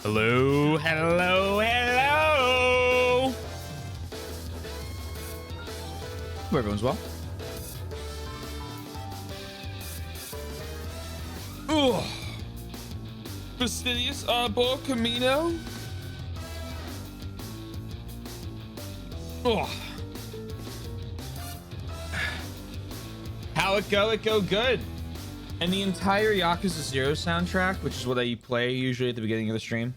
Hello, hello, hello. Hope everyone's well. Ooh. Fastidious Por Camino. Oh. How it go? It go good. And the entire Yakuza 0 soundtrack, which is what I play usually at the beginning of the stream,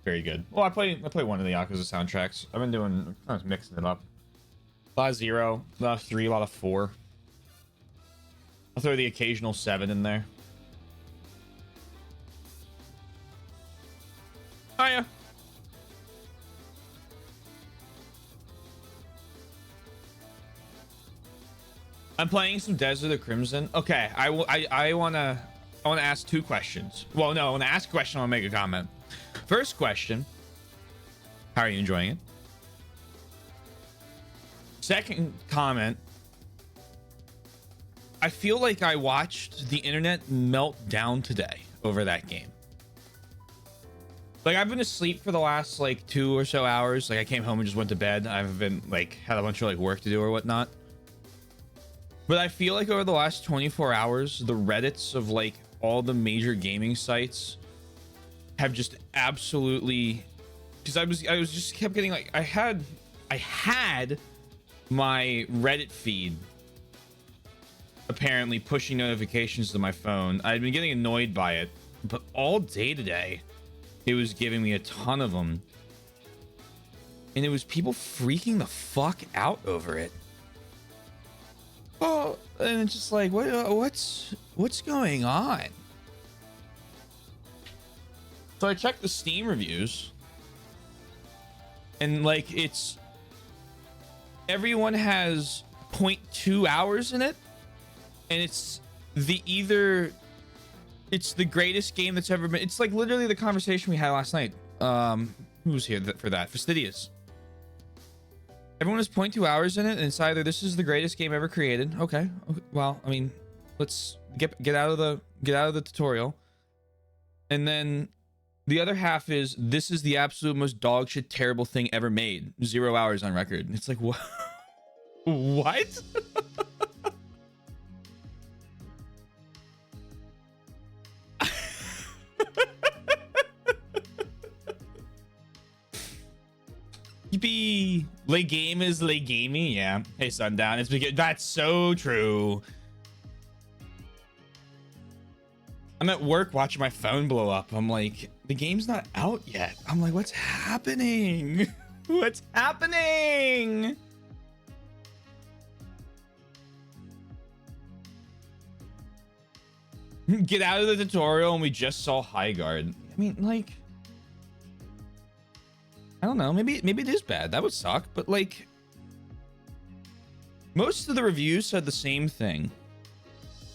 very good. Well, I play one of the Yakuza soundtracks. I've been doing kind of mixing it up. A lot of 0, a lot of 3, a lot of 4. I'll throw the occasional 7 in there. Oh yeah. I'm playing some Desert of Crimson. Okay, I wanna ask 2 questions. Well, no, I wanna ask a question. I wanna make a comment. First question: how are you enjoying it? Second comment: I feel like I watched the internet melt down today over that game. Like, I've been asleep for the last like 2 or so hours. Like, I came home and just went to bed. I've been like had a bunch of like work to do or whatnot. But I feel like over the last 24 hours, the Reddits of like all the major gaming sites have just absolutely, because I was just kept getting like, I had my Reddit feed apparently pushing notifications to my phone. I'd been getting annoyed by it, but all day today, it was giving me a ton of them. And it was people freaking the fuck out over it. Oh, and it's just like, what's going on? So I checked the Steam reviews, and like, it's everyone has 0.2 hours in it, and it's the greatest game that's ever been. It's like literally the conversation we had last night. Who was here for that? Fastidious. Everyone has 0.2 hours in it, and it's either this is the greatest game ever created. Okay. Well, I mean, let's get out of the tutorial. And then the other half is this is the absolute most dog shit terrible thing ever made. 0 hours on record. And it's like, what? What? Yippee! Le game is le gamey. Yeah. Hey, Sundown. It's because that's so true. I'm at work watching my phone blow up. I'm like, the game's not out yet. I'm like, what's happening? What's happening? Get out of the tutorial and we just saw Highguard. I mean, like, I don't know. Maybe it is bad. That would suck. But like, most of the reviews said the same thing.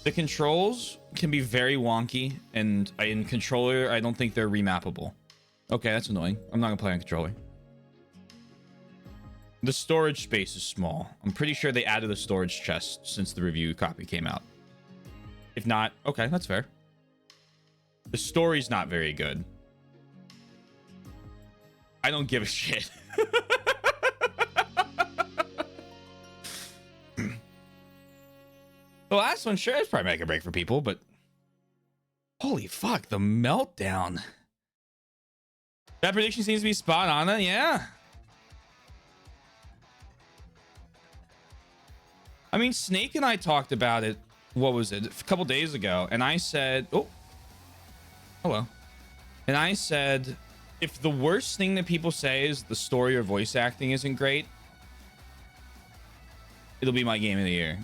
The controls can be very wonky, and in controller, I don't think they're remappable. Okay, that's annoying. I'm not gonna play on controller. The storage space is small. I'm pretty sure they added a storage chest since the review copy came out. If not, okay, that's fair. The story's not very good. I don't give a shit. The last one, sure, it's probably make a break for people, but holy fuck, the meltdown. That prediction seems to be spot on, then, yeah. I mean, Snake and I talked about it, what was it, a couple days ago, and I said, oh, hello. And I said, if the worst thing that people say is the story or voice acting isn't great, it'll be my game of the year.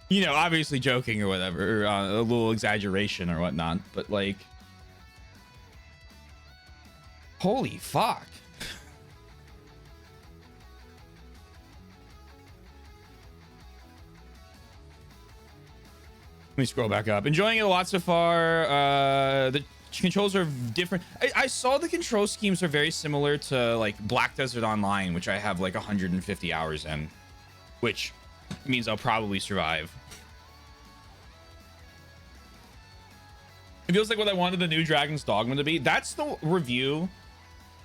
You know, obviously joking or whatever, or a little exaggeration or whatnot, but like, holy fuck. Let me scroll back up. Enjoying it a lot so far. The controls are different. I saw the control schemes are very similar to like Black Desert Online, which I have like 150 hours in, which means I'll probably survive. It feels like what I wanted the new Dragon's Dogma to be. That's the review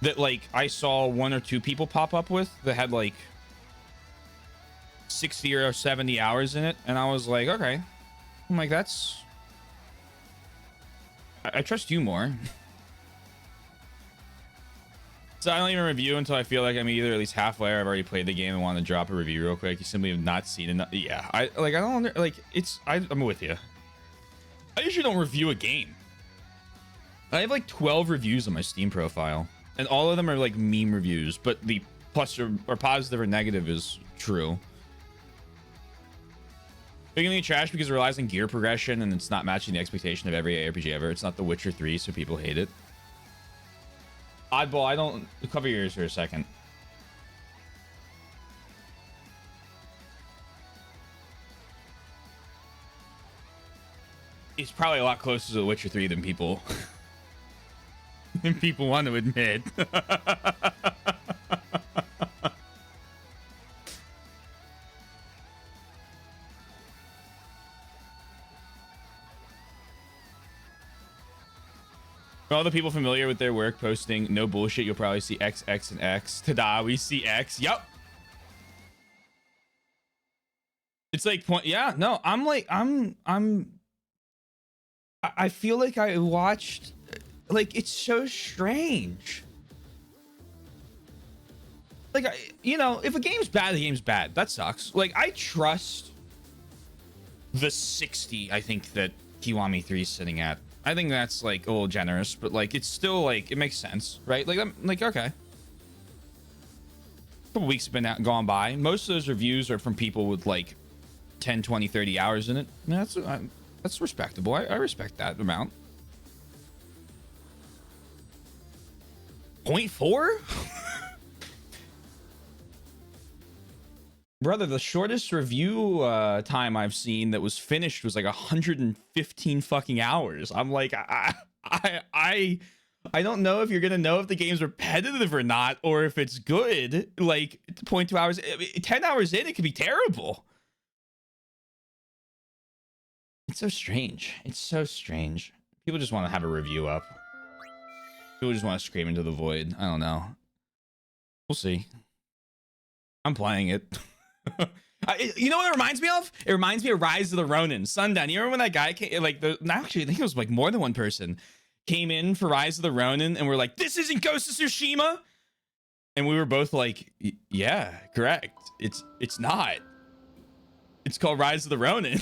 that like I saw 1 or 2 people pop up with that had like 60 or 70 hours in it, and I was like, okay. I'm like, that's... I trust you more. So I don't even review until I feel like I'm either at least halfway or I've already played the game and want to drop a review real quick. You simply have not seen enough. Yeah, I don't like it's. I'm with you. I usually don't review a game. I have like 12 reviews on my Steam profile, and all of them are like meme reviews, but the plus or positive or negative is true. They're gonna be trash because it relies on gear progression and it's not matching the expectation of every ARPG ever. It's not The Witcher 3, so people hate it. Oddball, I don't... Cover your ears for a second. It's probably a lot closer to The Witcher 3 than people... than people want to admit. For all the people familiar with their work posting no bullshit, you'll probably see X, X, and X. Ta-da, we see X. Yup. It's like point. Yeah, no, I'm like, I feel like I watched, like, it's so strange. Like, you know, if a game's bad, the game's bad. That sucks. Like, I trust the 60, I think, that Kiwami 3 is sitting at. I think that's like a little generous, but like it's still like it makes sense, right? Like I'm like, okay. A couple weeks have been gone by. Most of those reviews are from people with like 10, 20, 30 hours in it. Yeah, that's respectable. I respect that amount. 0.4? Brother, the shortest review time I've seen that was finished was like 115 fucking hours. I'm like, I don't know if you're gonna know if the game's repetitive or not, or if it's good. Like 0.2 hours, 10 hours in, it could be terrible. It's so strange. It's so strange. People just want to have a review up. People just want to scream into the void. I don't know. We'll see. I'm playing it. You know what it reminds me of? It reminds me of Rise of the Ronin. Sundown. You remember when that guy came, like, actually, I think it was like more than one person came in for Rise of the Ronin and we're like, this isn't Ghost of Tsushima? And we were both like, yeah, correct. It's not. It's called Rise of the Ronin.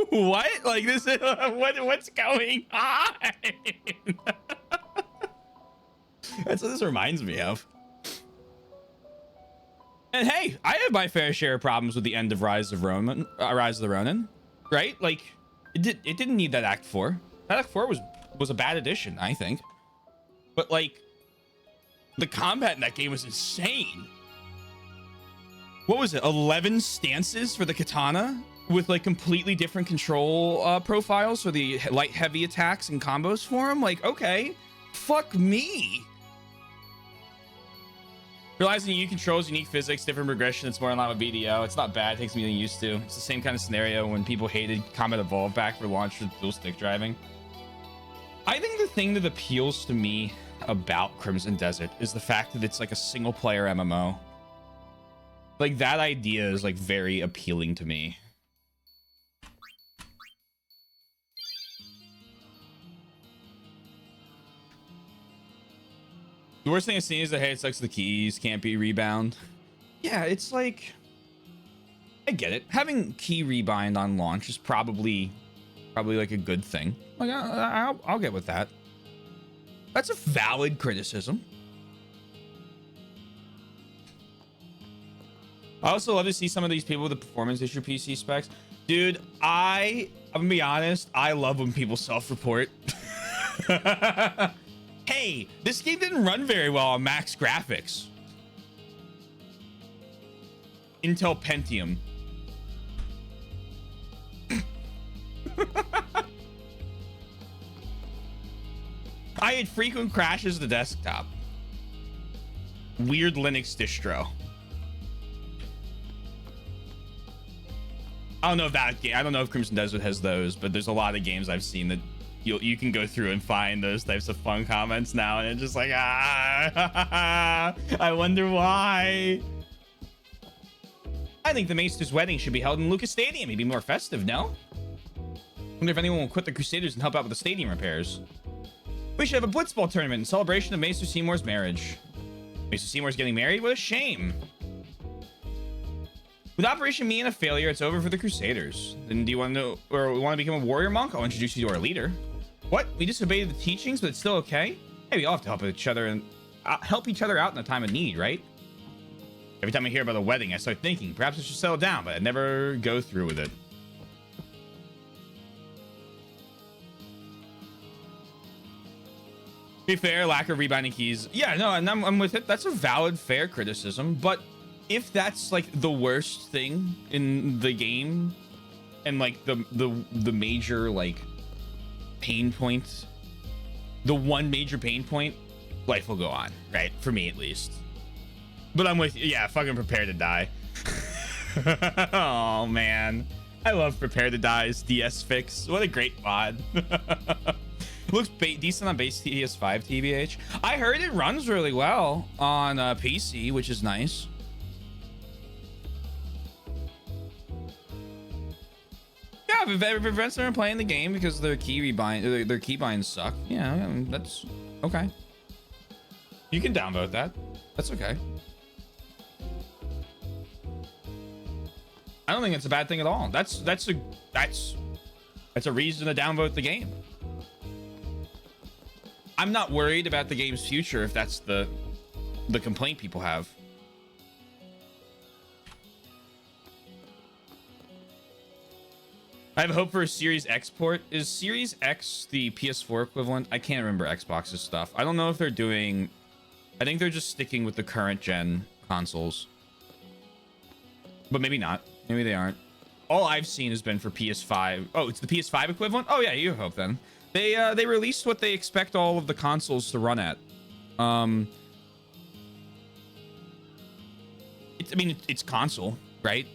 What? Like, this is, what's going on? That's what this reminds me of. And hey, I have my fair share of problems with the end of Rise of the Ronin, right? Like, it didn't need that Act 4. That Act 4 was a bad addition, I think. But like, the combat in that game was insane. What was it? 11 stances for the katana with like completely different control profiles for the light, heavy attacks and combos for him. Like, okay, fuck me. Realizing unique controls, unique physics, different progression, it's more in line with BDO. It's not bad, it takes me getting used to. It's the same kind of scenario when people hated Combat Evolved back for launch with dual stick driving. I think the thing that appeals to me about Crimson Desert is the fact that it's like a single player MMO. Like, that idea is like very appealing to me. The worst thing I've seen is that, hey, it sucks the keys can't be rebound. Yeah, it's like, I get it. Having key rebind on launch is probably like a good thing. Like, I'll get with that. That's a valid criticism. I also love to see some of these people with the performance issue PC specs. Dude, I'm gonna be honest, I love when people self-report. Hey, this game didn't run very well on max graphics. Intel Pentium. I had frequent crashes to the desktop. Weird Linux distro. I don't know if that game, I don't know if Crimson Desert has those, but there's a lot of games I've seen that you can go through and find those types of fun comments now, and it's just like, I wonder why. I think the Maester's wedding should be held in Lucas Stadium. It'd be more festive, no? Wonder if anyone will quit the Crusaders and help out with the stadium repairs. We should have a blitzball tournament in celebration of Maester Seymour's marriage. Maester Seymour's getting married? What a shame. With Operation Mian a failure, it's over for the Crusaders. Then do you want to know, or want to become a warrior monk? I'll introduce you to our leader. What? We disobeyed the teachings, but it's still okay? Hey, we all have to help each other and help each other out in a time of need, right? Every time I hear about a wedding, I start thinking perhaps I should settle down, but I never go through with it. To be fair, lack of rebinding keys. Yeah, no, and I'm with it. That's a valid, fair criticism. But if that's like the worst thing in the game, and like the major like pain point, the one major pain point, life will go on, right? For me at least. But I'm with you. Yeah, fucking Prepare to Die. Oh man, I love Prepare to Die's DS fix. What a great mod. Looks decent on base PS5 TBH. I heard it runs really well on PC, which is nice. Yeah, if events aren't playing the game because their their keybinds suck. Yeah, I mean, that's okay. You can downvote that. That's okay. I don't think it's a bad thing at all. That's a reason to downvote the game. I'm not worried about the game's future if that's the complaint people have. I have hope for a Series X port. Is Series X the PS4 equivalent? I can't remember Xbox's stuff. I don't know if they're doing... I think they're just sticking with the current gen consoles. But maybe not. Maybe they aren't. All I've seen has been for PS5. Oh, it's the PS5 equivalent? Oh yeah, you hope then. They released what they expect all of the consoles to run at. I mean, it's console, right?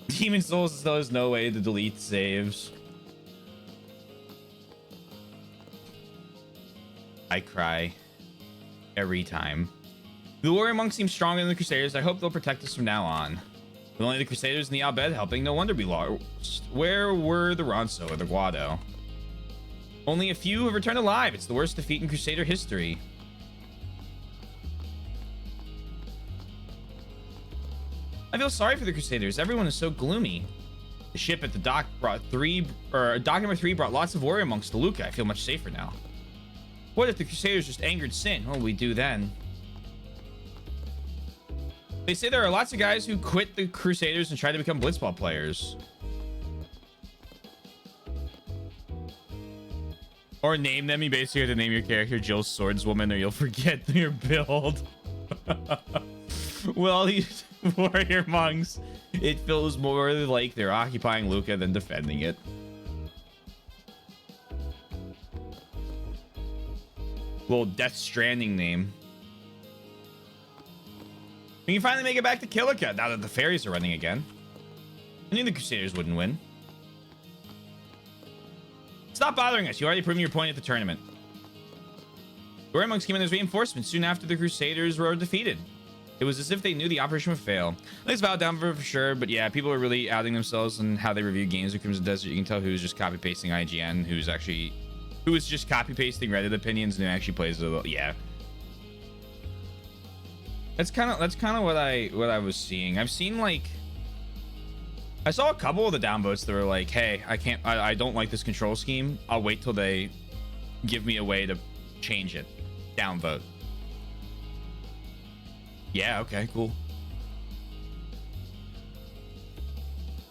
Demon Souls still has no way to delete saves. I cry every time. The warrior monks seem stronger than the Crusaders. I hope they'll protect us from now on. With only the Crusaders and the Al Bhed helping, no wonder we lost. Where were the Ronso or the Guado? Only a few have returned alive. It's the worst defeat in Crusader history. I feel sorry for the Crusaders. Everyone is so gloomy. The ship at the dock brought dock number 3 brought lots of warrior monks to Luca. I feel much safer now. What if the Crusaders just angered Sin? What will we do then? They say there are lots of guys who quit the Crusaders and try to become blitzball players. Or name them. You basically have to name your character Jill Swordswoman or you'll forget your build. Well, these warrior monks, it feels more like they're occupying Luca than defending it. Little Death Stranding name. We can finally make it back to Kilika now that the fairies are running again. I knew the Crusaders wouldn't win. Stop bothering us. You already proven your point at the tournament. The warrior monks came in as reinforcements soon after the Crusaders were defeated. It was as if they knew the operation would fail. It's valid down for sure, but yeah, people are really outing themselves and how they review games of Crimson Desert. You can tell who's just copy pasting IGN, who is just copy pasting Reddit opinions and who actually plays a little. Yeah. That's kind of what I was seeing. I've seen like I saw a couple of the downvotes that were like, hey, I don't like this control scheme. I'll wait till they give me a way to change it. Downvote. Yeah, okay, cool.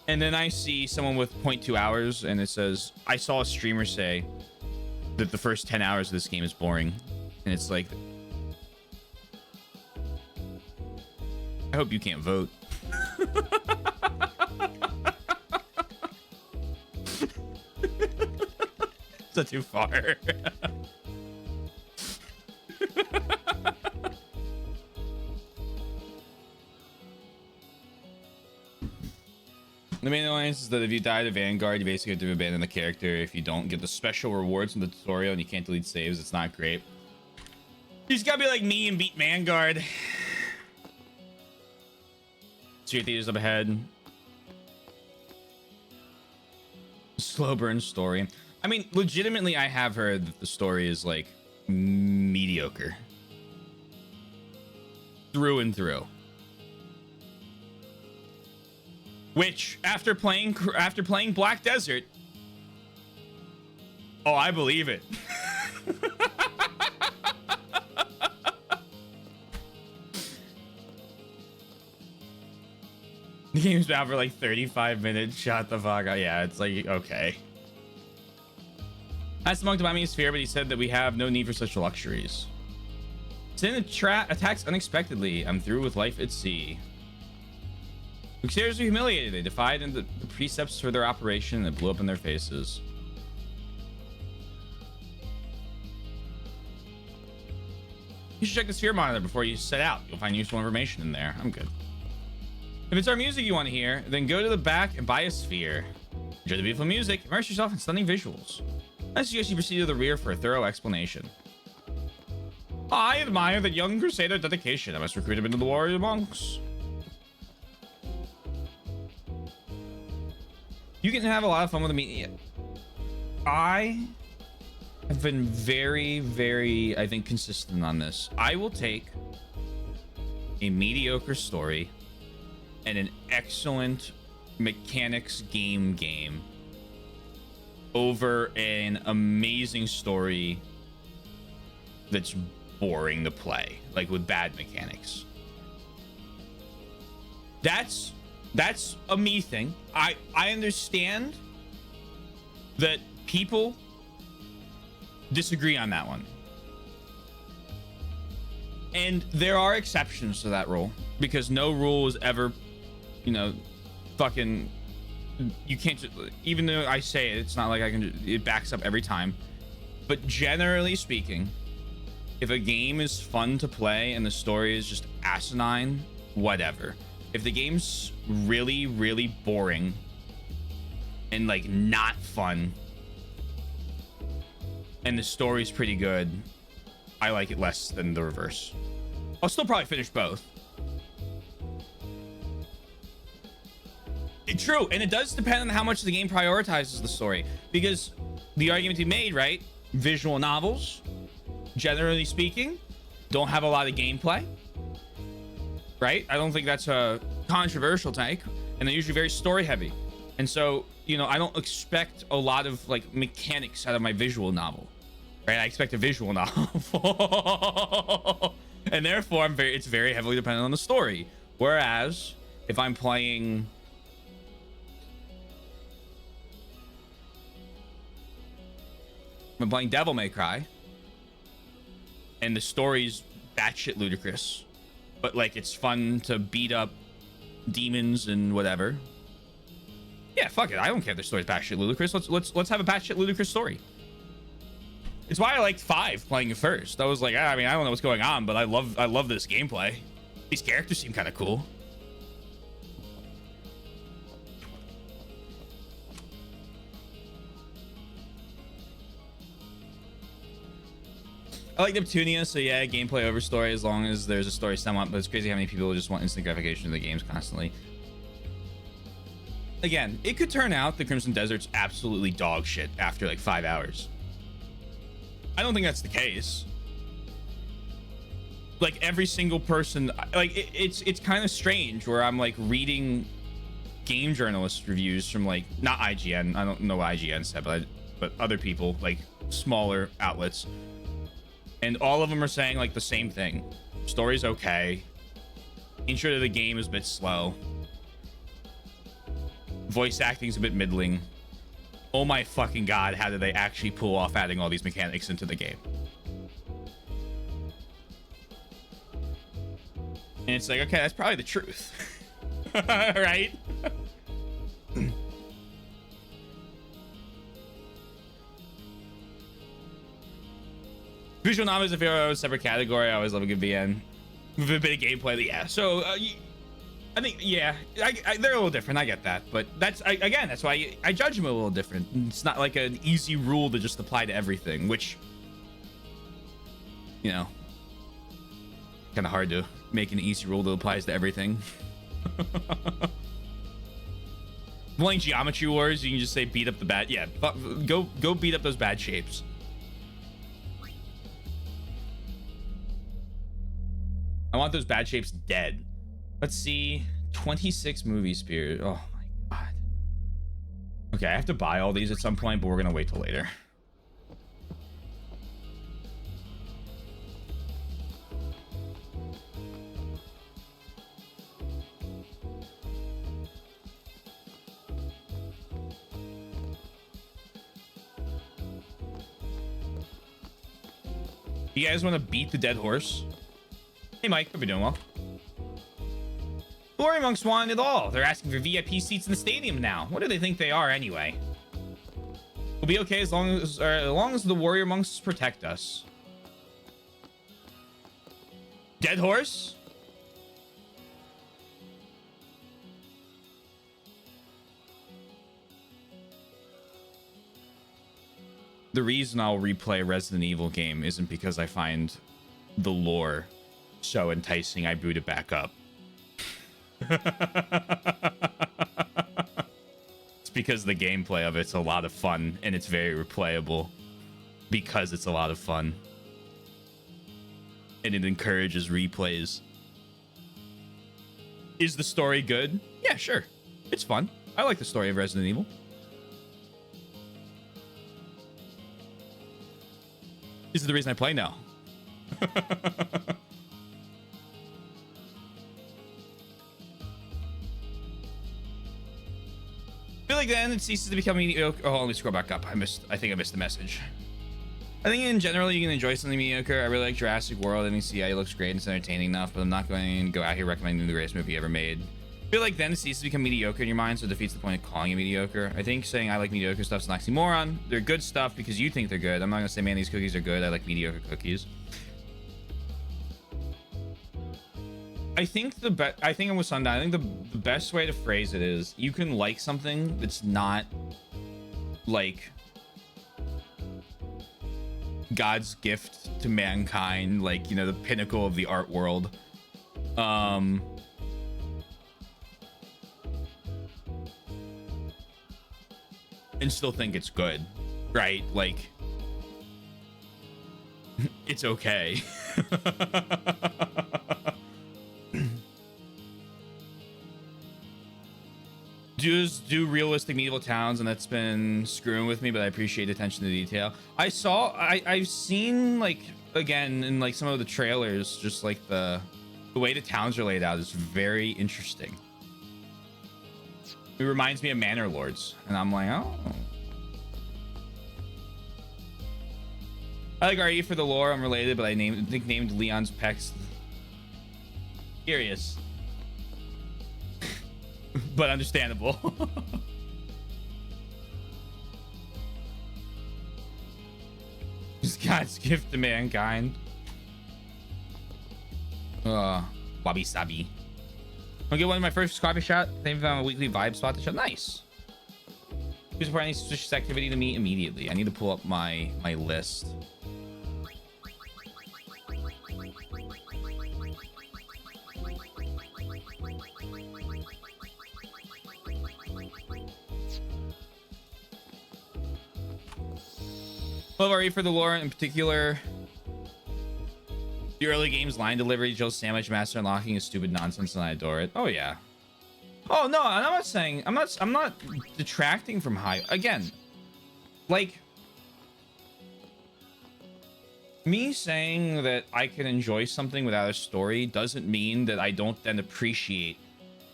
And then I see someone with 0.2 hours and it says, I saw a streamer say that the first 10 hours of this game is boring. And it's like, I hope you can't vote. Is that too far? The main annoyance is that if you die to Vanguard, you basically have to abandon the character. If you don't get the special rewards from the tutorial and you can't delete saves, it's not great. You just gotta be like me and beat Vanguard. Street Theaters up ahead. Slow burn story. I mean, legitimately, I have heard that the story is like mediocre through and through. Which, after playing Black Desert, oh, I believe it. The game's been out for like 35 minutes. Shut the fuck up. Yeah, it's like, okay. I asked the monk to buy me a sphere, but he said that we have no need for such luxuries. Sin attacks unexpectedly. I'm through with life at sea. Luxeros were humiliated. They defied the precepts for their operation and it blew up in their faces. You should check the sphere monitor before you set out. You'll find useful information in there. I'm good. If it's our music you want to hear, then go to the back and buy a sphere. Enjoy the beautiful music. Immerse yourself in stunning visuals. I suggest you proceed to the rear for a thorough explanation. I admire that young crusader dedication. I must recruit him into the warrior monks. You can have a lot of fun with the media. I have been very, very, I think, consistent on this. I will take a mediocre story and an excellent mechanics game over an amazing story that's boring to play, like with bad mechanics. That's a me thing. I understand that people disagree on that one. And there are exceptions to that rule, because no rule is ever, you know, fucking, you can't, even though I say it, it's not like I can, it backs up every time. But generally speaking, if a game is fun to play and the story is just asinine, whatever. If the game's really, really boring and like not fun and the story's pretty good, I like it less than the reverse. I'll still probably finish both. True, and it does depend on how much the game prioritizes the story, because the argument you made, right? Visual novels, generally speaking, don't have a lot of gameplay, right? I don't think that's a controversial take, and they're usually very story heavy. And so, you know, I don't expect a lot of like mechanics out of my visual novel, right? I expect a visual novel. And therefore it's very heavily dependent on the story. Whereas if I'm playing Devil May Cry and the story's batshit ludicrous, but like it's fun to beat up demons and whatever. Yeah, fuck it. I don't care if the story's batshit ludicrous. Let's have a batshit ludicrous story. It's why I liked 5 playing it first. I was like, I mean, I don't know what's going on, but I love this gameplay. These characters seem kind of cool. I like Neptunia, so yeah, gameplay over story as long as there's a story somewhat, but it's crazy how many people just want instant gratification in the games constantly. Again, it could turn out the Crimson Desert's absolutely dog shit after like 5 hours. I don't think that's the case. Like every single person, like it's kind of strange where I'm like reading game journalist reviews from like, not IGN, I don't know what IGN said, but other people, like smaller outlets, and all of them are saying like the same thing. Story's okay. Intro to the game is a bit slow. Voice acting's a bit middling. Oh my fucking god, how did they actually pull off adding all these mechanics into the game? And it's like, okay, that's probably the truth. Right? Visual novels, if you're a separate category, I always love a good VN. With a bit of gameplay, yeah. So, I think, yeah, they're a little different. I get that, but again, that's why I judge them a little different. It's not like an easy rule to just apply to everything, which, you know, kind of hard to make an easy rule that applies to everything. Playing Geometry Wars, you can just say beat up the bad. Yeah, go beat up those bad shapes. I want those bad shapes dead. Let's see. 26 movie spears. Oh my god. Okay, I have to buy all these at some point, but we're gonna wait till later. You guys want to beat the dead horse? Hey Mike, hope you're doing well. Glory Monks want it all. They're asking for VIP seats in the stadium now. What do they think they are anyway? We'll be okay as long as the Warrior Monks protect us. Dead horse? The reason I'll replay a Resident Evil game isn't because I find the lore so enticing I boot it back up. It's because the gameplay of it's a lot of fun and it's very replayable because it's a lot of fun. And it encourages replays. Is the story good? Yeah, sure. It's fun. I like the story of Resident Evil. This is the reason I play now. I feel like then it ceases to become mediocre. Oh, let me scroll back up. I think I missed the message. I think in general you can enjoy something mediocre. I really like Jurassic World. I think CI looks great and it's entertaining enough, but I'm not going to go out here recommending the greatest movie ever made. I feel like then it ceases to become mediocre in your mind, so it defeats the point of calling it mediocre. I think saying I like mediocre stuff's an oxymoron. They're good stuff because you think they're good. I'm not gonna say, man, these cookies are good. I like mediocre cookies. I think I'm with Sundown. I think the best way to phrase it is you can like something that's not like God's gift to mankind, like, you know, the pinnacle of the art world. And still think it's good, right? Like, it's okay. Just do realistic medieval towns, and that's been screwing with me, but I appreciate the attention to detail. I've seen, like, again, in like some of the trailers, just like the way the towns are laid out is very interesting. It reminds me of Manor Lords, and I'm like, oh. I like RE for the lore. I'm related, but I nicknamed Leon's pecs Curious. But understandable. Just God's gift to mankind. Wabi Sabi. I'll get one of my first coffee shop. They've found a weekly vibe spot to show. Nice. Who's supporting suspicious activity to me immediately? I need to pull up my list. Love RE for the lore, in particular. The early game's line delivery, Jill's sandwich master unlocking is stupid nonsense, and I adore it. Oh yeah. Oh no, I'm not saying I'm not detracting from hype. Again, like me saying that I can enjoy something without a story doesn't mean that I don't then appreciate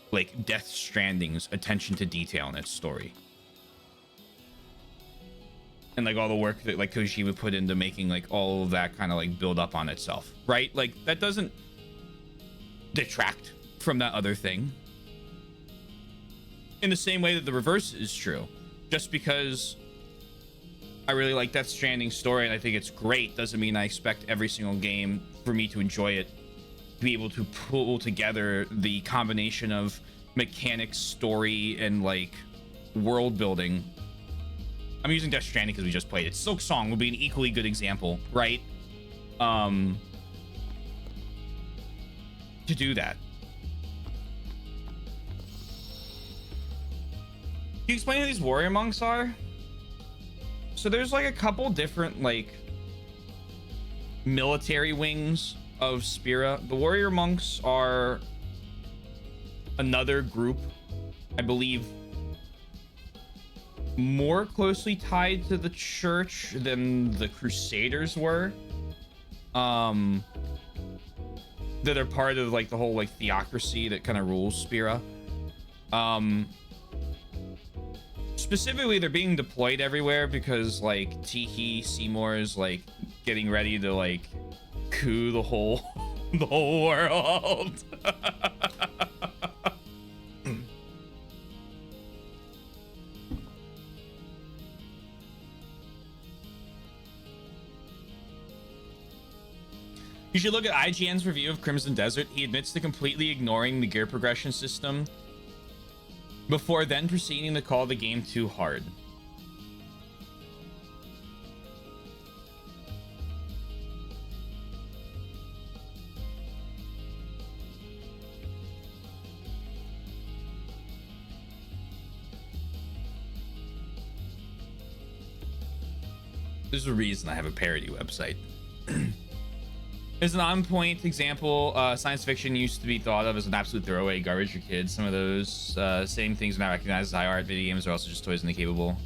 like Death Stranding's attention to detail in its story. And like all the work that like Kojima put into making like all of that kind of like build up on itself, right? Like that doesn't detract from that other thing. In the same way that the reverse is true. Just because I really like Death Stranding's story and I think it's great doesn't mean I expect every single game for me to enjoy it to be able to pull together the combination of mechanics, story, and like world building. I'm using Death Stranding because we just played it. Silksong would be an equally good example, right? To do that. Can you explain who these warrior monks are? So there's like a couple different like military wings of Spira. The warrior monks are another group, I believe, more closely tied to the church than the Crusaders were. That are part of like the whole like theocracy that kind of rules Spira. Specifically, they're being deployed everywhere because like Teehee Seymour is like getting ready to like coup the whole the whole world. You should look at IGN's review of Crimson Desert. He admits to completely ignoring the gear progression system before then proceeding to call the game too hard. There's a reason I have a parody website. As an on-point example, science fiction used to be thought of as an absolute throwaway garbage for kids. Some of those same things are now recognized as high art. Video games are also just toys and capable.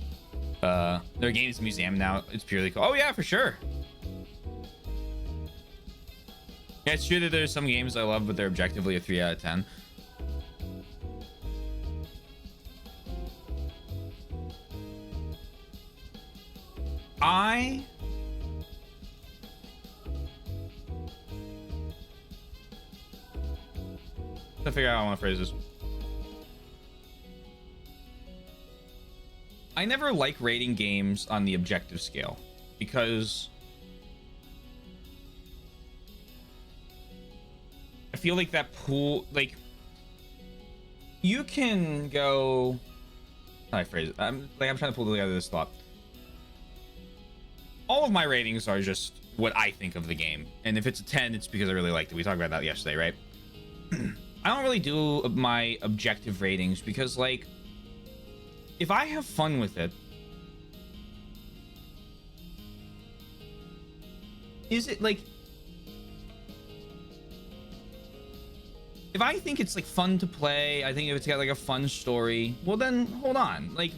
Their games museum now. It's purely cool. Oh yeah, for sure. Yeah, it's true that there's some games I love, but they're objectively a 3 out of 10. I to figure out how I want to phrase this. I never like rating games on the objective scale because I feel like that pool, like you can go. How do I phrase it? I'm trying to pull together this thought. All of my ratings are just what I think of the game, and if it's a 10, it's because I really liked it. We talked about that yesterday, right? I don't really do my objective ratings because, like, if I have fun with it, is it like, if I think it's like fun to play, I think if it's got like a fun story, well then hold on, like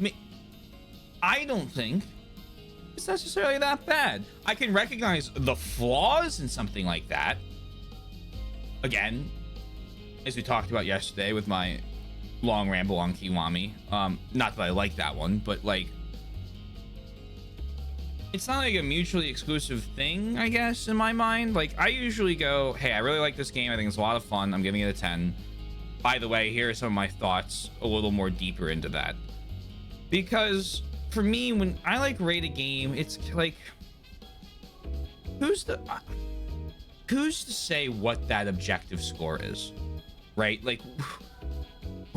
I don't think it's necessarily that bad. I can recognize the flaws in something like that. Again, as we talked about yesterday with my long ramble on Kiwami. Not that I like that one, but like, it's not like a mutually exclusive thing, I guess, in my mind. Like, I usually go, hey, I really like this game. I think it's a lot of fun. I'm giving it a 10. By the way, here are some of my thoughts a little more deeper into that. Because for me, when I like rate a game, it's like, who's to say what that objective score is, right? Like,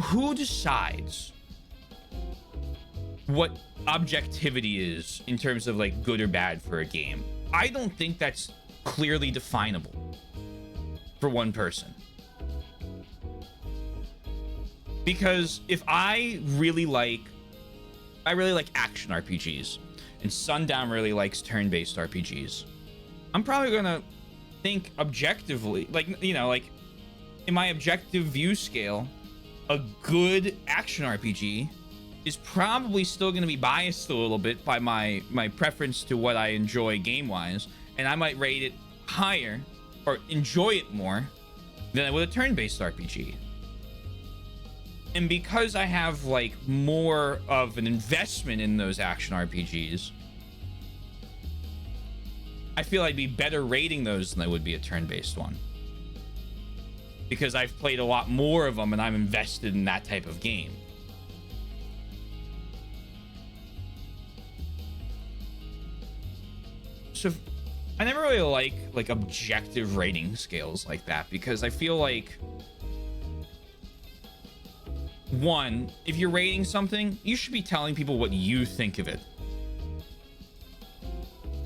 who decides what objectivity is in terms of like good or bad for a game? I don't think that's clearly definable for one person. Because if I really like action RPGs, and Sundown really likes turn-based RPGs, I'm probably gonna think objectively, like, you know, like in my objective view scale, a good action RPG is probably still going to be biased a little bit by my preference to what I enjoy game-wise, and I might rate it higher or enjoy it more than I would a turn-based RPG. And because I have like more of an investment in those action RPGs, I feel I'd be better rating those than I would be a turn-based one, because I've played a lot more of them and I'm invested in that type of game. So I never really like objective rating scales like that, because I feel like, one, if you're rating something, you should be telling people what you think of it.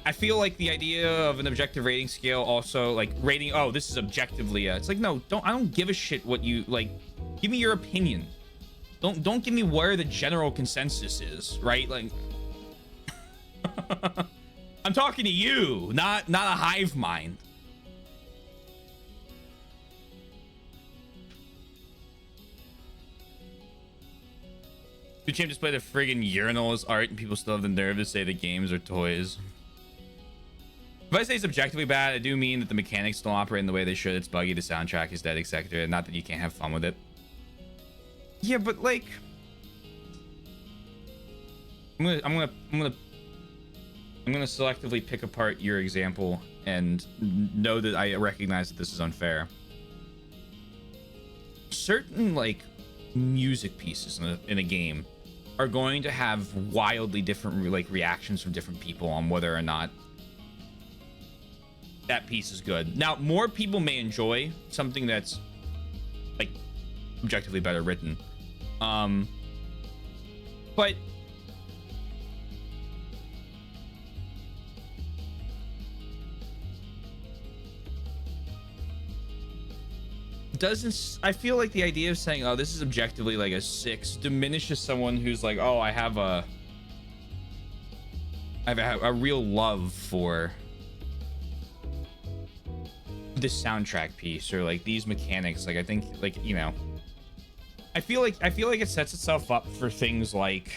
I feel like the idea of an objective rating scale also, like rating, oh, this is objectively, it's like, no, I don't give a shit what you like. Give me your opinion. Don't give me where the general consensus is, right? Like, I'm talking to you, not a hive mind. Champ displayed a friggin' urinal as art, and people still have the nerve to say the games are toys. If I say it's objectively bad, I do mean that the mechanics don't operate in the way they should. It's buggy, the soundtrack is dead, etc. Not that you can't have fun with it. Yeah, but like, I'm gonna selectively pick apart your example and know that I recognize that this is unfair. Certain like music pieces in a game are going to have wildly different like reactions from different people on whether or not that piece is good. Now, more people may enjoy something that's like objectively better written, but doesn't, I feel like the idea of saying, oh, this is objectively like a 6 diminishes someone who's like, oh, I have a real love for this soundtrack piece or like these mechanics. Like, I think, like, you know, I feel like it sets itself up for things like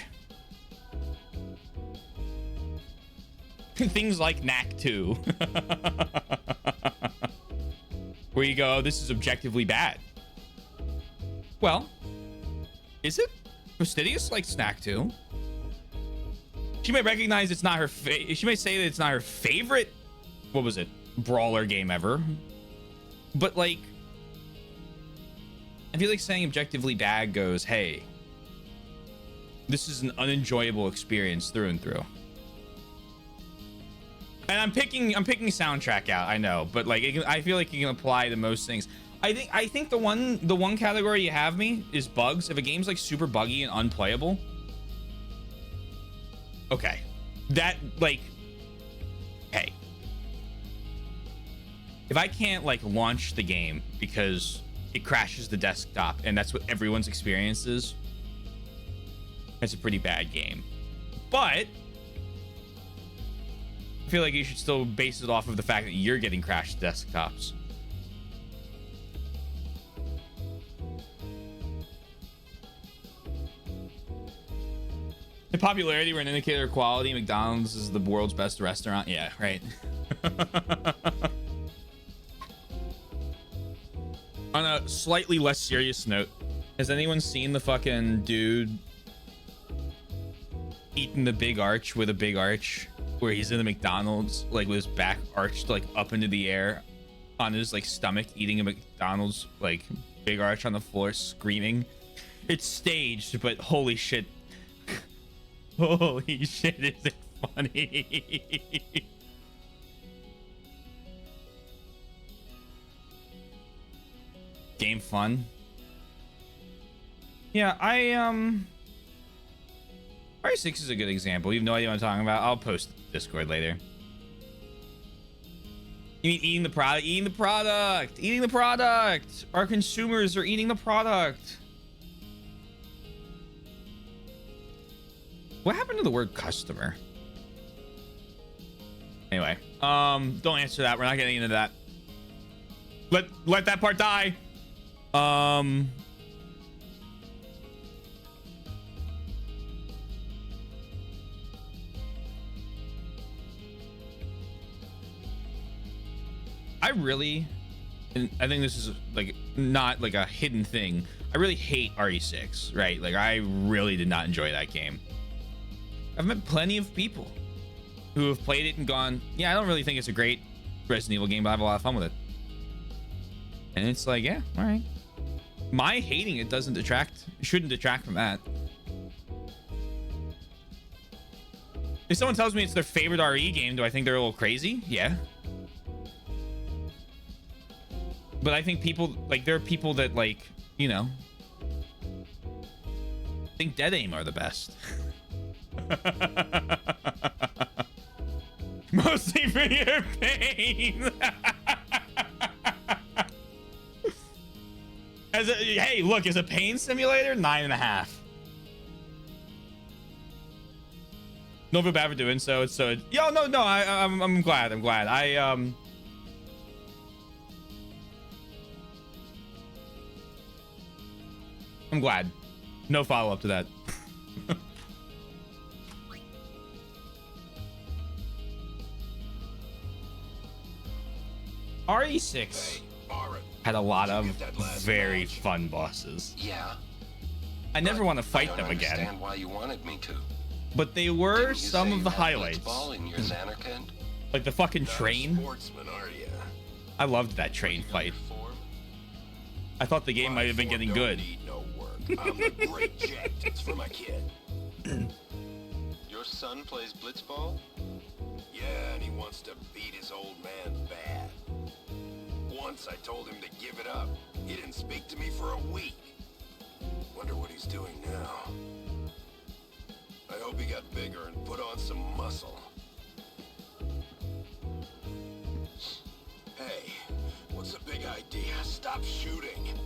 Knack 2. Where you go, this is objectively bad. Well, is it? Fastidious likes Knack 2. She may recognize it's not her she may say that it's not her favorite, what was it, brawler game ever. But like, I feel like saying objectively bad goes, hey, this is an unenjoyable experience through and through. And I'm picking soundtrack out, I know, but like I feel like you can apply to most things. I think the one category you have me is bugs. If a game's like super buggy and unplayable, okay, that like, hey, if I can't like launch the game because it crashes the desktop and that's what everyone's experience is, that's a pretty bad game. But I feel like you should still base it off of the fact that you're getting crashed desktops. The popularity were an indicator of quality. McDonald's is the world's best restaurant. Yeah, right. On a slightly less serious note, has anyone seen the fucking dude eating the big arch with a big arch, where he's in the McDonald's like with his back arched like up into the air on his like stomach, eating a McDonald's like big arch on the floor, screaming? It's staged, but holy shit. Holy shit, is it funny? Game fun. Yeah, Mario 6 is a good example. You have no idea what I'm talking about. I'll post Discord later. You mean eating the product? Eating the product! Eating the product! Our consumers are eating the product. What happened to the word customer? Anyway, don't answer that. We're not getting into that. Let that part die. I really, and I think this is like not like a hidden thing, I really hate RE6, right? Like, I really did not enjoy that game. I've met plenty of people who have played it and gone, yeah, I don't really think it's a great Resident Evil game, but I have a lot of fun with it. And it's like, yeah, all right. My hating it shouldn't detract from that. If someone tells me it's their favorite RE game, do I think they're a little crazy? Yeah. But I think people like there are people that like, you know, think Dead Aim are the best. Mostly for your pain. Hey, look, as a pain simulator, 9.5. No feel bad for doing so. It's so yo, no, I'm glad. I'm glad. I'm glad. No follow up to that. RE6 had a lot of very fun bosses. Yeah. I never want to fight them again. I don't understand why you wanted me to. But they were some of the highlights. Like the fucking train. I loved that train fight. I thought the game might have been getting good. I'm a great jet. It's for my kid. Your son plays blitzball? Yeah, and he wants to beat his old man bad. Once I told him to give it up. He didn't speak to me for a week. Wonder what he's doing now. I hope he got bigger and put on some muscle. Hey, what's the big idea? Stop shooting.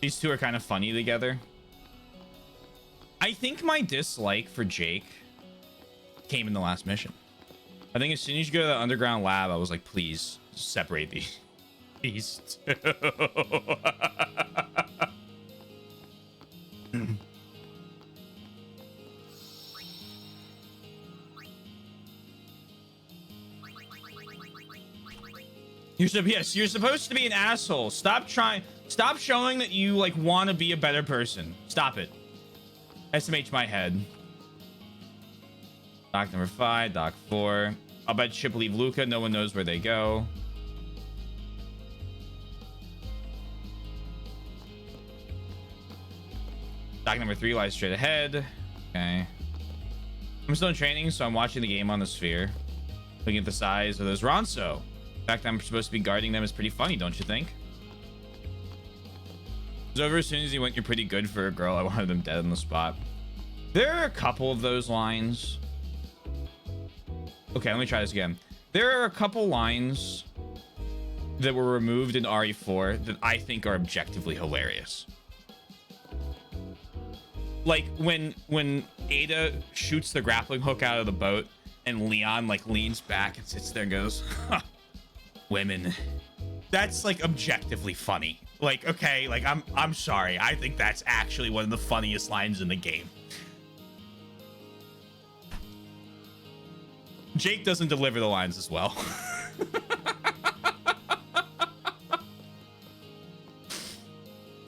These two are kind of funny together. I think my dislike for Jake came in the last mission. I think as soon as you go to the underground lab, I was like, please separate these two. You're supposed to be an asshole. Stop showing that you like want to be a better person. Stop it. SMH my head. Dock number 5, dock 4. I'll bet ship leave Luca. No one knows where they go. Dock number 3 lies straight ahead. Okay. I'm still in training, so I'm watching the game on the sphere. Looking at the size of those Ronso. The fact that I'm supposed to be guarding them is pretty funny, don't you think? It was over as soon as he went, you're pretty good for a girl. I wanted them dead on the spot. There are a couple of those lines. Okay, let me try this again. There are a couple lines that were removed in RE4 that I think are objectively hilarious. Like when Ada shoots the grappling hook out of the boat and Leon like leans back and sits there and goes, huh, women. That's like objectively funny. Like, okay, like I'm sorry. I think that's actually one of the funniest lines in the game. Jake doesn't deliver the lines as well.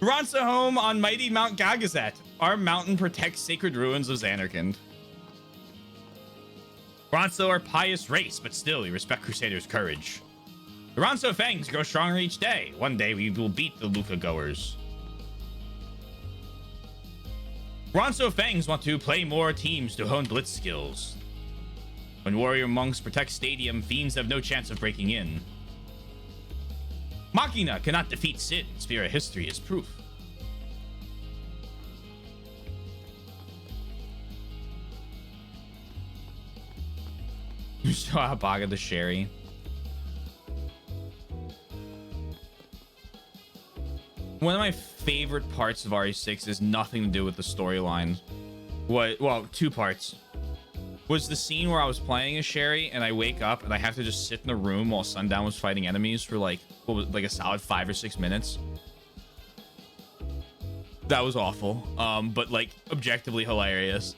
Ronso home on mighty Mount Gagazet. Our mountain protects sacred ruins of Zanarkand. Ronso are pious race, but still we respect Crusaders' courage. The Ronso fangs grow stronger each day. One day we will beat the Luca goers. Ronso fangs want to play more teams to hone blitz skills. When warrior monks protect stadium, fiends have no chance of breaking in. Machina cannot defeat Sid. Sphere of history is proof. You saw Baga the Sherry. One of my favorite parts of RE6 is nothing to do with the storyline. Well, two parts. Was the scene where I was playing as Sherry and I wake up and I have to just sit in the room while Sundown was fighting enemies for like a solid 5 or 6 minutes. That was awful, but like objectively hilarious.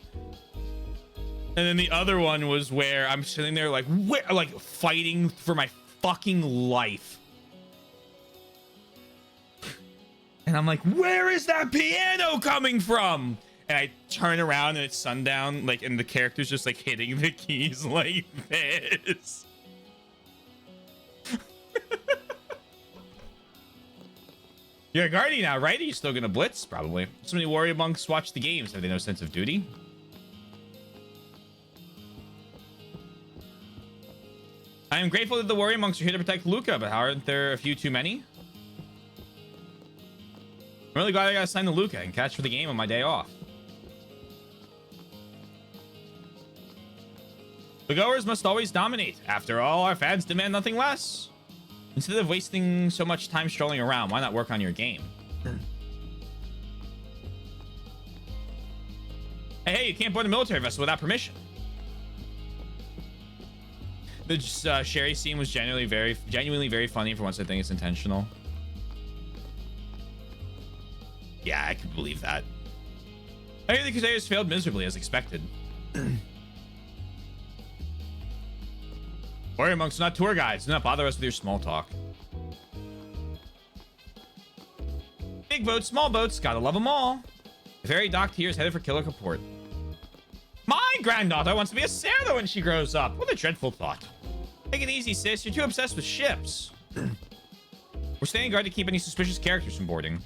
And then the other one was where I'm sitting there like fighting for my fucking life. And I'm like, where is that piano coming from? And I turn around and it's Sundown, like, and the character's just like hitting the keys like this. You're a guardian now, right? Are you still gonna blitz? Probably. So many warrior monks watch the games. Have they no sense of duty? I am grateful that the warrior monks are here to protect Luca, but how aren't there a few too many? I'm really glad I got assigned to Luca and catch for the game on my day off. The goers must always dominate. After all, our fans demand nothing less. Instead of wasting so much time strolling around, why not work on your game? Hey, you can't board a military vessel without permission. The Sherry scene was genuinely very funny. For once, I think it's intentional. Yeah, I could believe that. I hear the Crusaders failed miserably as expected. Warrior monks are not tour guides. Do not bother us with your small talk. Big boats, small boats, gotta love them all. The ferry docked here is headed for Killer Kaport. My granddaughter wants to be a sailor when she grows up. What a dreadful thought. Take it easy, sis. You're too obsessed with ships. We're standing guard to keep any suspicious characters from boarding.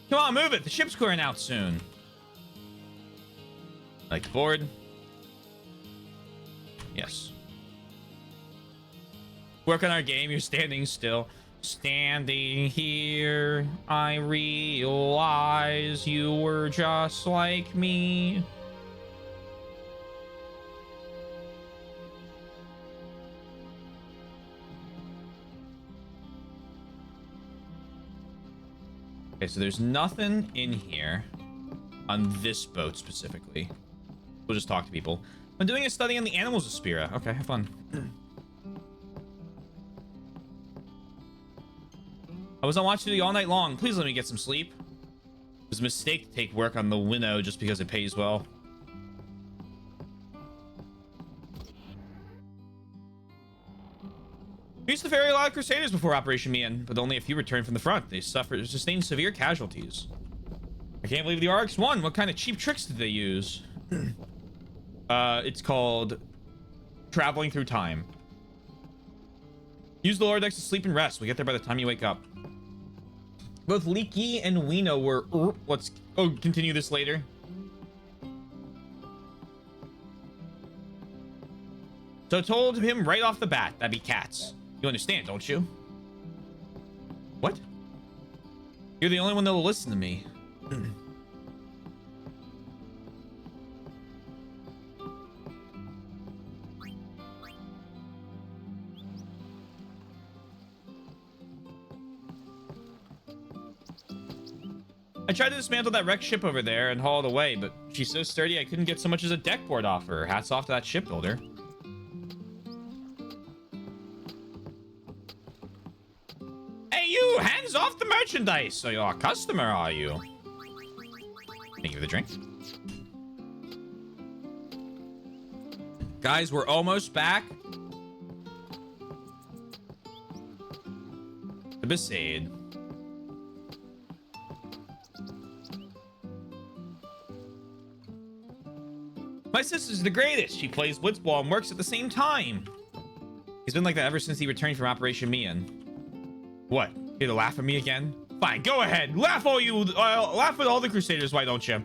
Come on, move it. The ship's clearing out soon. Like to board? Yes. Work on our game. You're standing still. Standing here, I realize you were just like me. Okay, so there's nothing in here on this boat specifically. We'll just talk to people. I'm doing a study on the animals of Spira. Okay, have fun. I was on watch duty all night long. Please let me get some sleep. It was a mistake to take work on the Winnow just because it pays well. We used to ferry a lot of Crusaders before Operation Mian, but only a few returned from the front. They sustained severe casualties. I can't believe the Arcs won. What kind of cheap tricks did they use? It's called traveling through time. Use the lower decks to sleep and rest. We'll get there by the time you wake up. Both Leaky and Weeno were... let's continue this later. So I told him right off the bat, that'd be cats. You understand, don't you? What? You're the only one that'll listen to me. I tried to dismantle that wrecked ship over there and haul it away, but she's so sturdy I couldn't get so much as a deck board off her. Hats off to that shipbuilder. Hey, you! Hands off the merchandise! So you're a customer, are you? Thank you for the drink. Guys, we're almost back. The Besaid. My sister's the greatest. She plays blitzball and works at the same time. He's been like that ever since he returned from Operation Mian. What? Here to laugh at me again? Fine, go ahead. Laugh at all the Crusaders, why don't you?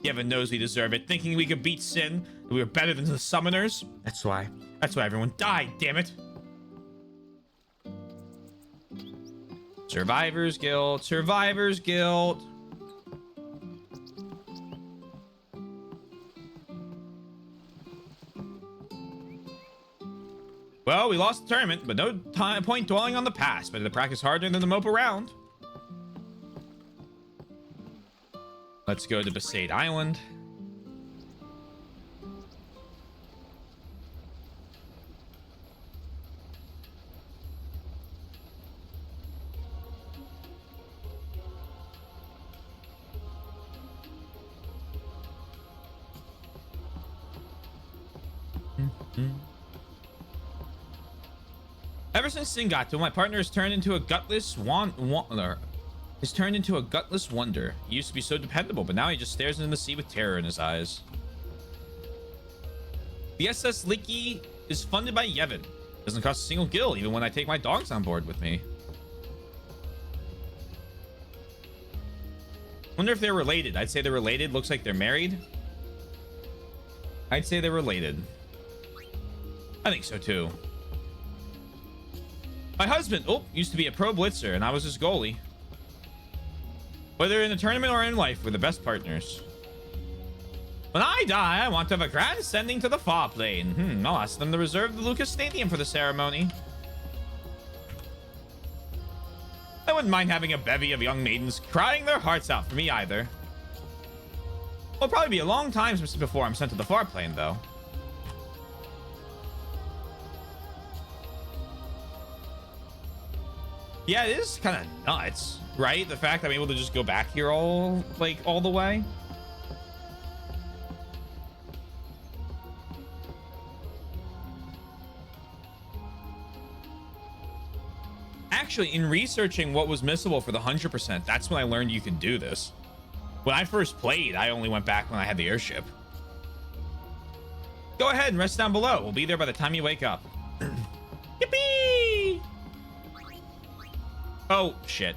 Heaven knows we deserve it. Thinking we could beat Sin, that we were better than the Summoners. That's why everyone died, damn it. Survivor's guilt. Survivor's guilt. Well, we lost the tournament, but no point dwelling on the past. Better to practice harder than to mope around. Let's go to Besaid Island. Ever since Sin got to him, my partner has turned into a gutless wonder. He used to be so dependable, but now he just stares into the sea with terror in his eyes. The SS Leaky is funded by Yevon. Doesn't cost a single gil, even when I take my dogs on board with me. Wonder if they're related. I'd say they're related. Looks like they're married. I'd say they're related. I think so too. My husband, used to be a pro blitzer, and I was his goalie. Whether in the tournament or in life, we're the best partners. When I die, I want to have a grand sending to the far plane. I'll ask them to reserve the Lucas Stadium for the ceremony. I wouldn't mind having a bevy of young maidens crying their hearts out for me either. It'll probably be a long time before I'm sent to the far plane, though. Yeah, it is kind of nuts, right? The fact I'm able to just go back here all the way. Actually, in researching what was missable for the 100%, that's when I learned you could do this. When I first played, I only went back when I had the airship. Go ahead and rest down below. We'll be there by the time you wake up. Yippee! Oh, shit.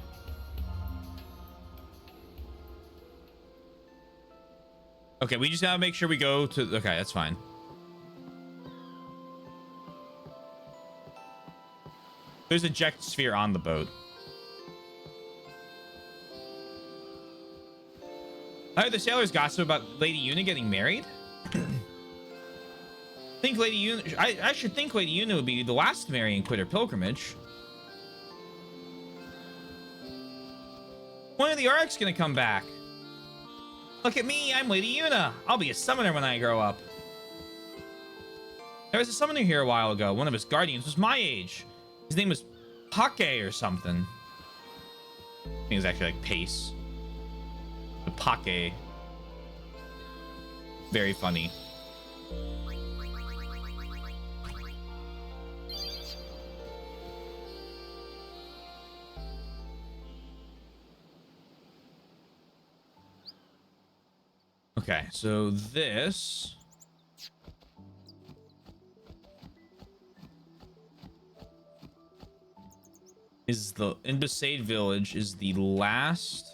Okay, we just gotta make sure we go to... Okay, that's fine. There's a eject sphere on the boat. I heard the sailors gossip about Lady Yuna getting married. Think Lady Yuna... I should think Lady Yuna would be the last to marry and quit her pilgrimage. When are the Arcs gonna come back? Look at me, I'm Lady Yuna. I'll be a summoner when I grow up. There was a summoner here a while ago. One of his guardians was my age. His name was Pake or something. I think it's actually like Pace. But Pake. Very funny. Okay, so this... is the... in Besaid Village is the last...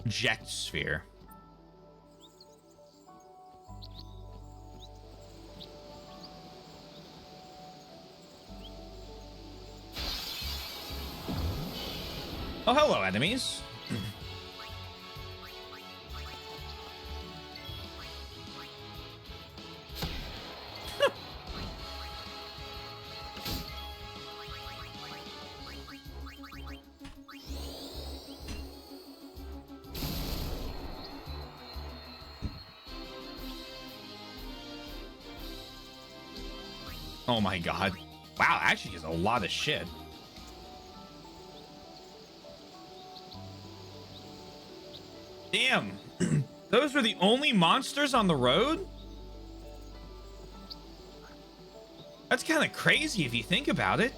jet sphere. Oh, hello, enemies. Oh my god. Wow, actually is a lot of shit. Damn. Those were the only monsters on the road? That's kind of crazy if you think about it.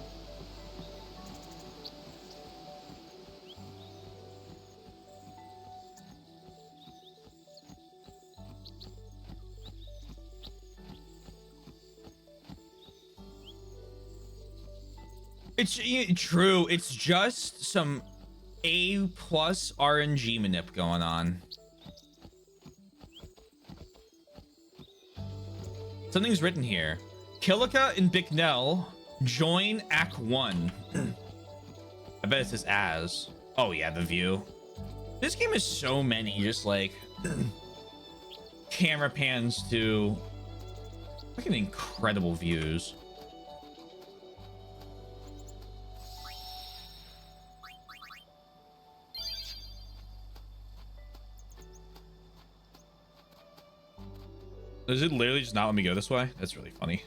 It's true. It's just some A+ RNG manip going on. Something's written here. Kilika and Bicknell join Act 1. I bet it says as. Oh yeah, the view. This game has so many just like camera pans to fucking incredible views. Does it literally just not let me go this way? That's really funny.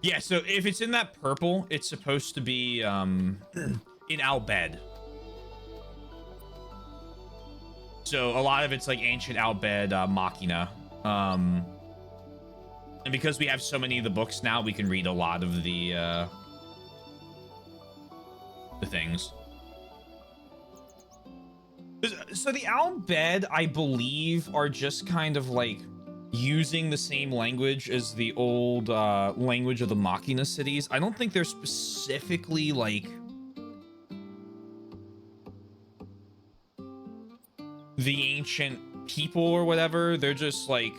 Yeah, so if it's in that purple, it's supposed to be in Al Bhed. So a lot of it's like ancient Al Bhed Machina. And And because we have so many of the books now, we can read a lot of the things. So the Al Bhed, I believe, are just kind of like using the same language as the old language of the Machina cities. I don't think they're specifically like the ancient people or whatever. They're just like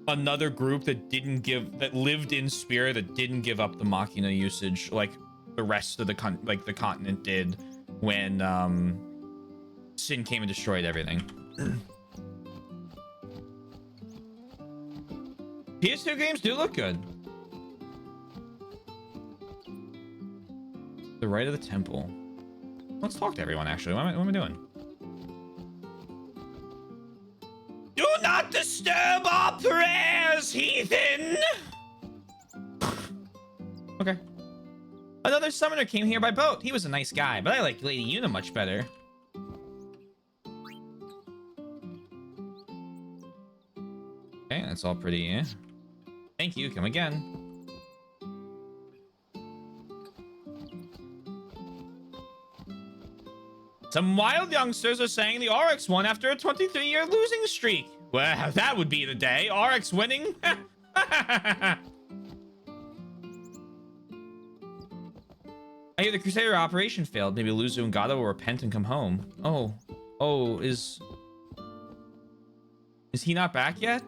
another group that lived in Spira that didn't give up the Machina usage like the rest of the continent did when Sin came and destroyed everything. PS2 games do look good. The right of the temple. Let's talk to everyone, actually. What am I doing? Do not disturb our prayers, heathen! Okay. Another summoner came here by boat. He was a nice guy, but I like Lady Yuna much better. Okay, that's all pretty, eh? Thank you, come again. Some wild youngsters are saying the Oryx won after a 23-year losing streak. Well, that would be the day. Oryx winning. I hear the Crusader operation failed. Maybe Luzu and Gato will repent and come home. Oh, is he not back yet?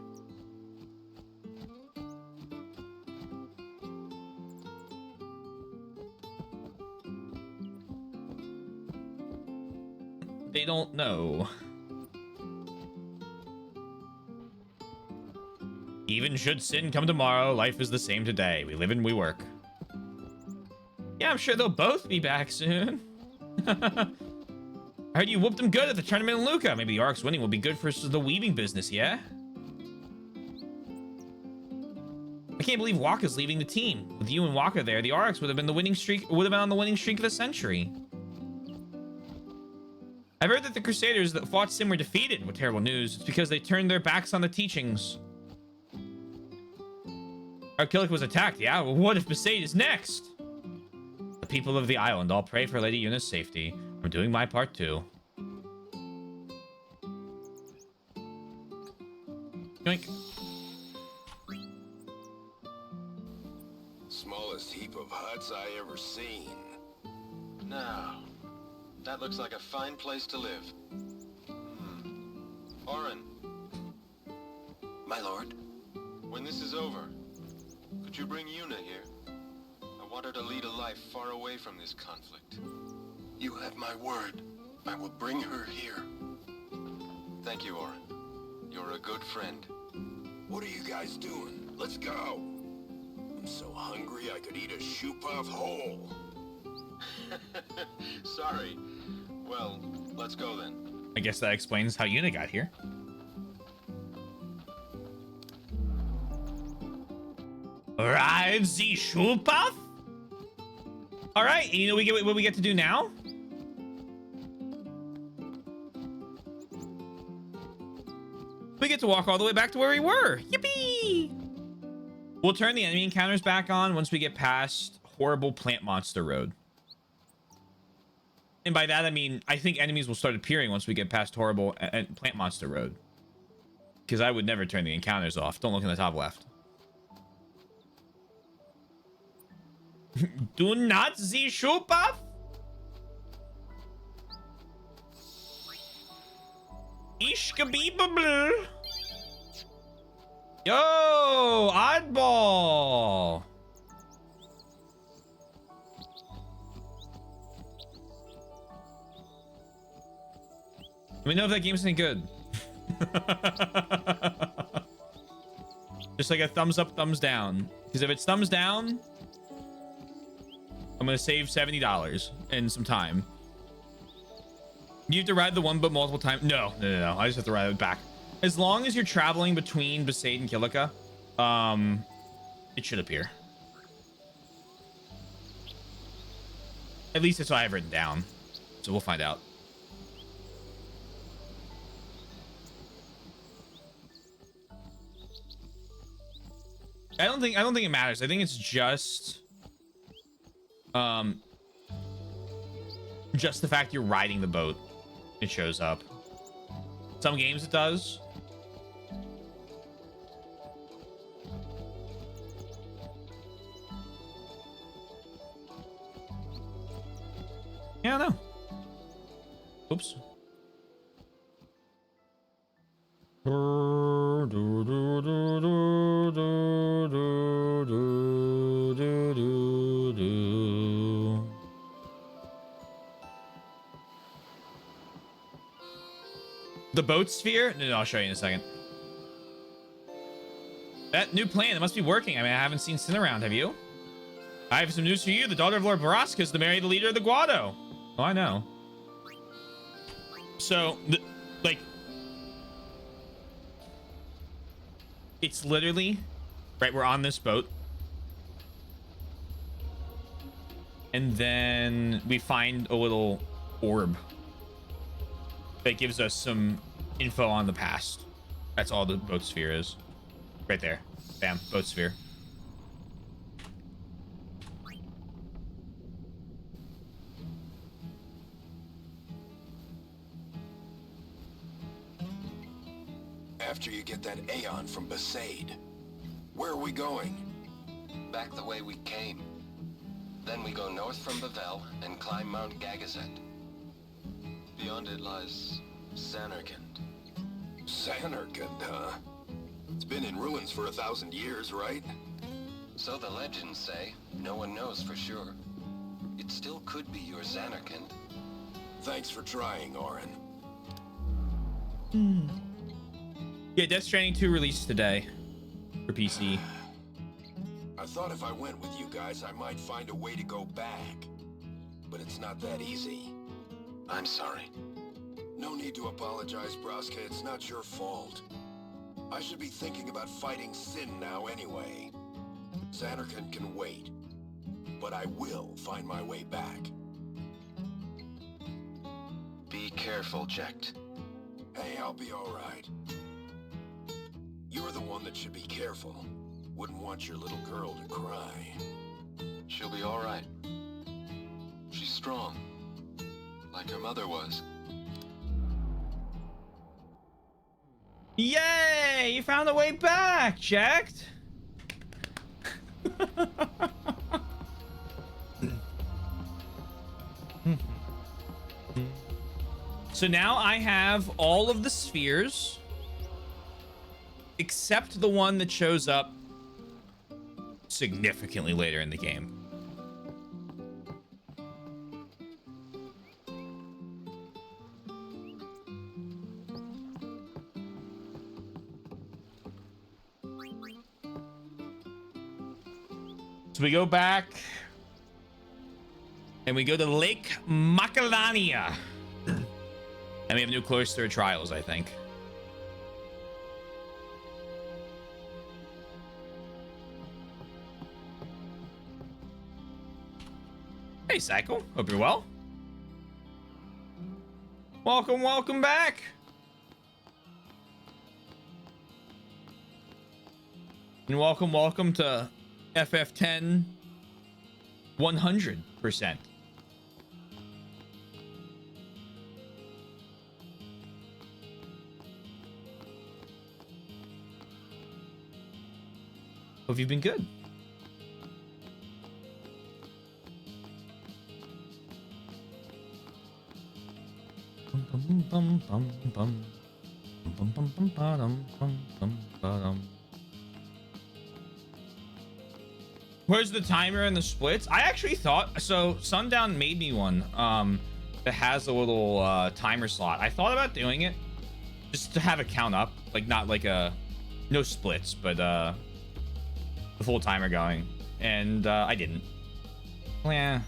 They don't know. Even should Sin come tomorrow, life is the same today. We live and we work. Yeah, I'm sure they'll both be back soon. I heard you whooped them good at the tournament in Luca. Maybe the Oryx winning will be good for the weaving business, yeah? I can't believe Waka's leaving the team. With you and Waka there, the Oryx would have been on the winning streak of the century. I've heard that the Crusaders that fought Sin were defeated. What terrible news. It's because they turned their backs on the teachings. Arkillik was attacked, yeah? Well, what if Besaid is next? The people of the island all pray for Lady Yuna's safety. I'm doing my part too. Yoink. Smallest heap of huts I ever seen. Now, that looks like a fine place to live. Orin. My lord. When this is over, could you bring Yuna here? I want her to lead a life far away from this conflict. You have my word. I will bring her here. Thank you, Orin. You're a good friend. What are you guys doing? Let's go. I'm so hungry I could eat a shoe puff whole. Sorry. Well, let's go then. I guess that explains how Yuna got here. Ride the shoe puff? All right, you know what we get to do now? We get to walk all the way back to where we were. Yippee! We'll turn the enemy encounters back on once we get past horrible plant monster road. And by that, I mean, I think enemies will start appearing once we get past horrible plant monster road. Because I would never turn the encounters off. Don't look in the top left. Do not see shoe puff. Ishkabibabl. Yo, oddball. Let me know if that game's any good. Just like a thumbs up, thumbs down. Because if it's thumbs down, I'm gonna save $70 and some time. You have to ride the one boat multiple times. No. I just have to ride it back. As long as you're traveling between Besaid and Kilika, it should appear. At least that's what I have written down. So we'll find out. I don't think it matters. I think it's just the fact you're riding the boat. It shows up. Some games it does. Yeah, no. Oops. The boat sphere? No, I'll show you in a second. That new plan, it must be working. I mean, I haven't seen Sin around, have you? I have some news for you. The daughter of Lord Baraska is to marry the leader of the Guado. Oh, I know. So, like, it's literally, right, we're on this boat. And then we find a little orb that gives us some info on the past. That's all the boat sphere is. Right there. Bam, boat sphere. After you get that Aeon from Besaid, where are we going? Back the way we came. Then we go north from Bavel and climb Mount Gagazet. Beyond it lies Zanarkand. Zanarkand, huh? It's been in ruins for 1,000 years, right? So the legends say. No one knows for sure. It still could be your Zanarkand. Thanks for trying, Auron. Yeah, Death Stranding 2 released today for PC. I thought if I went with you guys, I might find a way to go back. But it's not that easy. I'm sorry. No need to apologize, Braska. It's not your fault. I should be thinking about fighting Sin now anyway. Zanarkand can wait. But I will find my way back. Be careful, Jecht. Hey, I'll be alright. You're the one that should be careful. Wouldn't want your little girl to cry. She'll be all right. She's strong, like her mother was. Yay! You found a way back, Jecht! So now I have all of the spheres except the one that shows up significantly later in the game. So we go back and we go to Lake Macalania. And we have new Cloister Trials, I think. Hey, Cycle. Hope you're well. Welcome back. And welcome to FF10 100%. Hope you've been good. Where's the timer and the splits? I actually thought so. Sundown made me one that has a little timer slot. I thought about doing it just to have it count up, like not like no splits, but the full timer going, and I didn't. Yeah.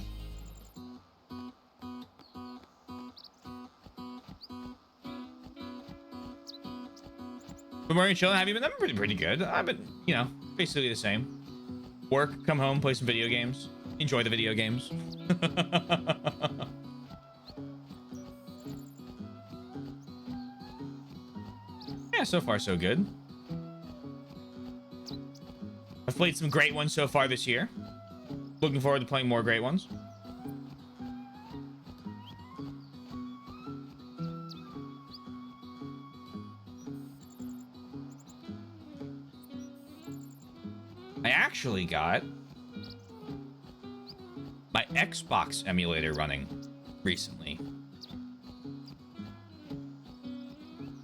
Good morning, chilling. Have you been? I've been pretty good. I've been, basically the same. Work, come home, play some video games, enjoy the video games. Yeah, so far so good. I've played some great ones so far this year. Looking forward to playing more great ones. I actually got my Xbox emulator running recently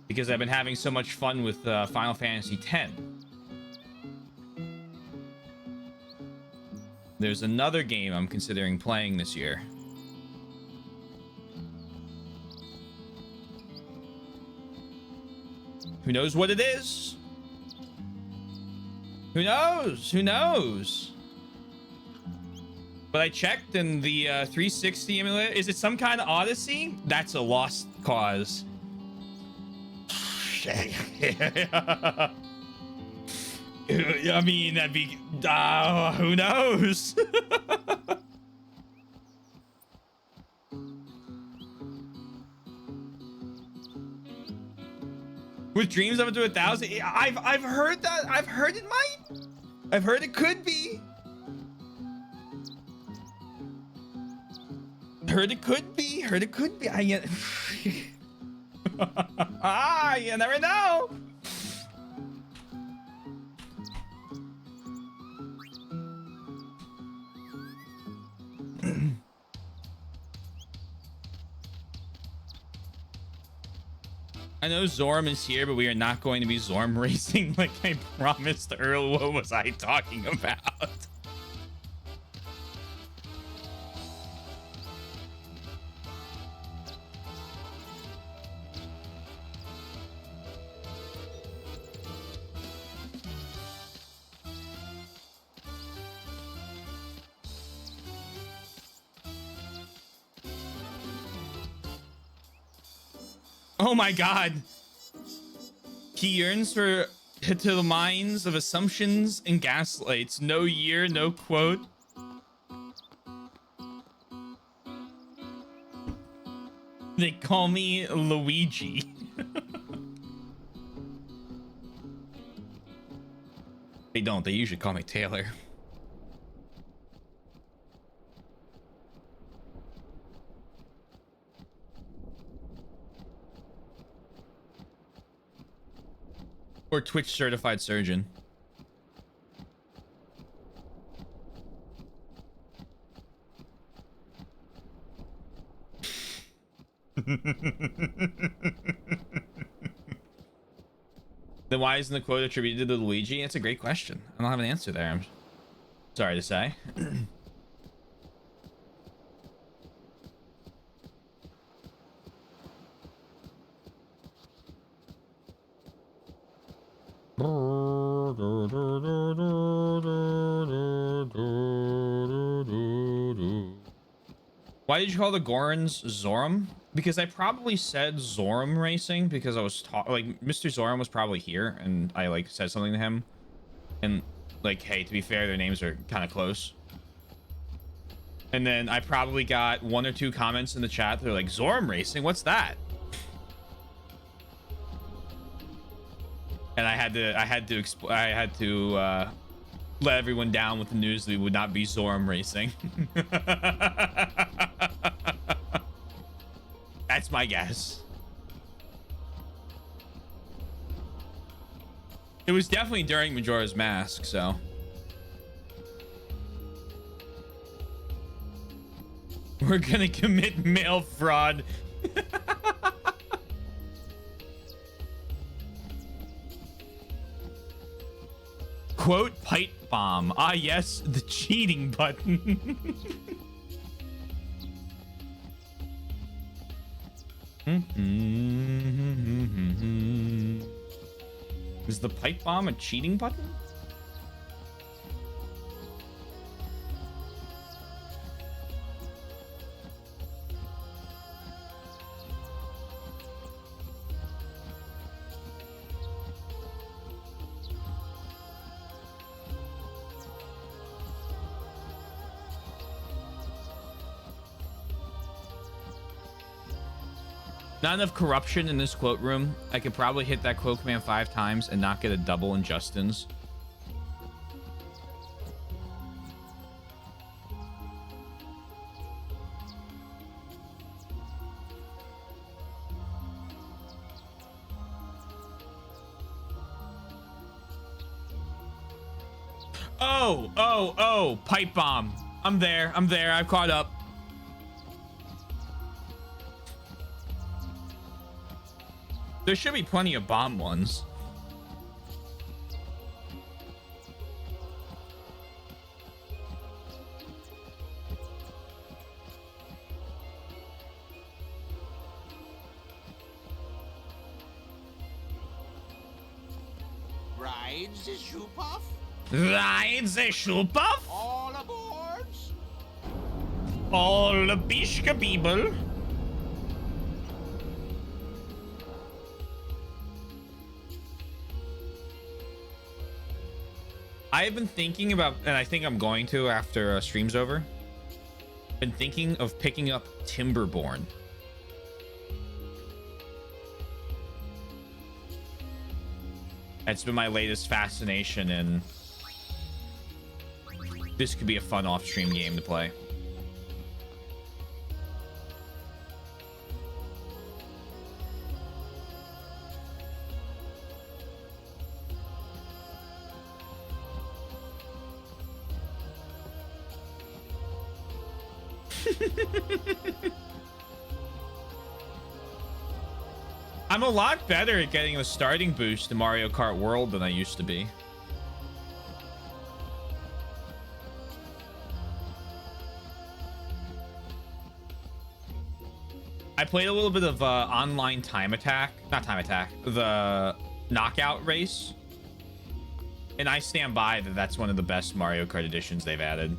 because I've been having so much fun with Final Fantasy X. There's another game I'm considering playing this year. Who knows what it is? Who knows? Who knows? But I checked and the 360 emulator, is it some kind of Odyssey? That's a lost cause. I mean, that'd be, who knows? With dreams up to 1,000, I've heard that. I've heard it might. I've heard it could be. Heard it could be. Heard it could be. I get. You never know. I know Zorm is here, but we are not going to be Zorm racing like I promised earlier. What was I talking about? Oh my god. He yearns for to the minds of assumptions and gaslights. No year, no quote. They call me Luigi. They don't. They usually call me Taylor. Or Twitch certified surgeon. Then why isn't the quote attributed to Luigi? It's a great question. I don't have an answer there. I'm sorry to say. Why did you call the Gorons Zoram? Because I probably said Zoram Racing because I was like Mr. Zoram was probably here and I like said something to him. And like, hey, to be fair, their names are kind of close. And then I probably got 1 or 2 comments in the chat. They're like, Zoram Racing, what's that? And I had to let everyone down with the news that we would not be Zoram Racing. That's my guess. It was definitely during Majora's Mask, so. We're gonna commit mail fraud. Quote pipe bomb. Ah, yes, the cheating button. Is the pipe bomb a cheating button? Not enough corruption in this quote room. I could probably hit that quote command 5 times and not get a double in Justin's. Oh, pipe bomb. I'm there. I've caught up. There should be plenty of bomb ones. Ride the shoe puff? Ride the shoe puff? All aboard? All the Bishka people. I have been thinking about, and I think I'm going to after stream's over, been thinking of picking up Timberborn. That's been my latest fascination, and this could be a fun off-stream game to play. I'm a lot better at getting the starting boost in Mario Kart World than I used to be. I played a little bit of online time attack, not time attack, the knockout race. And I stand by that that's one of the best Mario Kart editions they've added.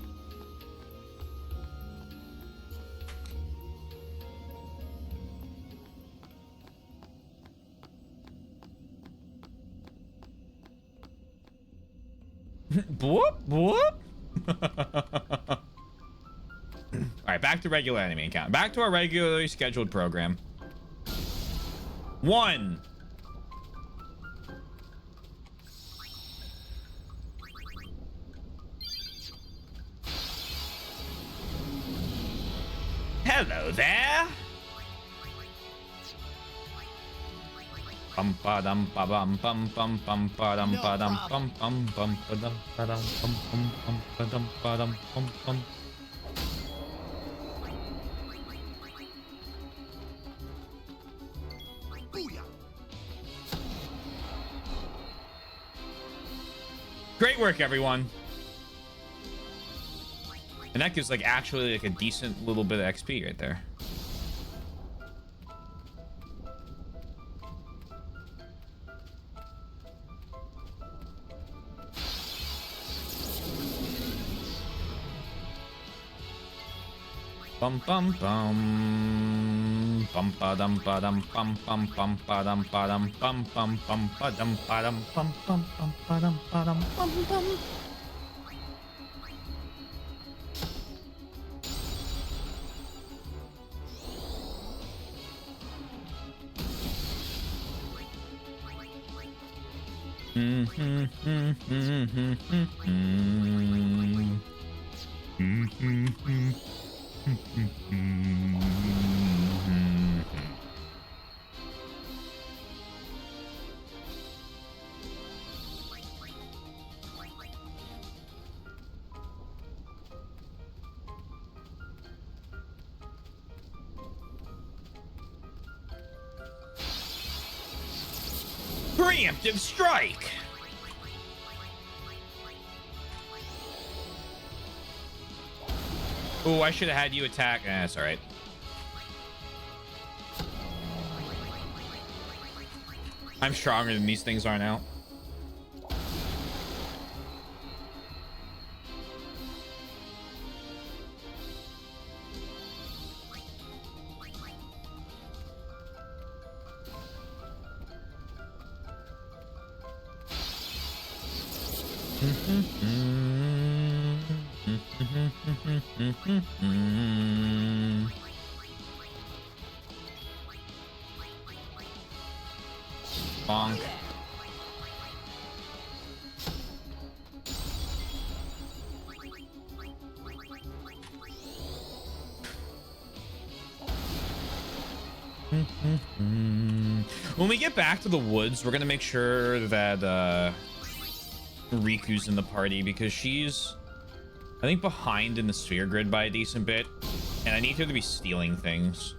Whoop, whoop. All right, back to regular enemy encounter. Back to our regularly scheduled program. 1. Hello there. Bum ba dum ba bum bum bum bum ba dum ba dum bum bum bum ba dum ba dum bum bum bum ba dum ba dum bum bum. Great work, everyone. And that gives like actually like a decent little bit of XP right there. Bum bum bum bum ba dum bum bum bum ba dum bum bum ba dum bum ba dum bum bum. Preemptive strike. Oh, I should have had you attack. That's all right. I'm stronger than these things are now. Bonk. When we get back to the woods, we're gonna make sure that Riku's in the party because she's, I think, behind in the sphere grid by a decent bit, and I need her to be stealing things.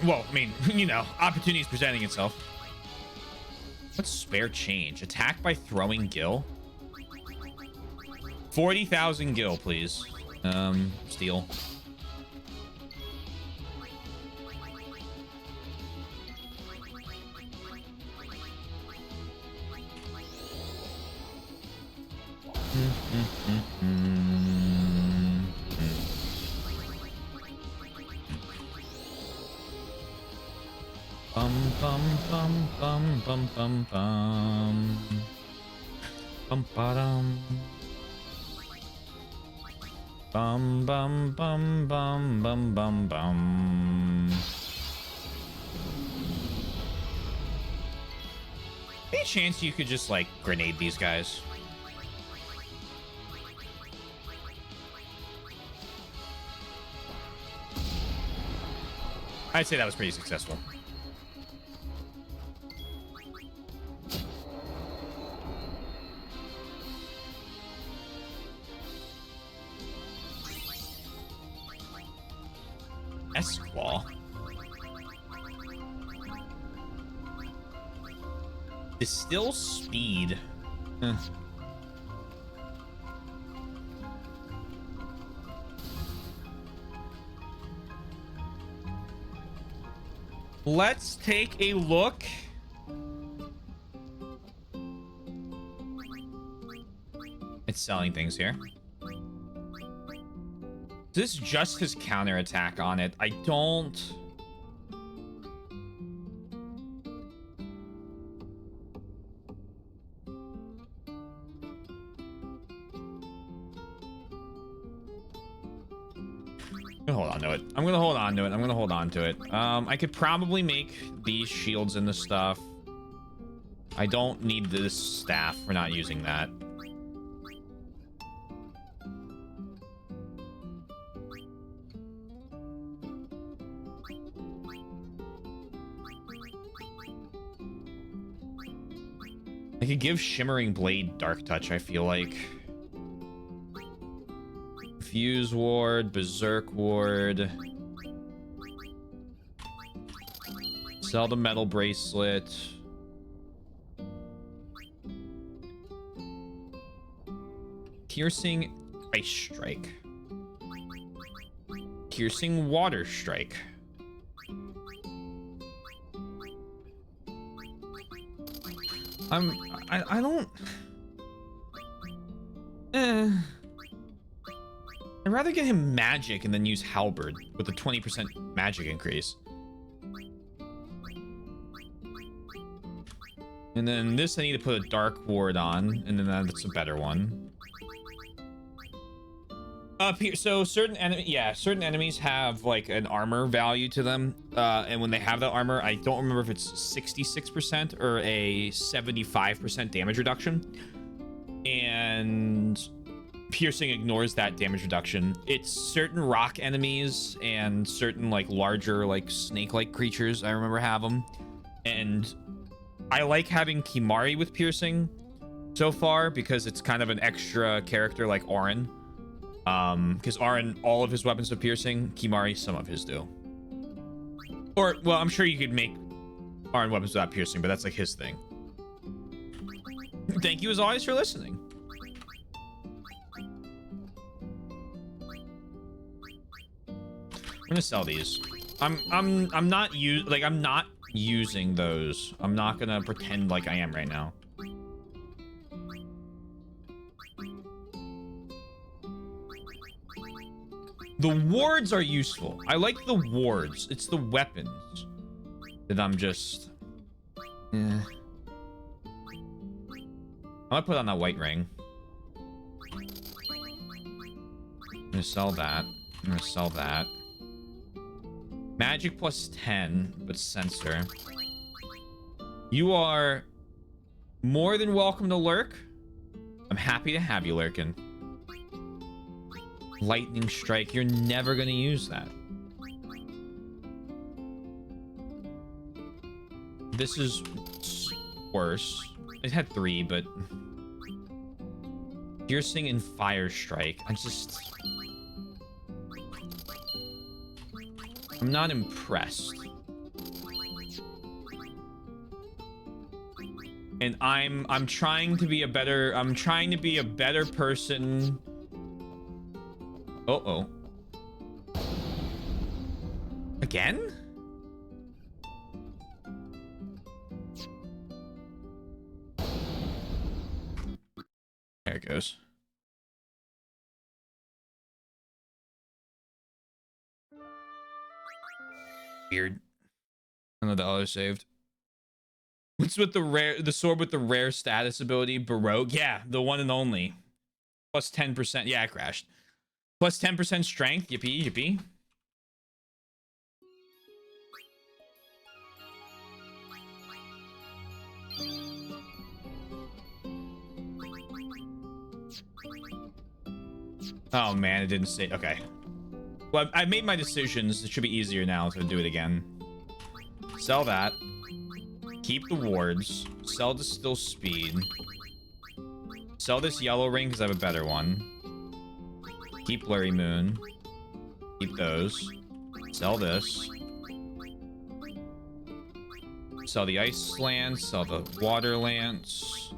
Well, I mean, you know, opportunities presenting itself. What's spare change? Attack by throwing gil? 40,000 gil, please. Steal. Bum bum bum bum bum bum bum bum ba-dum. Bum bum bum bum bum bum bum. Any chance you could just like grenade these guys? I'd say that was pretty successful. Esquall. Distill speed. Let's take a look. It's selling things here. This is just his counterattack on it. I don't... hold on to it. I'm gonna hold on to it. I'm gonna hold on to it. I could probably make these shields into stuff. I don't need this staff. We're not using that. I could give Shimmering Blade Dark Touch, I feel like. Fuse Ward, Berserk Ward. Sell the Metal Bracelet. Piercing Ice Strike. Piercing Water Strike. I don't... I'd rather get him magic and then use Halberd with a 20% magic increase. And then this I need to put a Dark Ward on, and then that's a better one. Up here, so certain enemies have like an armor value to them, and when they have that armor, I don't remember if it's 66% or a 75% damage reduction, and piercing ignores that damage reduction. It's certain rock enemies and certain like larger like snake-like creatures I remember have them, and I like having Kimahri with piercing so far because it's kind of an extra character like Auron. Because Auron, all of his weapons have piercing. Kimahri, some of his do. Or, well, I'm sure you could make Auron weapons without piercing, but that's like his thing. Thank you as always for listening. I'm gonna sell these. I'm not using those. I'm not gonna pretend like I am right now. The wards are useful. I like the wards. It's the weapons that I'm just... I'm gonna put on that white ring. I'm gonna sell that. I'm gonna sell that. Magic plus 10, but sensor. You are more than welcome to lurk. I'm happy to have you lurking. Lightning strike. You're never gonna use that. This is worse. It had 3, but piercing and fire strike. I'm not impressed. And I'm trying to be a better person. Uh-oh. Again? There it goes. Weird. I know the auto saved. What's with the sword with the rare status ability? Baroque? Yeah, the one and only. Plus 10%. Yeah, it crashed. Plus 10% strength. Yippee, yippee. Oh man, it didn't say. Okay. Well, I made my decisions. It should be easier now to do it again. Sell that. Keep the wards. Sell the still speed. Sell this yellow ring because I have a better one. Keep Blurry Moon. Keep those. Sell this. Sell the Ice Lance. Sell the Water Lance.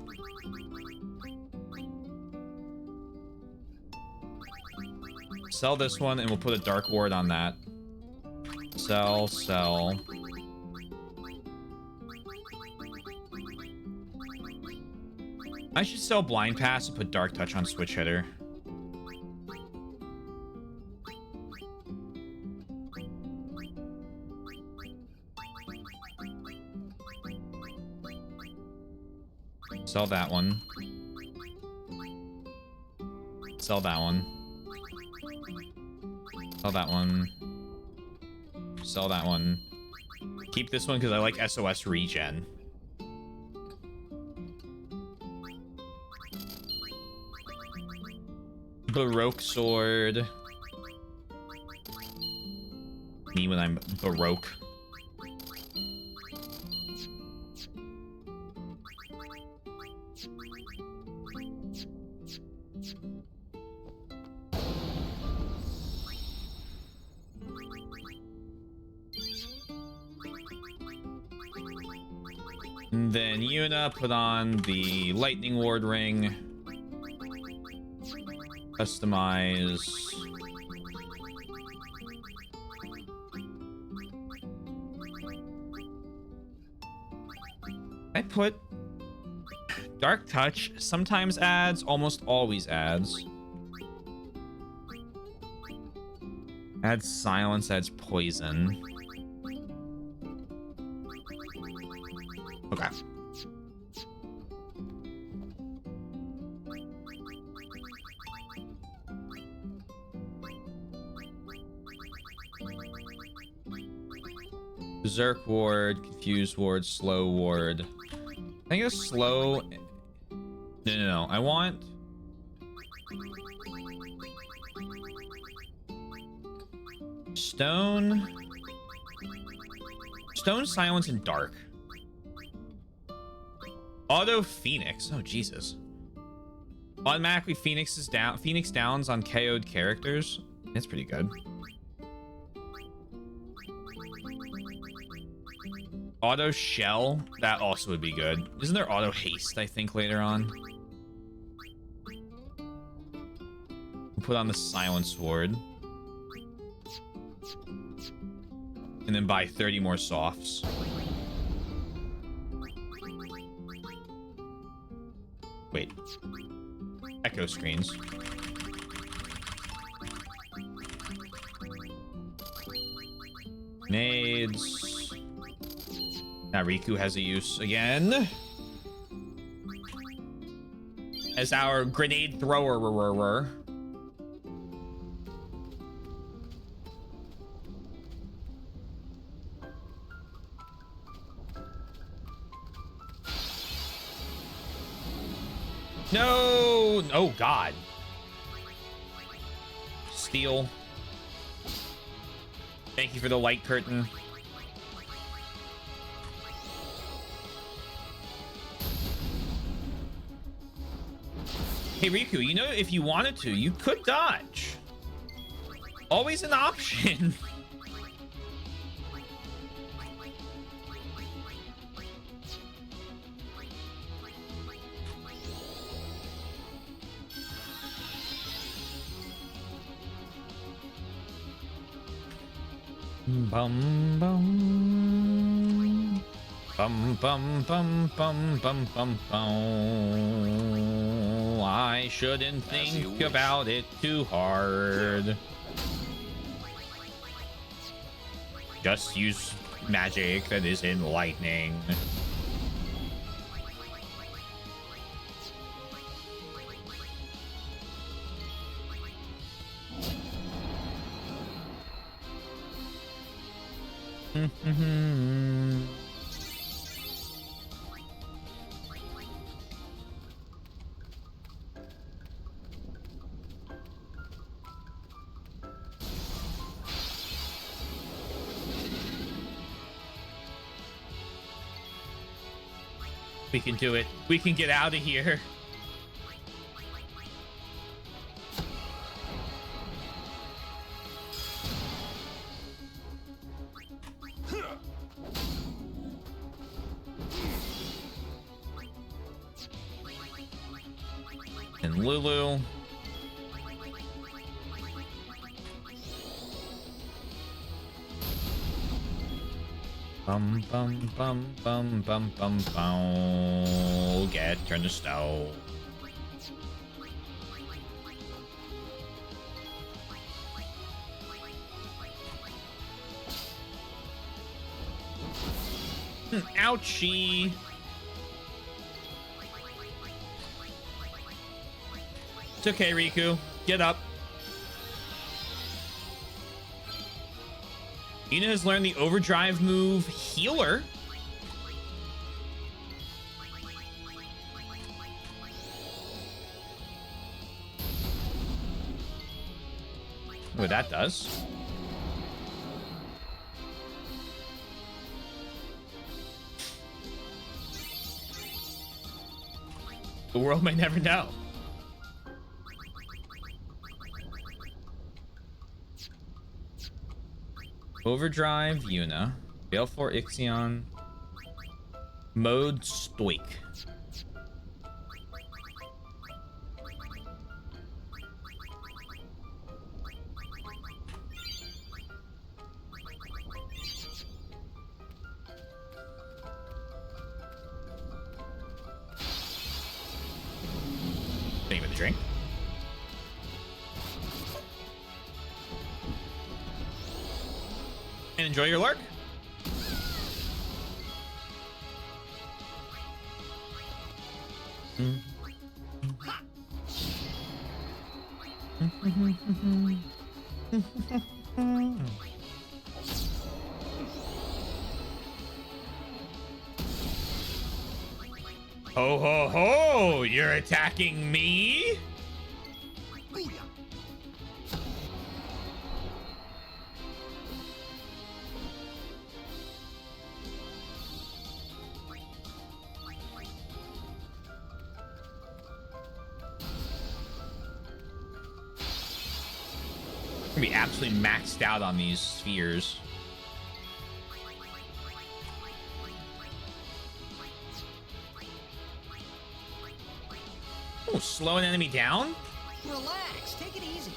Sell this one and we'll put a Dark Ward on that. Sell, sell. I should sell Blind Pass and put Dark Touch on Switch Hitter. Sell that one. Sell that one. Sell that one. Sell that one. Keep this one because I like SOS regen. Baroque sword. Me when I'm Baroque. And then Yuna put on the Lightning Ward ring. Customize. I put Dark Touch. Sometimes adds, almost always adds. Adds silence, adds poison. Okay. Berserk Ward, Confused Ward, Slow Ward. I think it's slow. No. I want Stone, Silence, and Dark. Auto Phoenix. Oh Jesus. Automatically Phoenix downs on KO'd characters. That's pretty good. Auto Shell. That also would be good. Isn't there Auto Haste, I think, later on? We'll put on the Silence Ward. And then buy 30 more softs. Wait. Echo screens. Nades. Now Riku has a use again. As our grenade thrower. No! Oh God. Steel. Thank you for the light curtain. Hey, Riku, you know, if you wanted to, you could dodge. Always an option. Bum bum bum bum bum bum bum bum bum. I shouldn't think about it too hard. Just use magic that isn't lightning. We can do it. We can get out of here. And Lulu. Bum bum bum bum bum bum bum. Get turned to snow. Ouchie. It's okay, Riku. Get up. Yuna has learned the overdrive move Healer. What that does. The world may never know. Overdrive Yuna. Baleful Ixion. Mode Stoic. Thank you for the drink. And enjoy your lurk. Ho ho ho! You're attacking me? Be absolutely maxed out on these spheres. Oh, slow an enemy down? Relax, take it easy.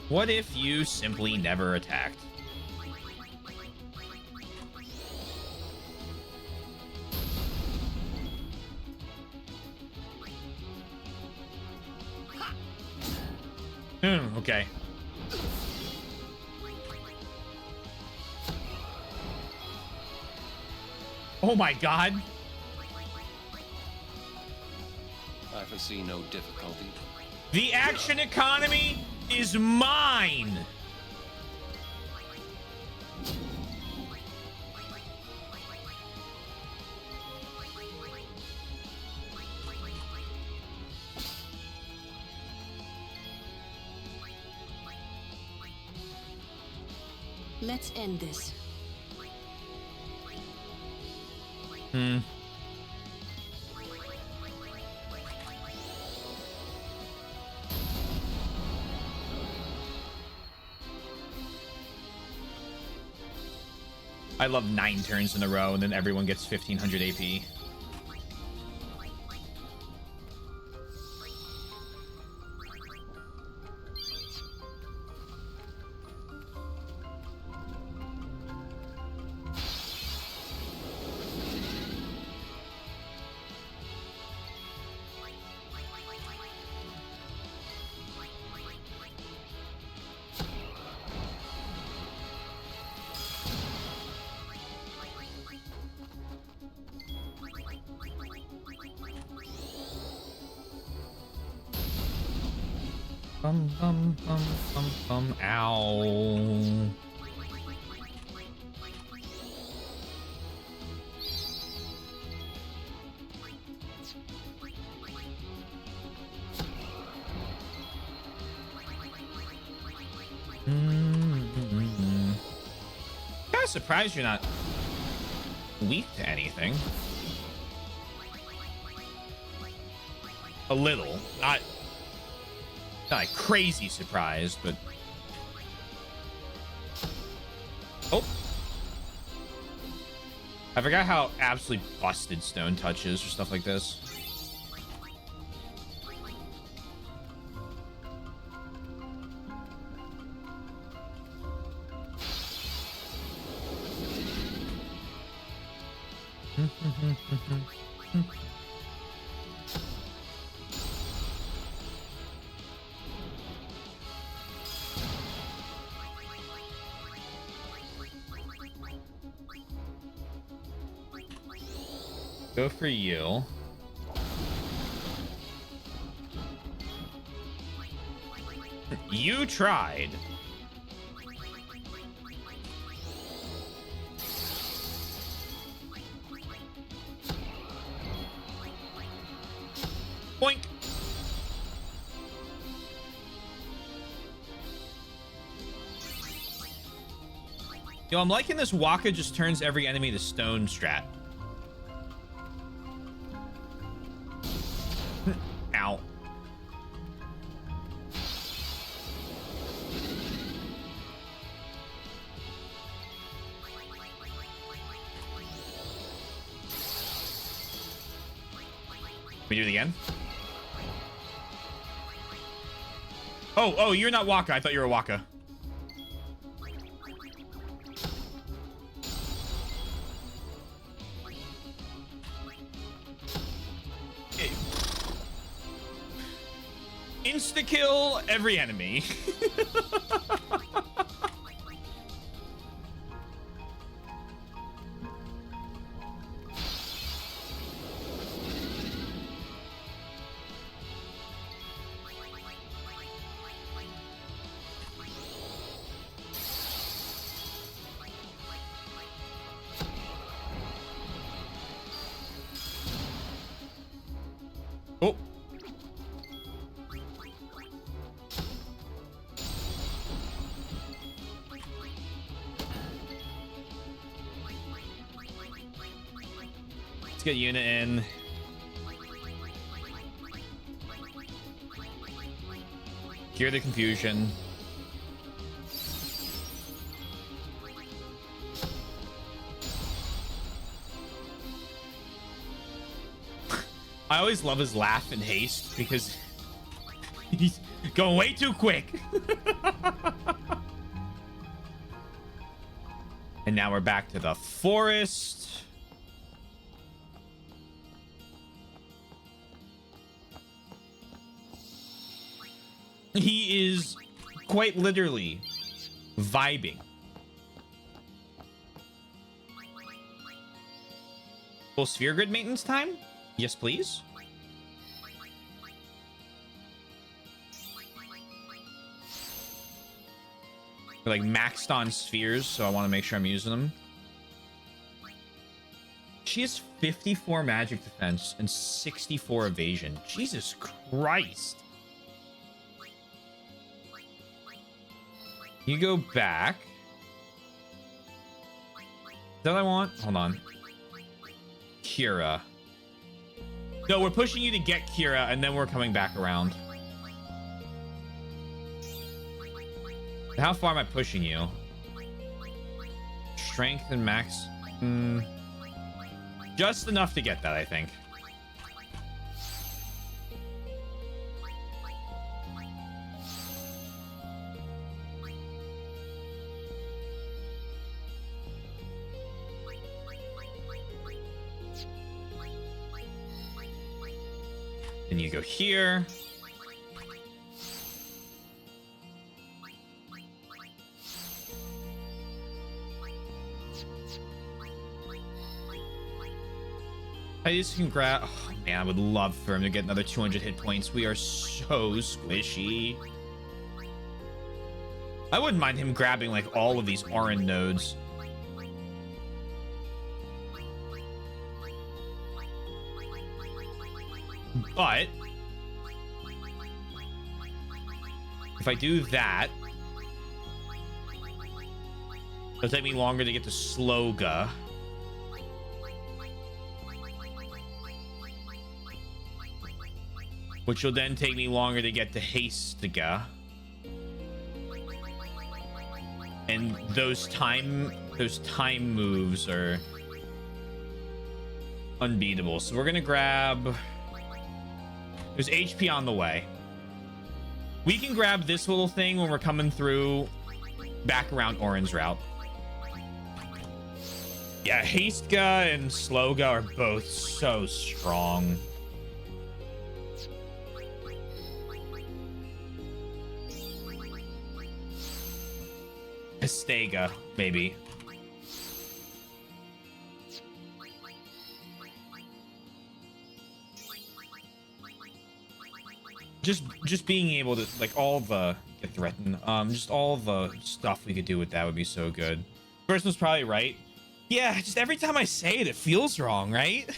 What if you simply never attacked? Okay. Oh my god. I foresee no difficulty. The action economy is mine. Let's end this. I love 9 turns in a row and then everyone gets 1500 AP. Ow. Kind of surprised you're not weak to anything. A little. Not like crazy surprised, but oh, I forgot how absolutely busted Stone Touch is or stuff like this. Go for you. You tried. Boink. Yo, I'm liking this Waka just turns every enemy to stone strat. Ow. We do it again? Oh, you're not Waka. I thought you were Waka. Insta-kill every enemy. Oh. Let's get unit in. Cure the confusion. I always love his laugh and haste because he's going way too quick. And now we're back to the forest. He is quite literally vibing. Full sphere grid maintenance time? Yes, please. We're like maxed on spheres, so I want to make sure I'm using them. She has 54 magic defense and 64 evasion. Jesus Christ. You go back. that what I want? Hold on. Kira. No, we're pushing you to get Kira, and then we're coming back around. How far am I pushing you? Strength and max. Just enough to get that, I think. Then you go here. I just can grab. Oh man, I would love for him to get another 200 hit points. We are so squishy. I wouldn't mind him grabbing like all of these Auron nodes. But if I do that, it'll take me longer to get to Sloga. Which will then take me longer to get to Hastega. And those time moves are unbeatable. So we're gonna grab. There's HP on the way. We can grab this little thing when we're coming through back around Auron's route. Yeah, Hastega and Sloga are both so strong. Hastega, maybe. Just being able to like all the get threatened, just all the stuff we could do with that would be so good. First was probably right. Yeah, just every time I say it, it feels wrong, right?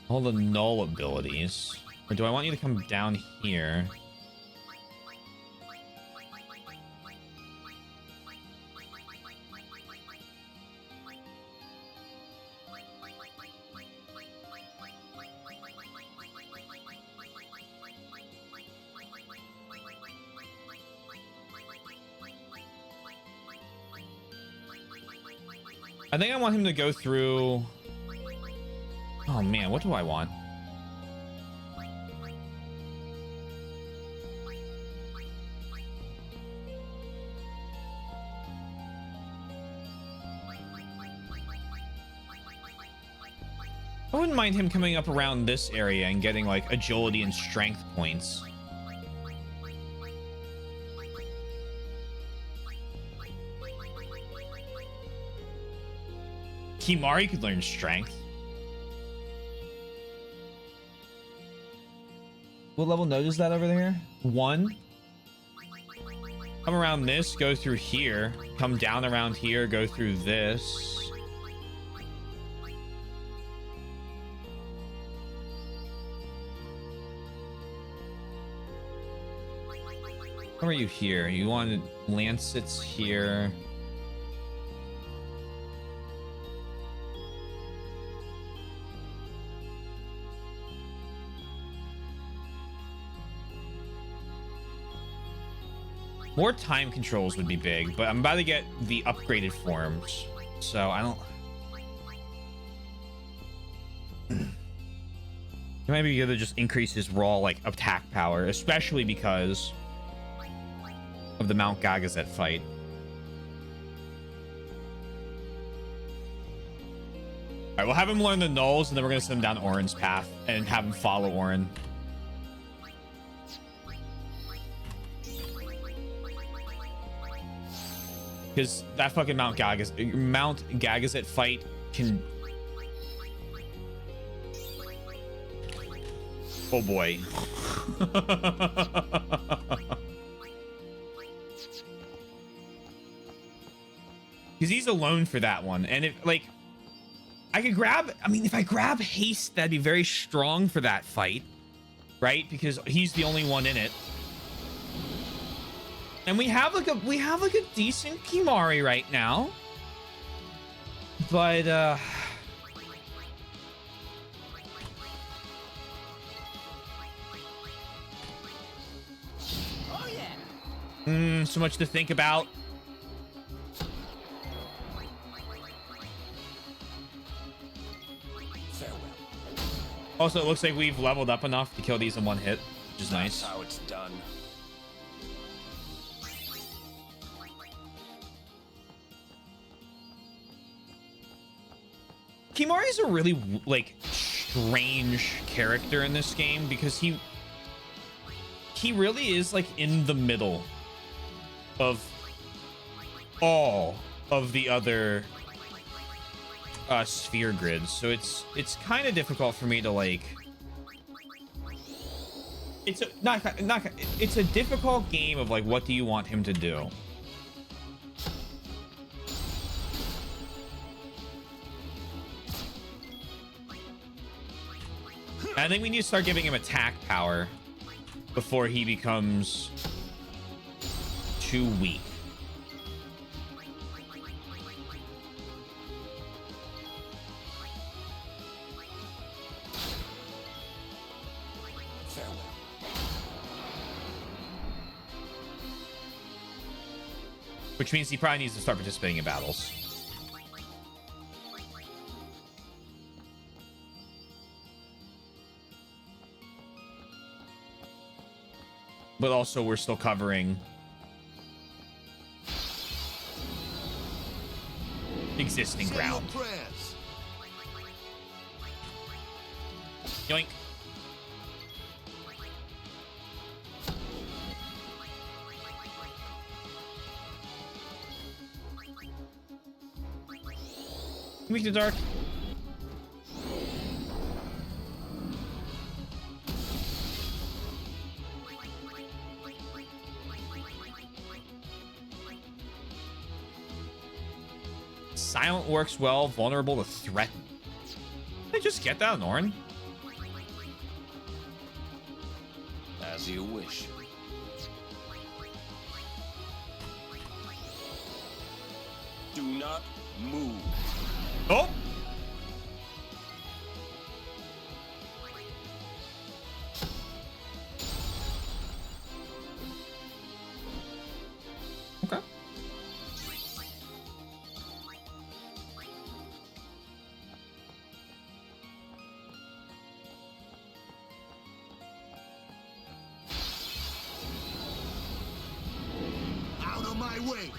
All the null abilities. Or do I want you to come down here? I think I want him to go through. Oh man, what do I want? I wouldn't mind him coming up around this area and getting like agility and strength points. Kimahri could learn strength. What level node is that over there? 1. Come around this, go through here, come down around here, go through this. How are you here? You wanted Lancets here. More time controls would be big, but I'm about to get the upgraded forms, so I don't. It might be good to just increase his raw like attack power, especially because of the Mount Gagazet fight. All right, we'll have him learn the nulls, and then we're gonna send him down Auron's path and have him follow Auron. Because that fucking Mount Gagazet fight can. Oh boy. Because he's alone for that one. And if, like, I could grab. I mean, if I grab Haste, that'd be very strong for that fight. Right? Because he's the only one in it. And we have like a decent Kimari right now. But Oh yeah. so much to think about. Farewell. Also, it looks like we've leveled up enough to kill these in one hit, which is nice. That's how it's done. Kimari is a really like strange character in this game because he really is like in the middle of all of the other sphere grids, so it's kind of difficult for me to like. It's it's a difficult game of like, what do you want him to do? I think we need to start giving him attack power before he becomes too weak. Farewell. Which means he probably needs to start participating in battles. But also, we're still covering existing ground. Yoink. Weak to dark. Silent works well, vulnerable to threaten. Did I just get that, Norn? As you wish. Do not move. Oh! Okay. Out of my way.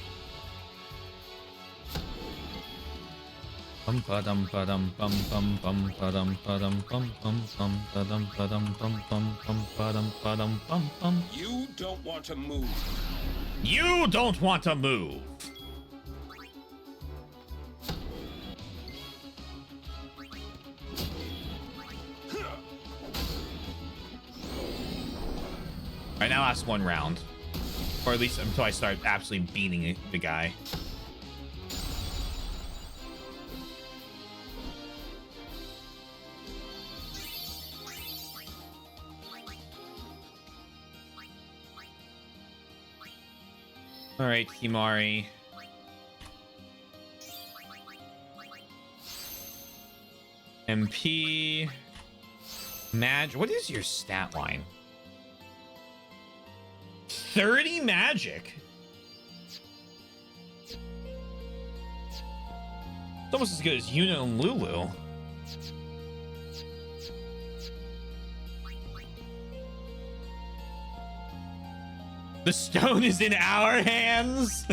Bum padum padum bum bum bum padum padum bum bum bum padum padum bum bum bum padum padum bum bum. You don't want to move. You don't want to move. Alright, now last one round. Or at least until I start absolutely beating the guy. Alright, Kimari. MP. What is your stat line? 30 magic? It's almost as good as Yuna and Lulu. The stone is in our hands.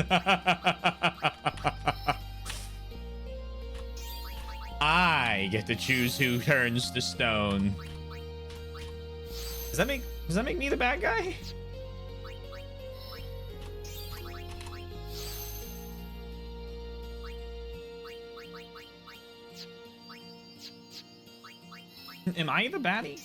I get to choose who turns the stone. Does that make me the bad guy? Am I the baddie?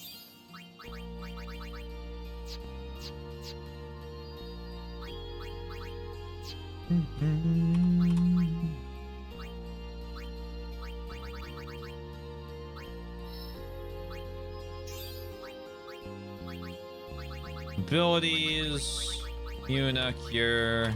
Abilities. Yuna, Cure.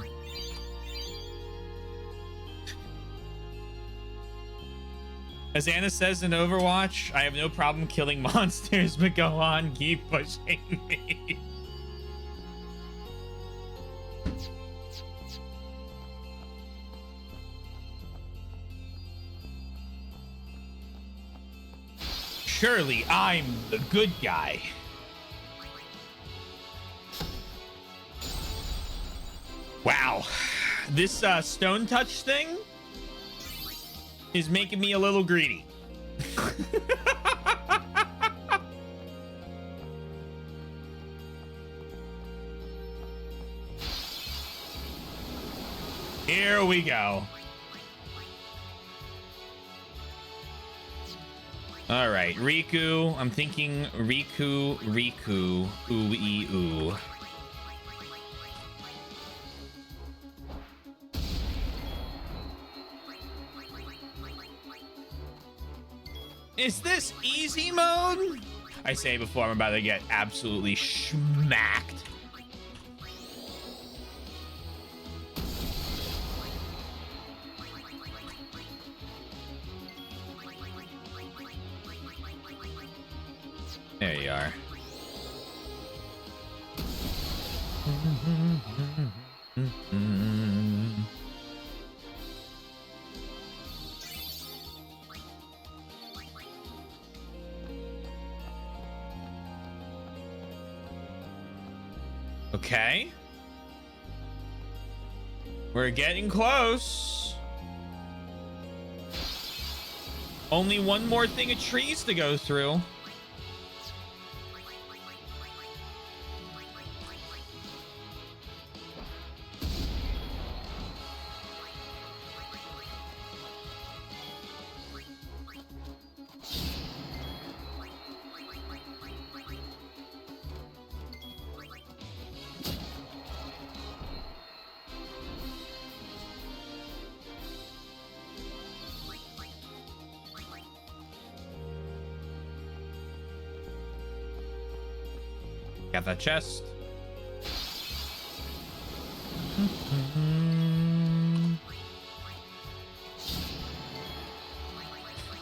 As Anna says in Overwatch, I have no problem killing monsters, but go on, keep pushing me. Surely I'm the good guy. Wow. This stone touch thing is making me a little greedy. Here we go. All right, Riku. I'm thinking Riku, ooh. Is this easy mode? I say before I'm about to get absolutely smacked. There you are. Okay. We're getting close. Only one more thing of trees to go through. Got that chest.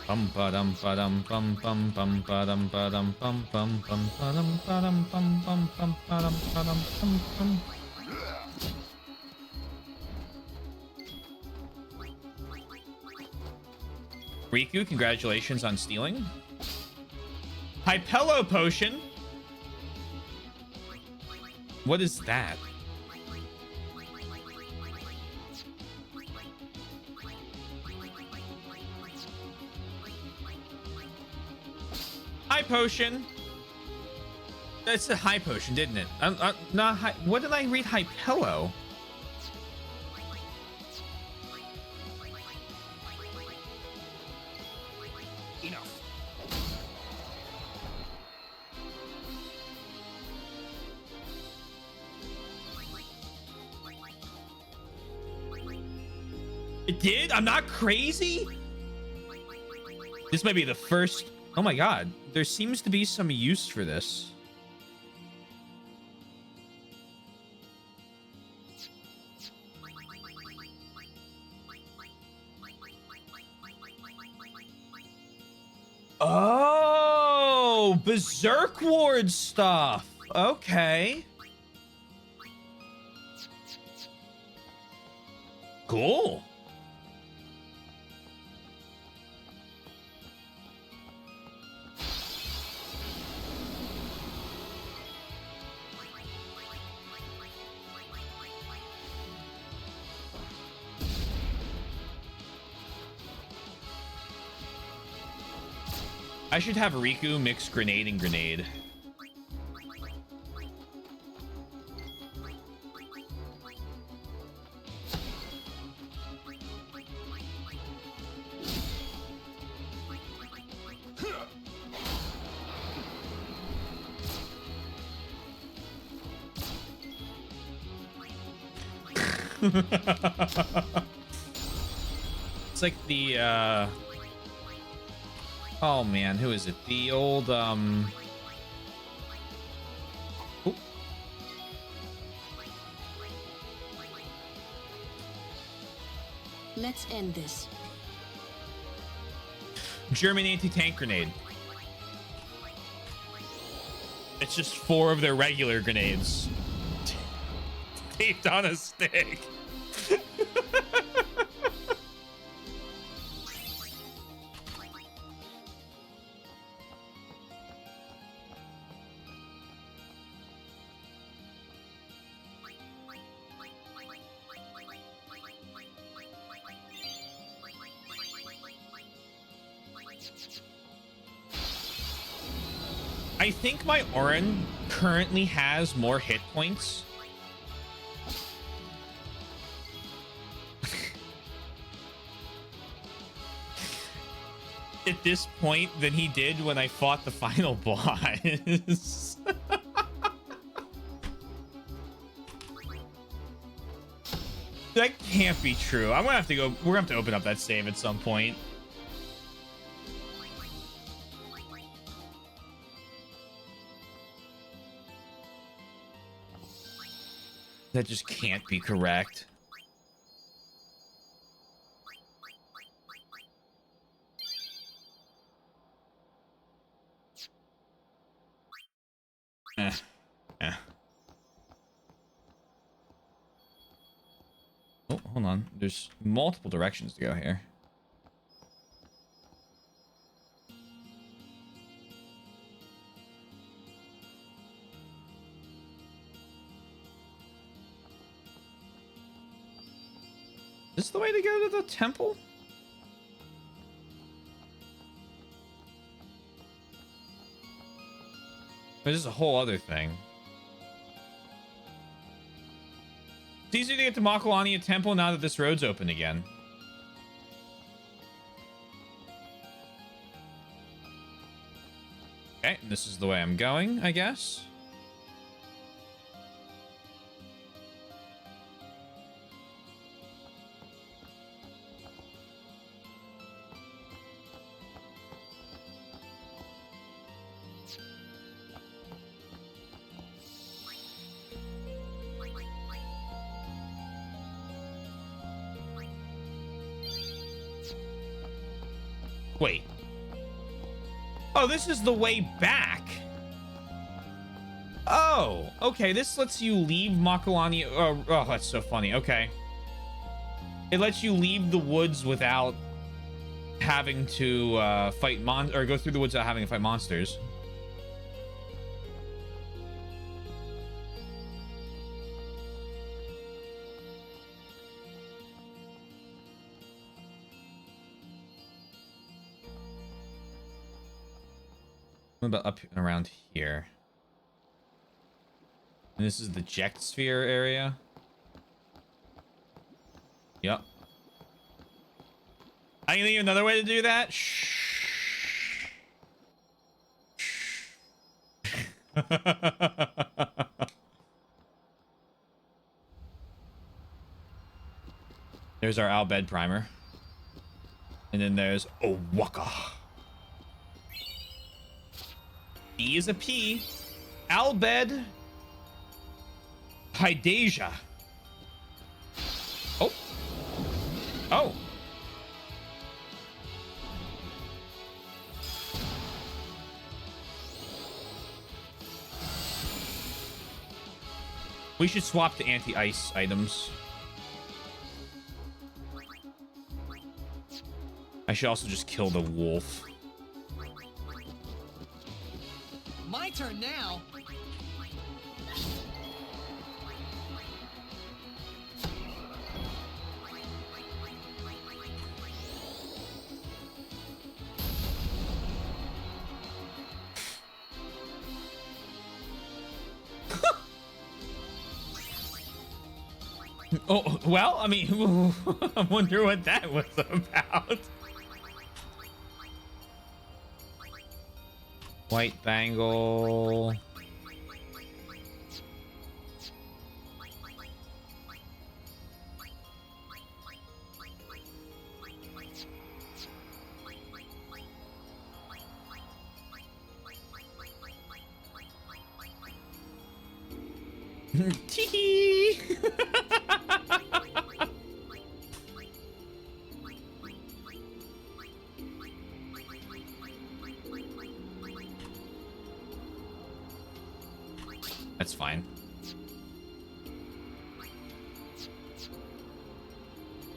Bum ba dum ba dum bum bum bum ba dum ba dum bum bum bum ba dum ba dum bum bum bum ba dum bum bum. Riku, congratulations on stealing. Hypello potion. What is that? High potion. That's a high potion, didn't it? Not high. What did I read? Hypello. Enough. It did? I'm not crazy? This might be the first. Oh my god. There seems to be some use for this. Oh, Berserk Ward stuff. Okay. Cool. I should have Riku mix grenade and grenade. It's like the oh man, who is it? The old Ooh. Let's end this. German anti-tank grenade. It's just 4 of their regular grenades taped on a stick. I think my Orin currently has more hit points. At this point than he did when I fought the final boss. That can't be true. I'm gonna have to go. We're gonna have to open up that save at some point. That just can't be correct. Eh. Oh, hold on. There's multiple directions to go here. Is this the way to go to the temple? This is a whole other thing. It's easier to get to Makalania Temple now that this road's open again. Okay, this is the way I'm going, I guess. Wait. Oh, this is the way back. Oh, okay. This lets you leave Makalani. Oh, that's so funny. Okay. It lets you leave the woods without having to fight or go through the woods without having to fight monsters. What about up around here? And this is the Ject Sphere area. Yep. I can think of another way to do that. Shh. There's our Al Bhed primer. And then there's Owaka. E is a P. Al Bhed. Hydasia. Oh. Oh. We should swap to anti-ice items. I should also just kill the wolf. My turn now. Oh, well, I mean, I wonder what that was about. White bangle. Tee. That's fine.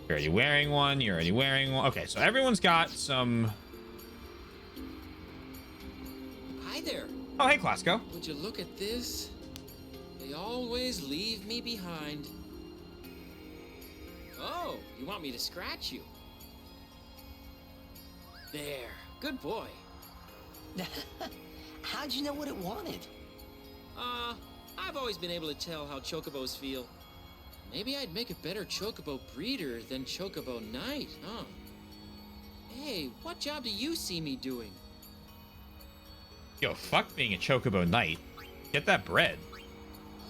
You're already wearing one. You're already wearing one. Okay, so everyone's got some... Hi there. Oh, hey, Clasco. Would you look at this? They always leave me behind. Oh, you want me to scratch you? There. Good boy. How'd you know what it wanted? I've always been able to tell how chocobos feel. Maybe I'd make a better chocobo breeder than chocobo knight, huh? Hey, what job do you see me doing? Yo, fuck being a Chocobo Knight. Get that bread.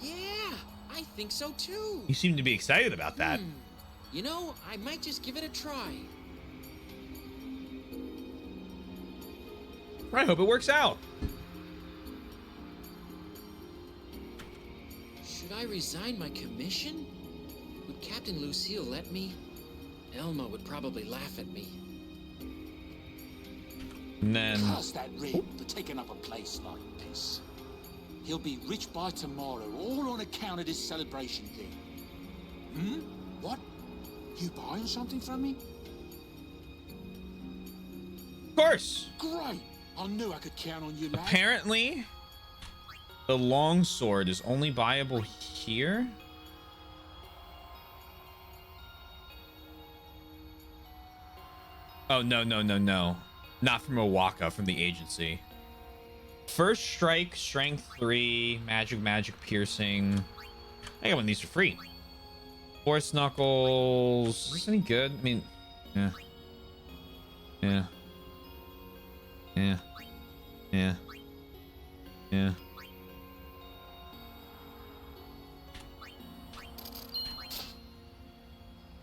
Yeah, I think so too. You seem to be excited about that. You know, I might just give it a try. I hope it works out. Should I resign my commission? Would Captain Lucille let me? Elma would probably laugh at me. And then... Curse that Red for taking up a place like this. He'll be rich by tomorrow, all on account of this celebration thing. Hmm? What? You buying something from me? Of course. Great! I knew I could count on you, lad. Apparently, the longsword is only buyable here. Oh, no, no, no, no. Not from Owaka, from the agency. First strike, strength 3, magic, piercing. I got one of these for free. Force knuckles. Is this any good? I mean, yeah. Yeah. Yeah. Yeah. Yeah.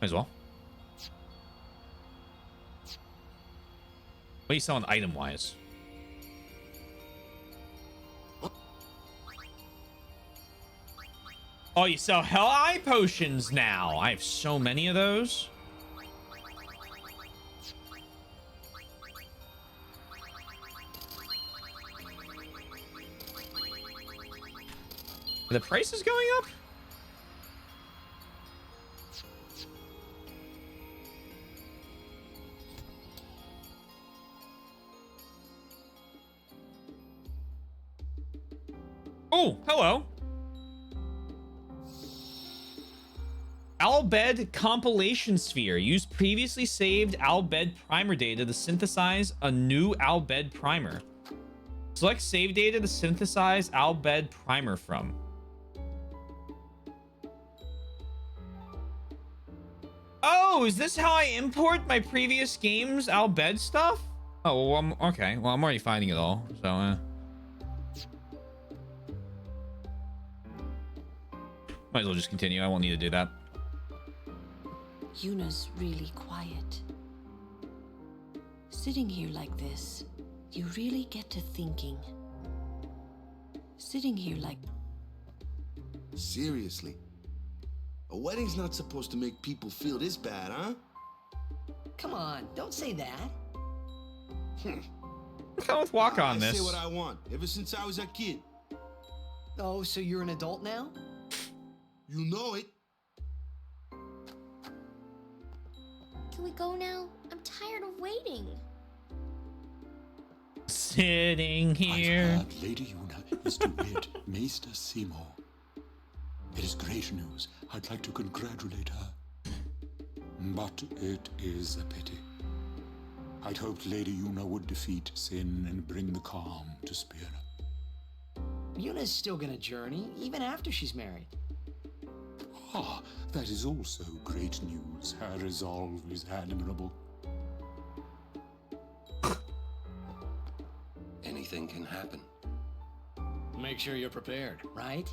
Might as well. What are you selling item-wise? Oh, you sell Hell Eye potions now. I have so many of those. Are the prices going up? Oh, hello. Albed compilation sphere. Use previously saved Albed primer data to synthesize a new Albed primer. Select save data to synthesize Albed primer from. Oh, is this how I import my previous game's Albed stuff? Oh, well, okay. Well, I'm already finding it all, so, might as well just continue. I won't need to do that. Yuna's really quiet. Sitting here like this, you really get to thinking. Sitting here like... Seriously? A wedding's not supposed to make people feel this bad, huh? Come on, don't say that. Come with walk on I this. say what I want, ever since I was a kid. Oh, so you're an adult now? You know it. Can we go now? I'm tired of waiting. Sitting here. I've heard Lady Yuna is to wed Maester Seymour. It is great news. I'd like to congratulate her. But it is a pity. I'd hoped Lady Yuna would defeat Sin and bring the calm to Spira. Yuna's still gonna journey, even after she's married. Ah, that is also great news. Her resolve is admirable. Anything can happen. Make sure you're prepared, right?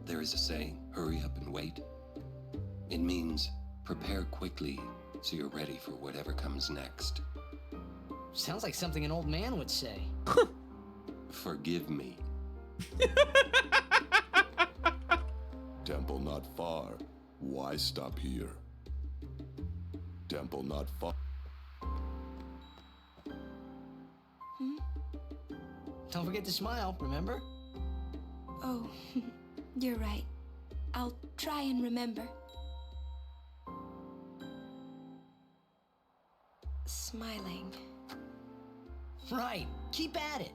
There is a saying, hurry up and wait. It means prepare quickly so you're ready for whatever comes next. Sounds like something an old man would say. Forgive me. Temple not far. Why stop here? Temple not far. Don't forget to smile, remember? Oh, you're right. I'll try and remember. Smiling. Right. Keep at it.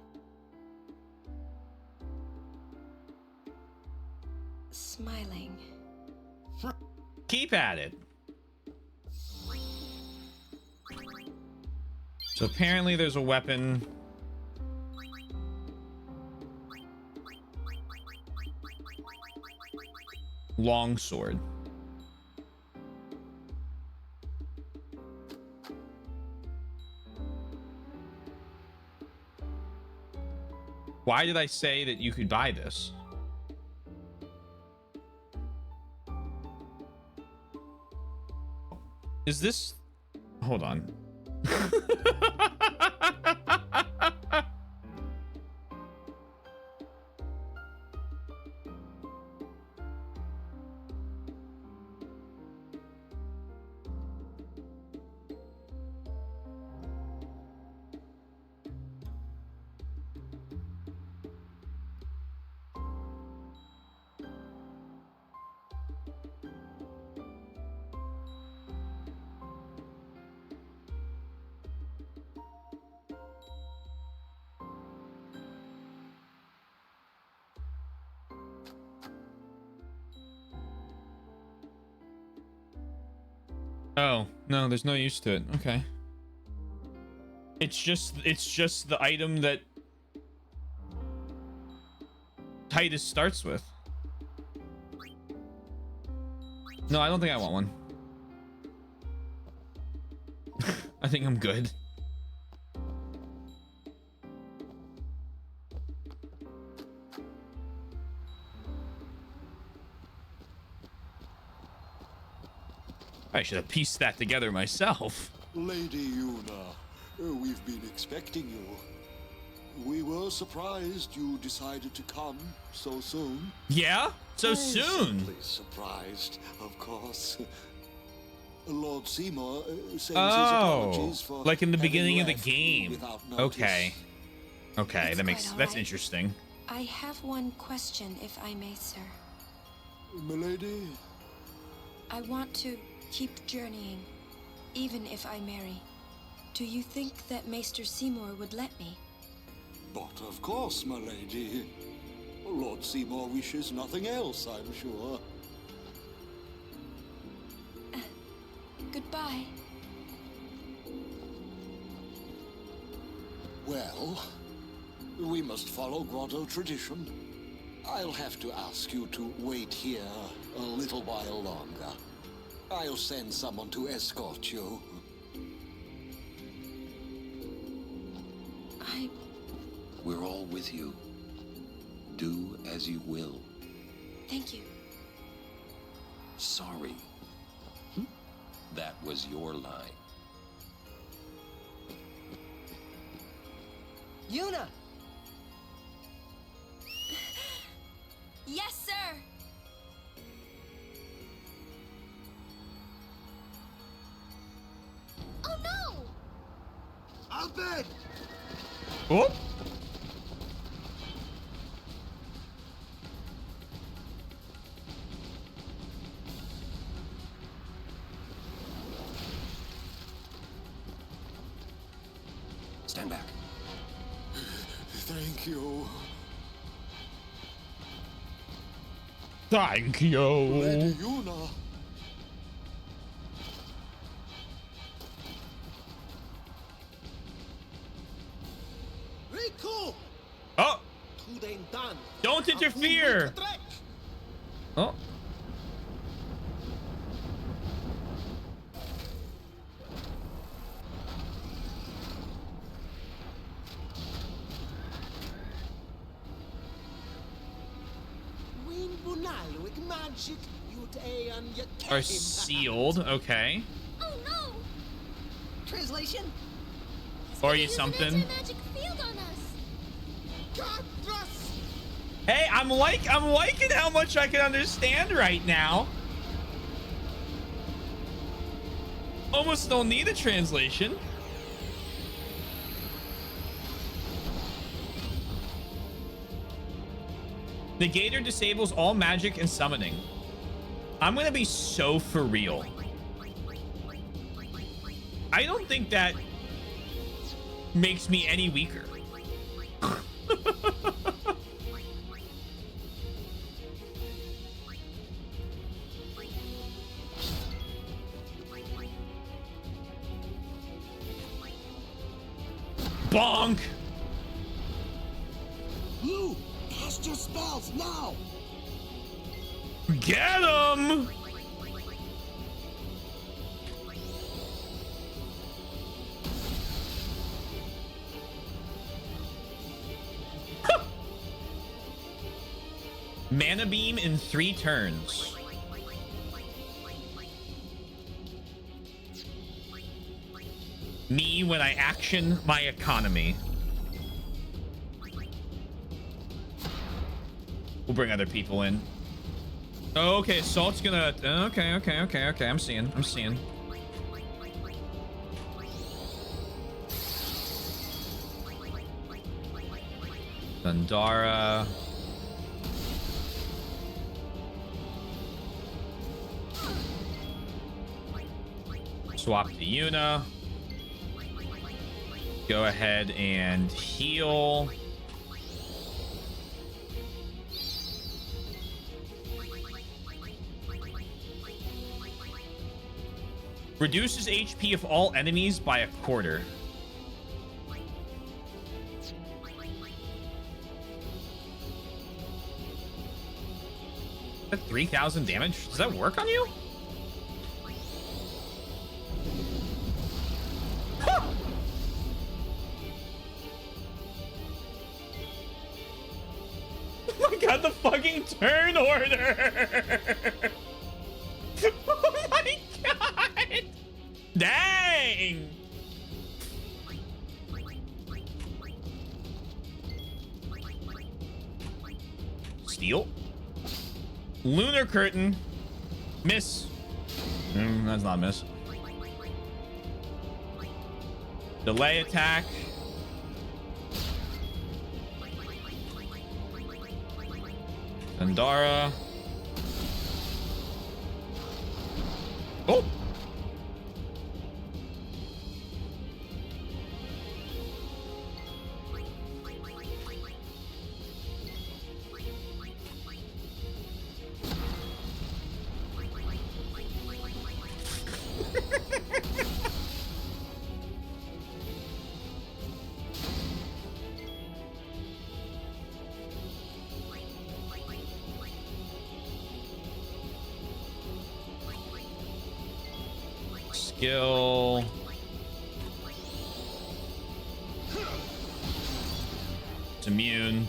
Smiling. Keep at it. So apparently there's a weapon. Longsword. Why did I say that you could buy this? Is this... Hold on. Oh, no, there's no use to it. Okay. It's just the item that Titus starts with. No, I don't think I want one. I think I'm good. I should have pieced that together myself. Lady Yuna, we've been expecting you. We were surprised you decided to come so soon. Yeah? So soon? Simply surprised, of course. Lord Seymour sends his Oh, apologies for like in the having beginning of the left game. without notice. Okay. Okay, It's quite that's alright. interesting. I have one question, if I may, sir. Milady, I want to keep journeying, even if I marry. Do you think that Maester Seymour would let me? but of course, my lady. Lord Seymour wishes nothing else, I'm sure. Goodbye. Well, we must follow Grotto tradition. I'll have to ask you to wait here a little while longer. I'll send someone to escort you. We're all with you. Do as you will. Thank you. Sorry. That was your line. Yuna! Yes, sir! Oh no! Albert! Oh. Stand back. Thank you. Thank you. Lady Yuna. Rico! Oh, Tu den dan. don't interfere. Oh. Win bunal with magic yut aeon yet Are sealed. Okay. Oh no! Translation? Or you Use an something. anti-magic field on us. Katras! Hey, I'm liking how much I can understand right now. Almost don't need a translation. Negator disables all magic and summoning. I'm gonna be so for real. I don't think that makes me any weaker. Bonk! Lou, cast your spells now! Get him! Mana beam in 3 turns. Me when I action my economy. We'll bring other people in. Okay, Salt's gonna... Okay. I'm seeing. Thundara. Swap to Yuna. Go ahead and heal. Reduces HP of all enemies by a quarter. Is that 3,000 damage? Does that work on you? Oh my god, the fucking turn order! Oh my god! Dang! Steal? Lunar Curtain. Miss. That's not a miss. Delay attack. Thundara. Oh! Skill. It's immune.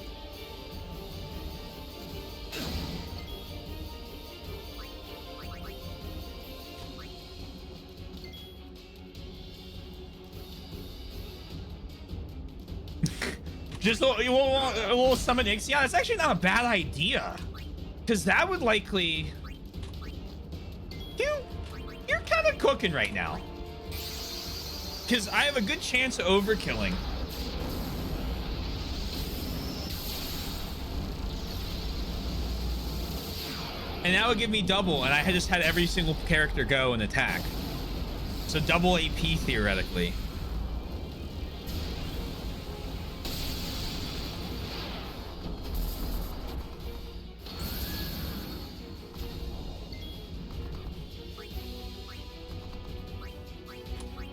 Just we'll summon Ixion. That's actually not a bad idea, because that would likely... You're kind of cooking right now, because I have a good chance of overkilling. And that would give me double, and I had just had every single character go and attack. So double AP theoretically.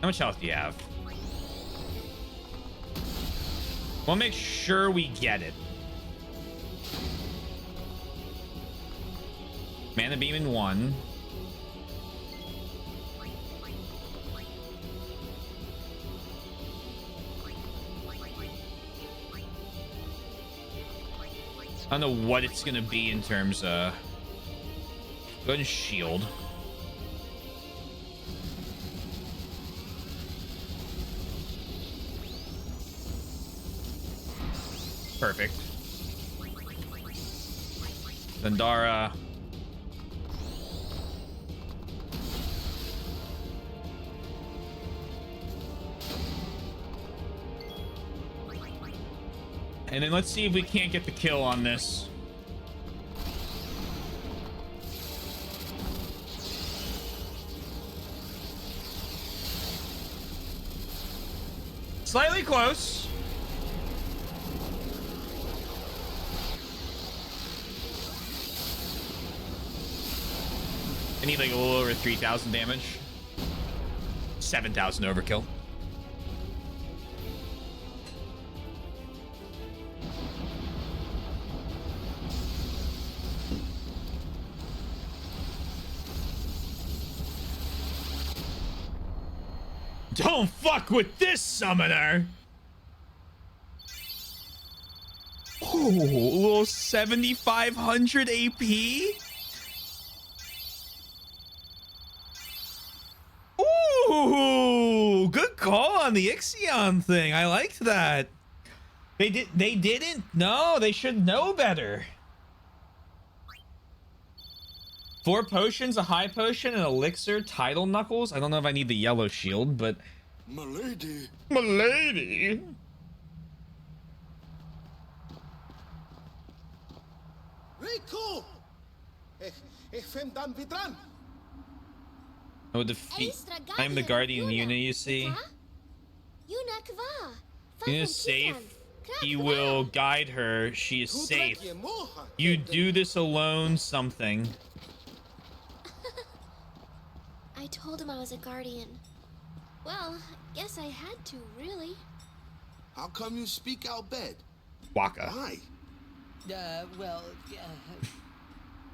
How much health do you have? We'll make sure we get it. Mana beam in 1. I don't know what it's gonna be in terms of... Go ahead and shield. Perfect. Thundara. And then let's see if we can't get the kill on this. Slightly close. I need like a little over 3,000 damage. 7,000 overkill. Don't fuck with this summoner. Oh, a little 7,500 AP. Ooh, good call on the Ixion thing. I liked that. They didn't. No, they should know better. 4 potions, a high potion, an elixir, tidal knuckles. I don't know if I need the yellow shield, but Milady. Milady. Riku! Fem dan vidran. Oh, defeat. I'm the guardian Yuna, you see. Yuna's safe. He will guide her. She is safe. You do this alone, something. I told him I was a guardian. Well, guess I had to, really. How come you speak Al Bhed? Waka. Why? Well,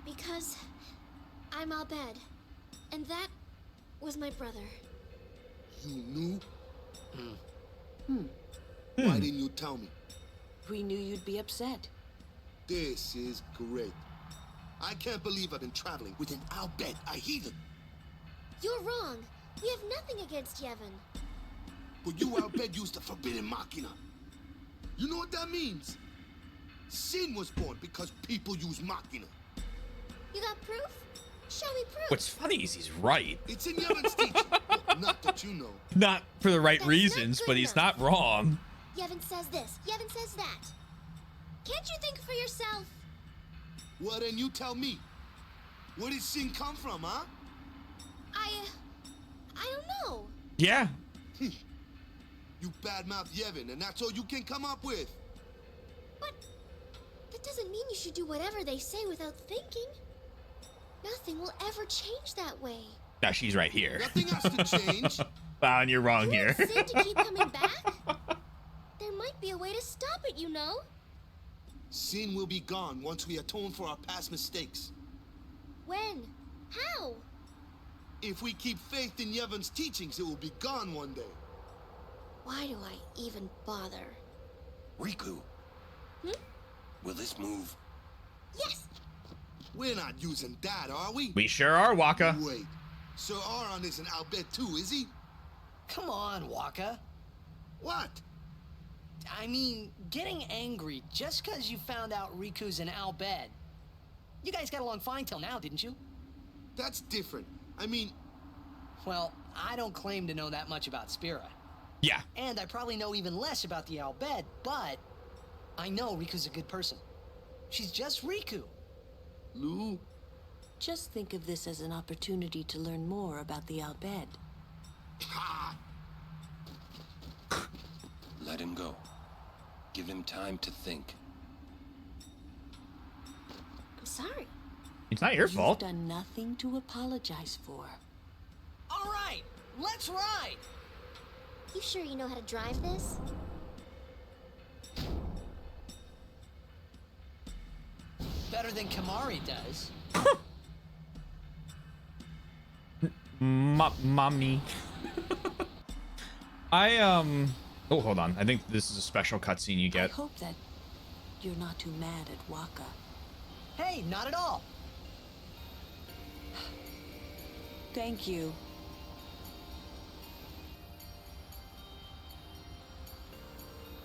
Because I'm Al Bhed, and that was my brother. You knew? Why didn't you tell me? We knew you'd be upset. This is great. I can't believe I've been traveling with an Al Bhed, a heathen. You're wrong. We have nothing against Yevon. But you Al Bhed used the forbidden machina. You know what that means? Sin was born because people use machina. You got proof? Show me proof. What's funny is he's right. It's in Yevon's teaching. Well, not that you know. Not for the right That's reasons, not but good he's enough. not wrong. Yevon says this. Yevon says that. Can't you think for yourself? Well, then you tell me. Where did sin come from, huh? I don't know. Yeah. You badmouth Yevon, and that's all you can come up with. But that doesn't mean you should do whatever they say without thinking. Nothing will ever change that way. Now she's right here. Nothing has to change. Wow, and you're wrong You here. want Sin to keep coming back? There might be a way to stop it, you know. Sin will be gone once we atone for our past mistakes. When? How? If we keep faith in Yevon's teachings, it will be gone one day. Why do I even bother? Riku. Will this move? Yes! We're not using that, are we? We sure are, Waka. Wait. Sir Aron is an Al Bhed too, is he? come on, Waka. What? I mean, getting angry just because you found out Riku's an Al Bhed. You guys got along fine till now, didn't you? That's different. I mean... Well, I don't claim to know that much about Spira. Yeah. And I probably know even less about the Al Bhed, but I know Riku's a good person. She's just Riku. Lou? Just think of this as an opportunity to learn more about the Al Bhed. Let him go. Give him time to think. I'm sorry. It's not your fault. You've done nothing to apologize for. All right, let's ride. You sure you know how to drive this? Better than Kamari does. Mommy. Oh, hold on. I think this is a special cutscene you I get. hope that you're not too mad at Waka. Hey, not at all. Thank you.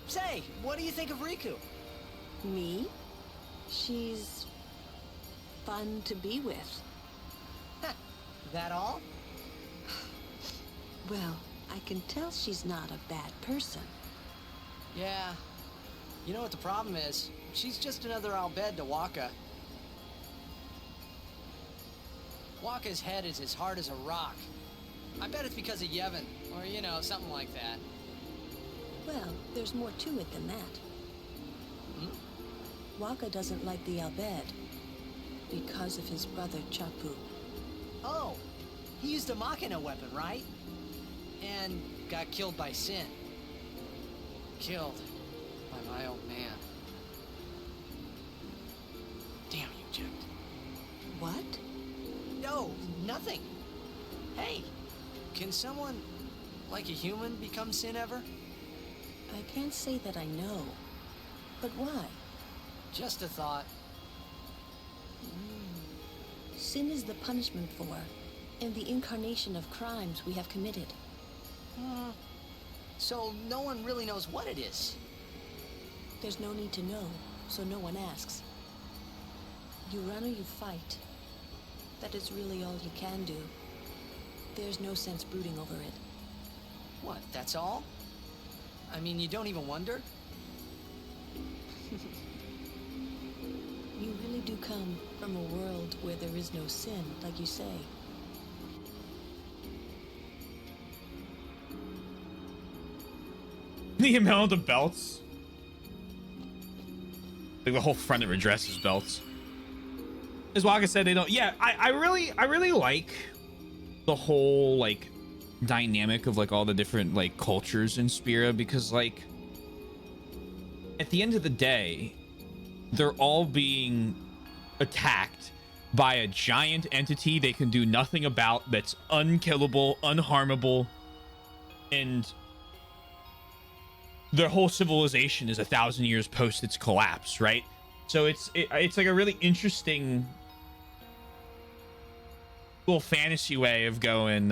Say, what do you think of Riku? Me? She's fun to be with. That all? Well, I can tell she's not a bad person. Yeah. You know what the problem is? She's just another Al Bhed to Waka. Waka's head is as hard as a rock. I bet it's because of Yevon, or, you know, something like that. Well, there's more to it than that. Waka doesn't like the Al Bhed because of his brother Chapu. Oh, he used a Machina weapon, right? And got killed by Sin. Killed by my old man. Damn you, Jet. What? No, nothing. Hey, can someone, like a human, become Sin ever? I can't say that I know. But why? Just a thought. Sin is the punishment for, and the incarnation of crimes we have committed. So no one really knows what it is. There's no need to know, so no one asks. You run or you fight. That is really all you can do. There's no sense brooding over it. What, that's all? I mean, you don't even wonder? You really do come from a world where there is no sin, like you say. The amount of belts. Like the whole front of her dress is belts. As Waka said, they don't. Yeah, I really like the whole like dynamic of like all the different like cultures in Spira, because like at the end of the day, they're all being attacked by a giant entity they can do nothing about, that's unkillable, unharmable, and their whole civilization is 1,000 years post its collapse, right? So it's like a really interesting little fantasy way of going.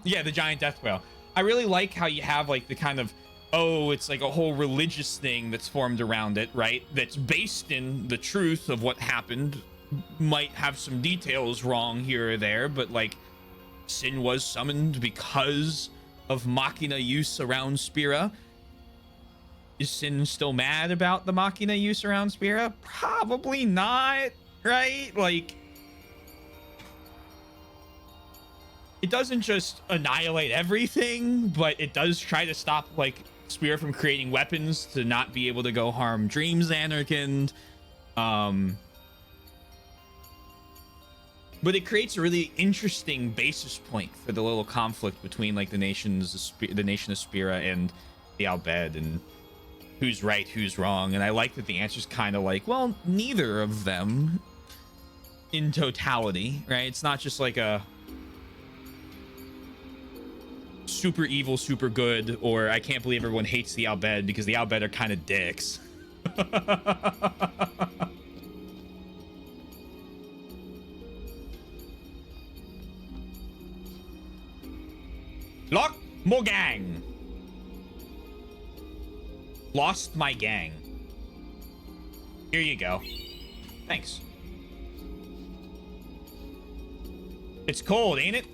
Yeah, the giant death whale. I really like how you have like the kind of, oh, it's like a whole religious thing that's formed around it, right? That's based in the truth of what happened. Might have some details wrong here or there, but like Sin was summoned because of Machina use around Spira. Is Sin still mad about the Machina use around Spira? Probably not, right? Like, it doesn't just annihilate everything, but it does try to stop like Spira from creating weapons to not be able to go harm Dreams Anarchind. But it creates a really interesting basis point for the little conflict between like the nation of Spira and the Al Bhed, and who's right, who's wrong. And I like that the answer's kind of like, well, neither of them in totality, right? It's not just like a super evil, super good, or I can't believe everyone hates the Al Bhed because the Al Bhed are kind of dicks. Lock more gang. Lost my gang. Here you go. Thanks. It's cold, ain't it?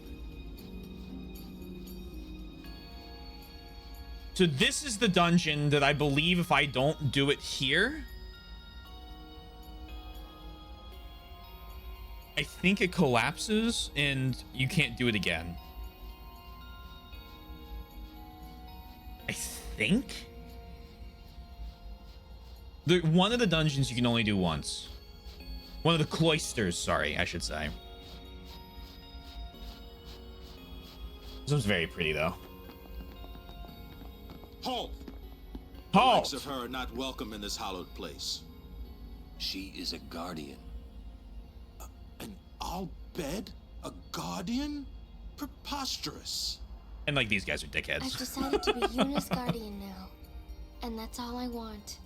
So this is the dungeon that I believe if I don't do it here, I think it collapses and you can't do it again. I think one of the dungeons you can only do once. One of the cloisters, sorry, I should say. This one's very pretty though. Halt! Halt! The likes of her are not welcome in this hallowed place. She is a guardian. An Al Bhed? A guardian? Preposterous. And like these guys are dickheads. I've decided to be Yuna's guardian now. And that's all I want.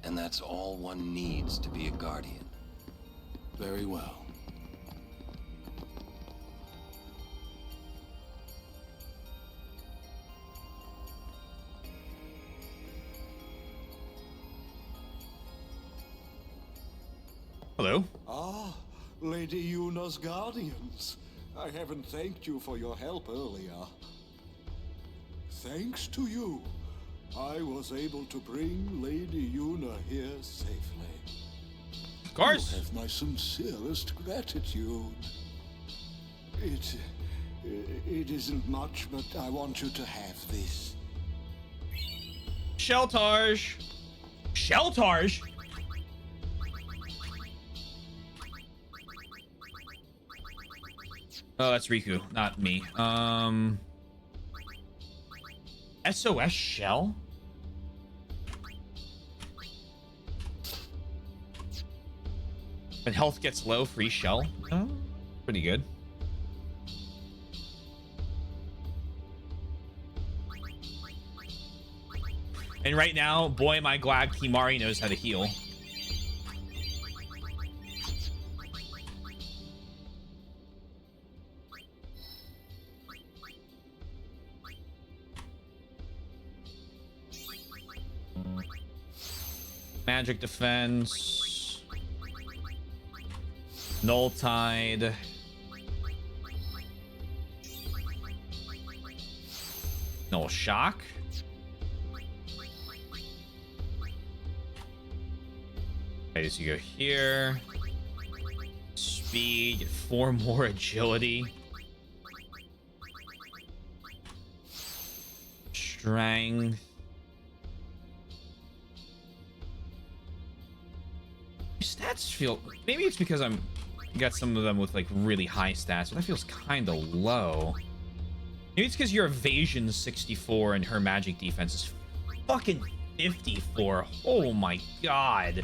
And that's all one needs to be a guardian. Very well. Hello. Ah, Lady Yuna's guardians. I haven't thanked you for your help earlier. Thanks to you, I was able to bring Lady Yuna here safely. Of course. You have my sincerest gratitude. It isn't much, but I want you to have this. Sheltarge. Sheltarge? Oh, that's Riku, not me. SOS Shell? When health gets low, free shell. Oh, pretty good. And right now, boy, am I glad Kimari knows how to heal. Magic defense. Null Tide. Null Shock. Okay, so you go here. Speed, get 4 more agility. Strength. Stats feel, maybe it's because I'm got some of them with like really high stats, but that feels kind of low. Maybe it's because your evasion is 64 and her magic defense is fucking 54. Oh my god.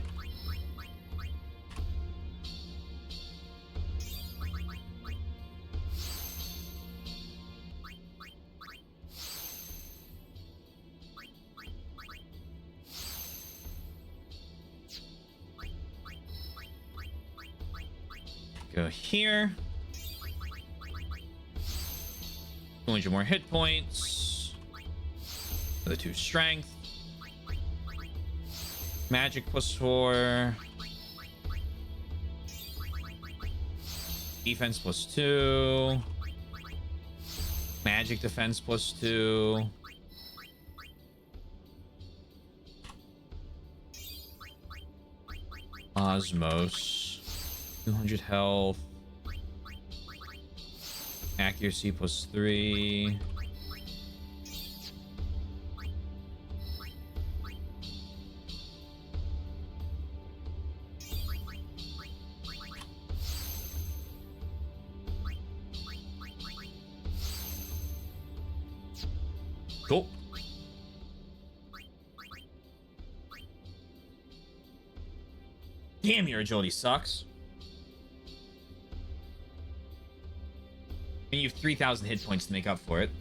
Go here. 200 more hit points. Another 2 strength. Magic +4. Defense +2. Magic defense +2. Osmos. 200 health. Accuracy +3. Cool. Damn, your agility sucks. And you have 3,000 hit points to make up for it.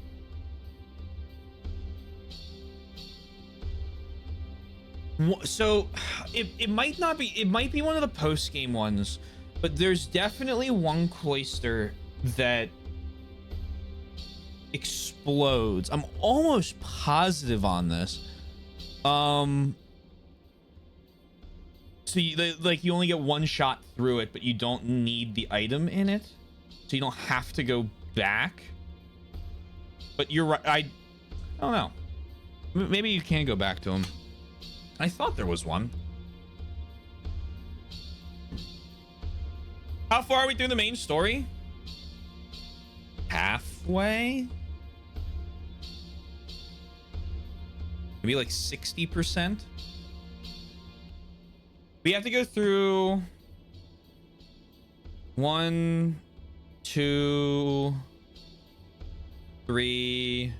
So, it might not be... It might be one of the post-game ones, but there's definitely one cloister that explodes. I'm almost positive on this. So, you only get one shot through it, but you don't need the item in it. So you don't have to go back. But you're right. I don't know. Maybe you can go back to him. I thought there was one. How far are we through the main story? Halfway? Maybe like 60%? We have to go through 1, 2, 3.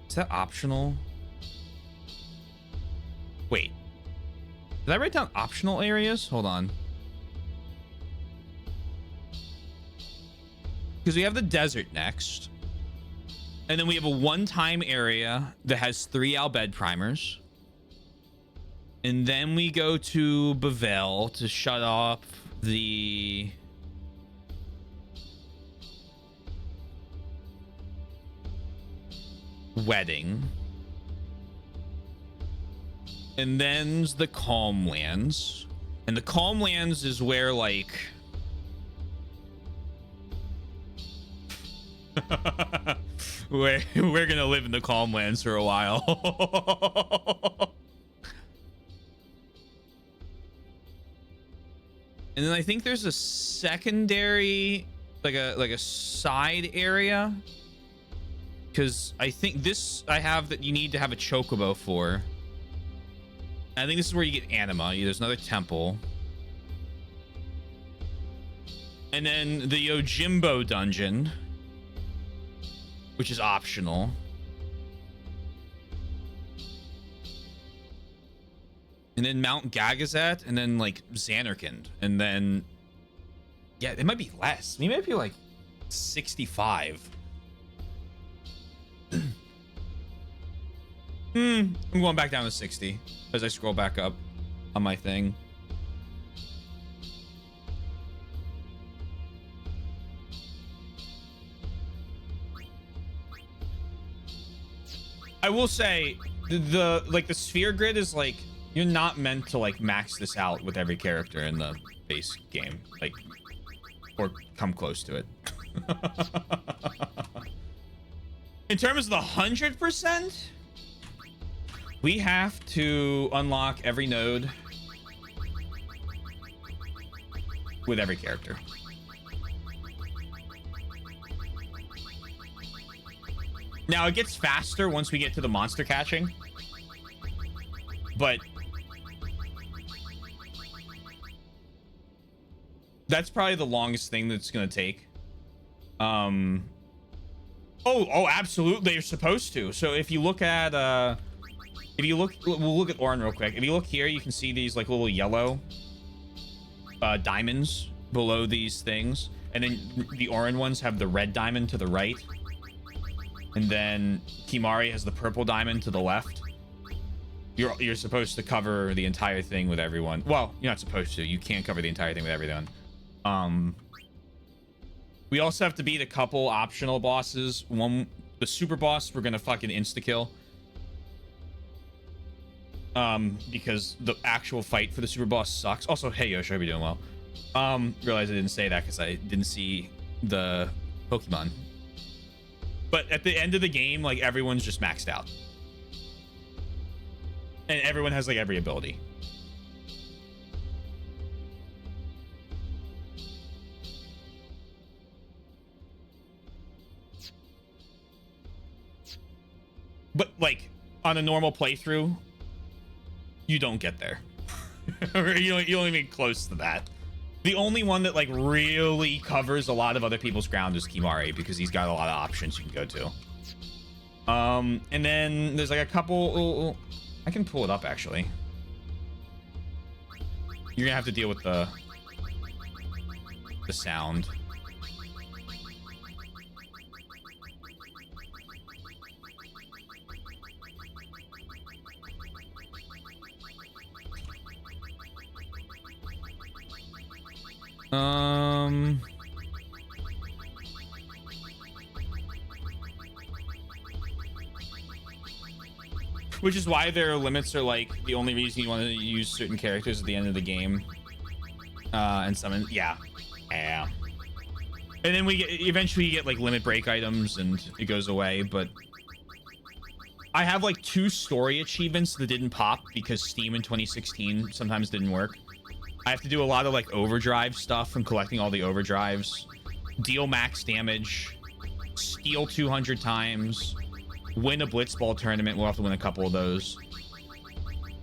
Is that optional? Wait. Did I write down optional areas? Hold on. Because we have the desert next. And then we have a one-time area that has 3 Albed primers. And then we go to Bevelle to shut off the... wedding. And then's the Calm Lands. And the Calm Lands is where, like... we're gonna live in the Calm Lands for a while. And then I think there's a secondary like a side area, because I think this I have that you need to have a chocobo for. I think this is where you get anima. There's another temple. And then the Yojimbo dungeon, which is optional. And then Mount Gagazet, and then like Xanarkand. And then, yeah, it might be less. It might be like 65. I'm going back down to 60 as I scroll back up on my thing. I will say the sphere grid is like, you're not meant to like max this out with every character in the base game, like, or come close to it. In terms of the 100%, we have to unlock every node with every character. Now it gets faster once we get to the monster catching, but that's probably the longest thing that's gonna take. Oh, absolutely, you're supposed to. So if you look at we'll look at Orin real quick. If you look here, you can see these like little yellow diamonds below these things, and then the Orin ones have the red diamond to the right, and then Kimahri has the purple diamond to the left. You're supposed to cover the entire thing with everyone. Well, you're not supposed to. You can't cover the entire thing with everyone. We also have to beat a couple optional bosses. One, the super boss, we're gonna fucking insta-kill. Because the actual fight for the super boss sucks. Also, hey Yoshi, I hope you're doing well. Realized I didn't say that because I didn't see the Pokemon. But at the end of the game, like, everyone's just maxed out. And everyone has like every ability. But like on a normal playthrough, you don't get there. you don't even get close to that. The only one that like really covers a lot of other people's ground is Kimahri, because he's got a lot of options you can go to. And then there's like a couple. I can pull it up actually. You're gonna have to deal with the sound. Which is why their limits are like the only reason you want to use certain characters at the end of the game. And summon, yeah. And then we get, eventually you get like limit break items and it goes away, but I have like 2 story achievements that didn't pop because Steam in 2016 sometimes didn't work. I have to do a lot of like overdrive stuff from collecting all the overdrives, deal max damage, steal 200 times, win a blitzball tournament. We'll have to win a couple of those.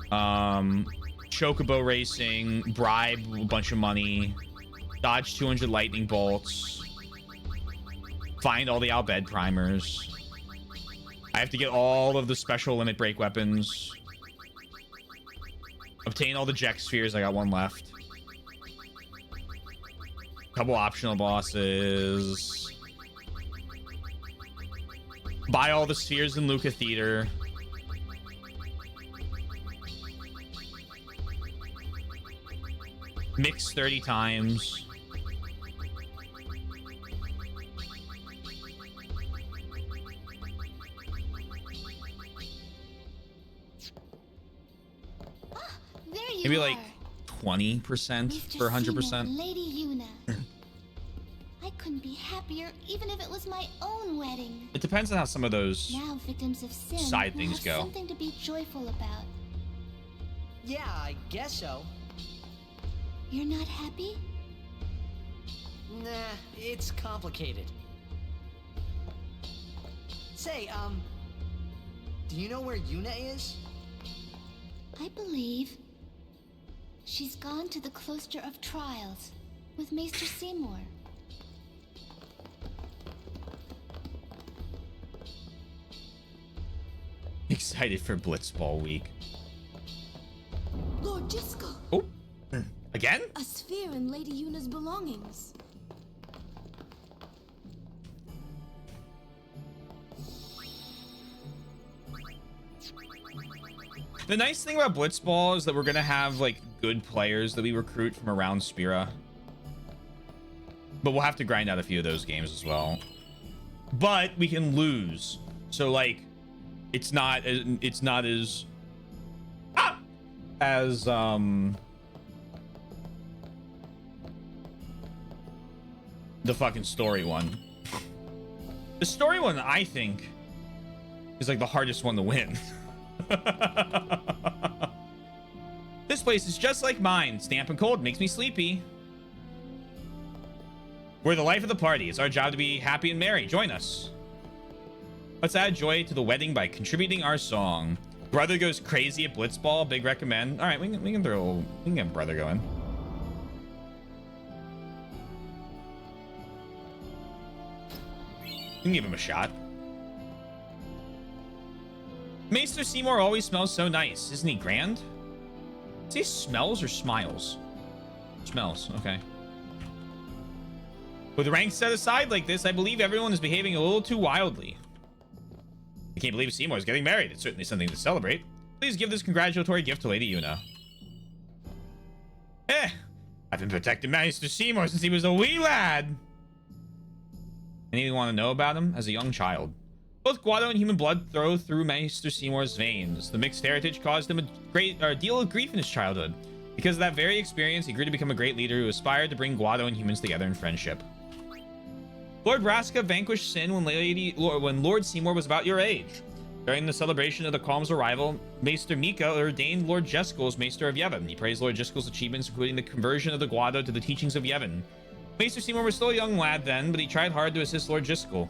Chocobo racing, bribe a bunch of money, dodge 200 lightning bolts, find all the Al Bhed primers. I have to get all of the special limit break weapons, obtain all the Jek spheres. I got 1 left. Couple optional bosses. Buy all the spheres in Luca Theater. Mix 30 times. Maybe like 20% for 100%. Lady Yuna. I couldn't be happier, even if it was my own wedding. It depends on how some of those now victims of sin side things have go. Something to be joyful about. Yeah, I guess so. You're not happy? Nah, it's complicated. Say, do you know where Yuna is? I believe she's gone to the Cloister of Trials with Maester Seymour. Excited for Blitzball week. Lord Jiskel! Oh, again? A sphere in Lady Yuna's belongings. The nice thing about Blitzball is that we're gonna have like good players that we recruit from around Spira. But we'll have to grind out a few of those games as well. But we can lose. So like it's not as the fucking story one. The story one, I think, is like the hardest one to win. This place is just like mine. It's damp and cold, makes me sleepy. We're the life of the party. It's our job to be happy and merry. Join us. Let's add joy to the wedding by contributing our song. Brother goes crazy at Blitzball. Big recommend. All right, we can get Brother going. We can give him a shot. Maester Seymour always smells so nice. Isn't he grand? Is he smells or smiles? Smells, okay. With the ranks set aside like this, I believe everyone is behaving a little too wildly. I can't believe Seymour is getting married. It's certainly something to celebrate. Please give this congratulatory gift to Lady Yuna. I've been protecting Maester Seymour since he was a wee lad. Anything you want to know about him? As a young child. Both Guado and human blood flow through Maester Seymour's veins. The mixed heritage caused him a deal of grief in his childhood. Because of that very experience, he grew to become a great leader who aspired to bring Guado and humans together in friendship. Lord Vraska vanquished Sin when Lord Seymour was about your age. During the celebration of the Calm's arrival, Maester Mika ordained Lord Jiskel as Maester of Yevon. He praised Lord Jiskel's achievements, including the conversion of the Guado to the teachings of Yevon. Maester Seymour was still a young lad then, but he tried hard to assist Lord Jiskel.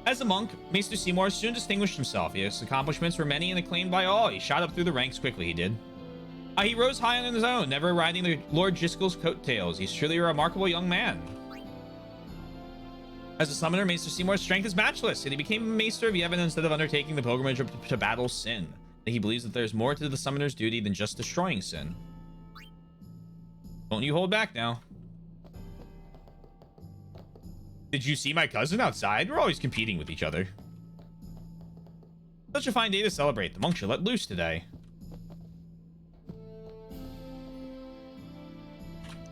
As a monk, Maester Seymour soon distinguished himself. His accomplishments were many and acclaimed by all. He shot up through the ranks quickly, he did. He rose high on his own, never riding the Lord Jiskel's coattails. He's truly a remarkable young man. As a summoner, Maester Seymour's strength is matchless, and he became a Maester of Yevon instead of undertaking the pilgrimage to battle Sin. He believes that there's more to the summoner's duty than just destroying Sin. Don't you hold back now. Did you see my cousin outside? We're always competing with each other. Such a fine day to celebrate. The monks should let loose today.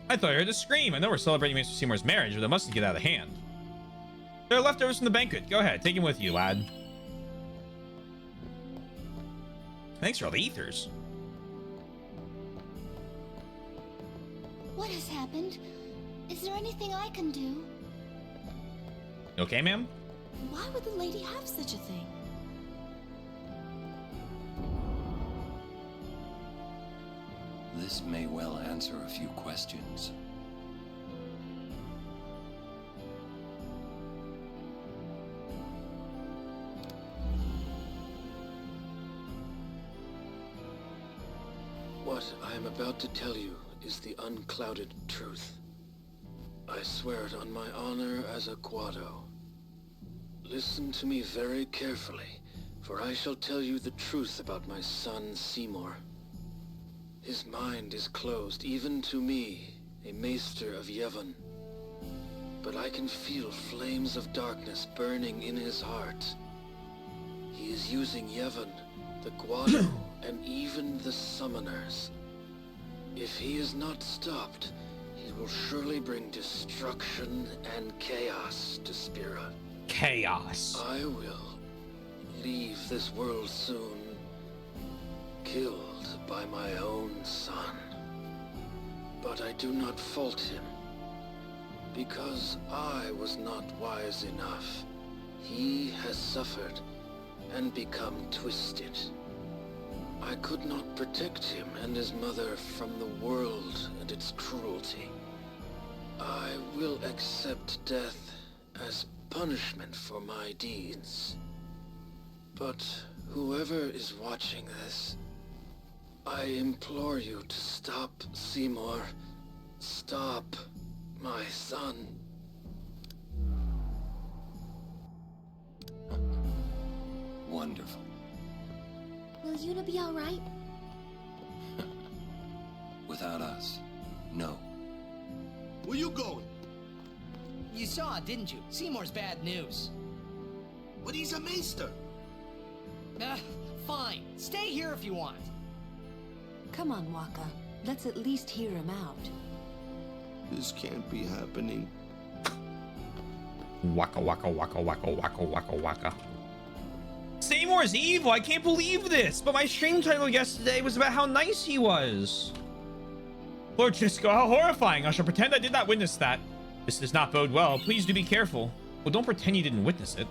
I thought I heard a scream. I know we're celebrating Maester Seymour's marriage, but it must get out of hand. There are leftovers from the banquet. Go ahead, take him with you, lad. Thanks for all the ethers. What has happened? Is there anything I can do? You okay, ma'am? Why would the lady have such a thing? This may well answer a few questions. What I am about to tell you is the unclouded truth. I swear it on my honor as a Guado. Listen to me very carefully, for I shall tell you the truth about my son Seymour. His mind is closed even to me, a Maester of Yevon. But I can feel flames of darkness burning in his heart. He is using Yevon, the Guado, and even the summoners. If he is not stopped, he will surely bring destruction and chaos to Spira. Chaos. I will leave this world soon, killed by my own son. But I do not fault him, because I was not wise enough. He has suffered and become twisted. I could not protect him and his mother from the world and its cruelty. I will accept death as punishment for my deeds. But whoever is watching this, I implore you to stop Seymour. Stop my son. Wonderful. Will Yuna be all right? Without us, no. Where you going? You saw, didn't you? Seymour's bad news. But he's a maester. Fine. Stay here if you want. Come on, Waka. Let's at least hear him out. This can't be happening. Waka waka waka waka waka waka waka. Seymour's evil. I can't believe this. But my stream title yesterday was about how nice he was. Lord Chisco, how horrifying. I shall pretend I did not witness that. This does not bode well. Please do be careful. Well, don't pretend you didn't witness it.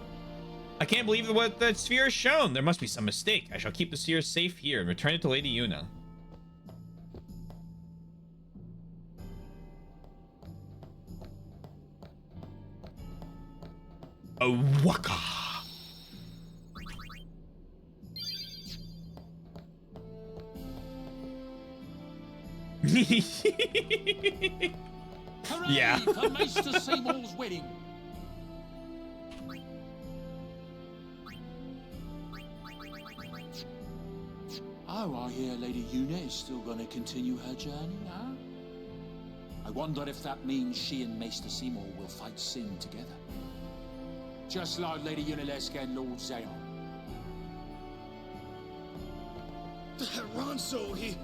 I can't believe what the sphere has shown. There must be some mistake. I shall keep the sphere safe here and return it to Lady Yuna. A waka. Yeah. For Maester Seymour's wedding. Oh, I hear Lady Yuna is still going to continue her journey, huh? I wonder if that means she and Maester Seymour will fight Sin together. Just like Lady Yunalesca and Lord Zayon. Ronso, he...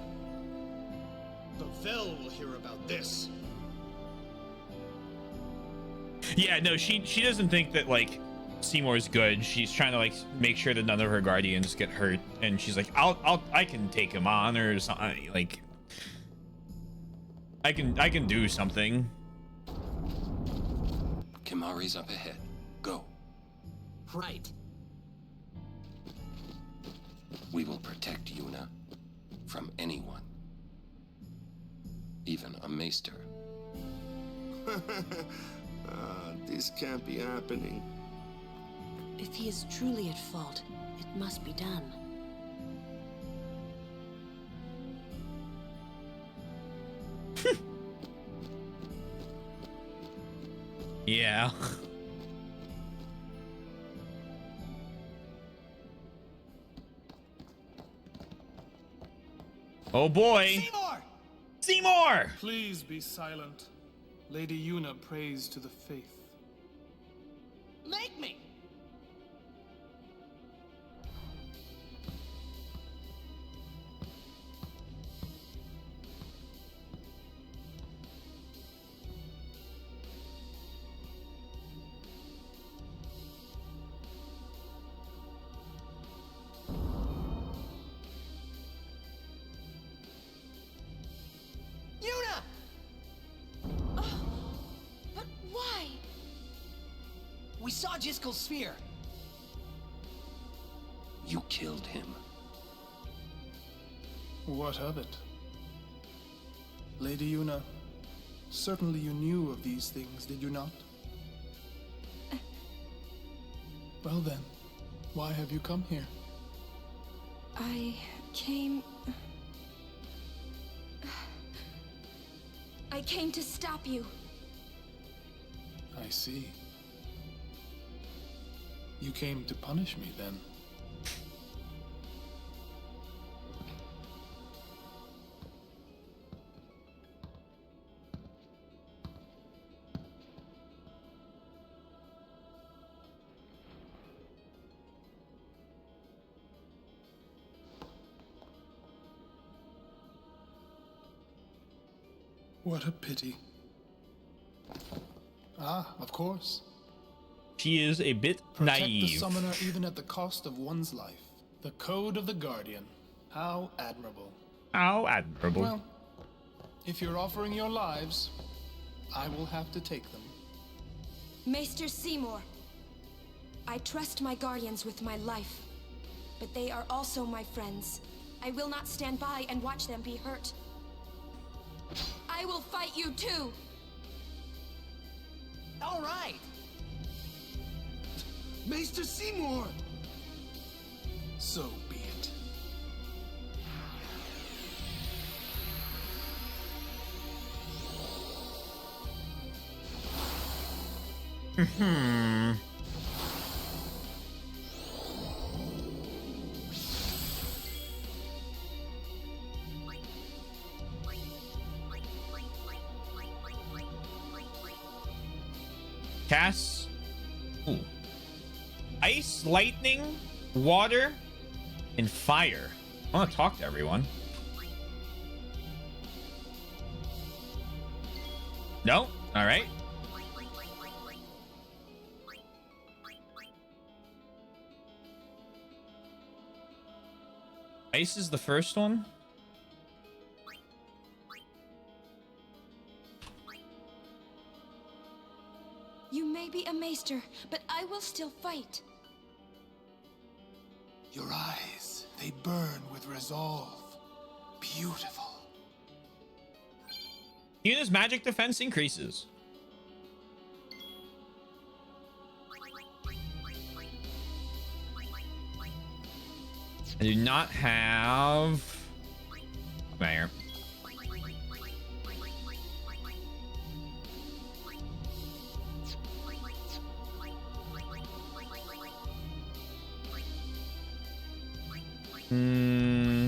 Bavel will hear about this. Yeah, no, she doesn't think that, like, Seymour's good. She's trying to, like, make sure that none of her guardians get hurt, and she's like, I can take him on or something. Like, I can do something. Kimahri's up ahead. Go. Right. We will protect Yuna from anyone. Even a maester. This can't be happening. If he is truly at fault, it must be done. Yeah. Oh boy. Seymour! Seymour! Please be silent. Lady Yuna prays to the faith. Make me! We saw Jiskel's sphere. You killed him. What of it? Lady Yuna, certainly you knew of these things, did you not? Well then, why have you come here? I came to stop you. I see. You came to punish me, then. What a pity. Ah, of course. She is a bit Protect naive. the summoner even at the cost of one's life. The code of the Guardian. How admirable. How admirable. Well, if you're offering your lives, I will have to take them. Maester Seymour, I trust my guardians with my life, but they are also my friends. I will not stand by and watch them be hurt. I will fight you too. All right. Maester Seymour! So be it. Cass. Ooh. Ice, lightning, water, and fire. I want to talk to everyone. No? All right. Ice is the first one. You may be a maester, but I will still fight. Your eyes, they burn with resolve. Beautiful. Yuna's magic defense increases. I do not have... There.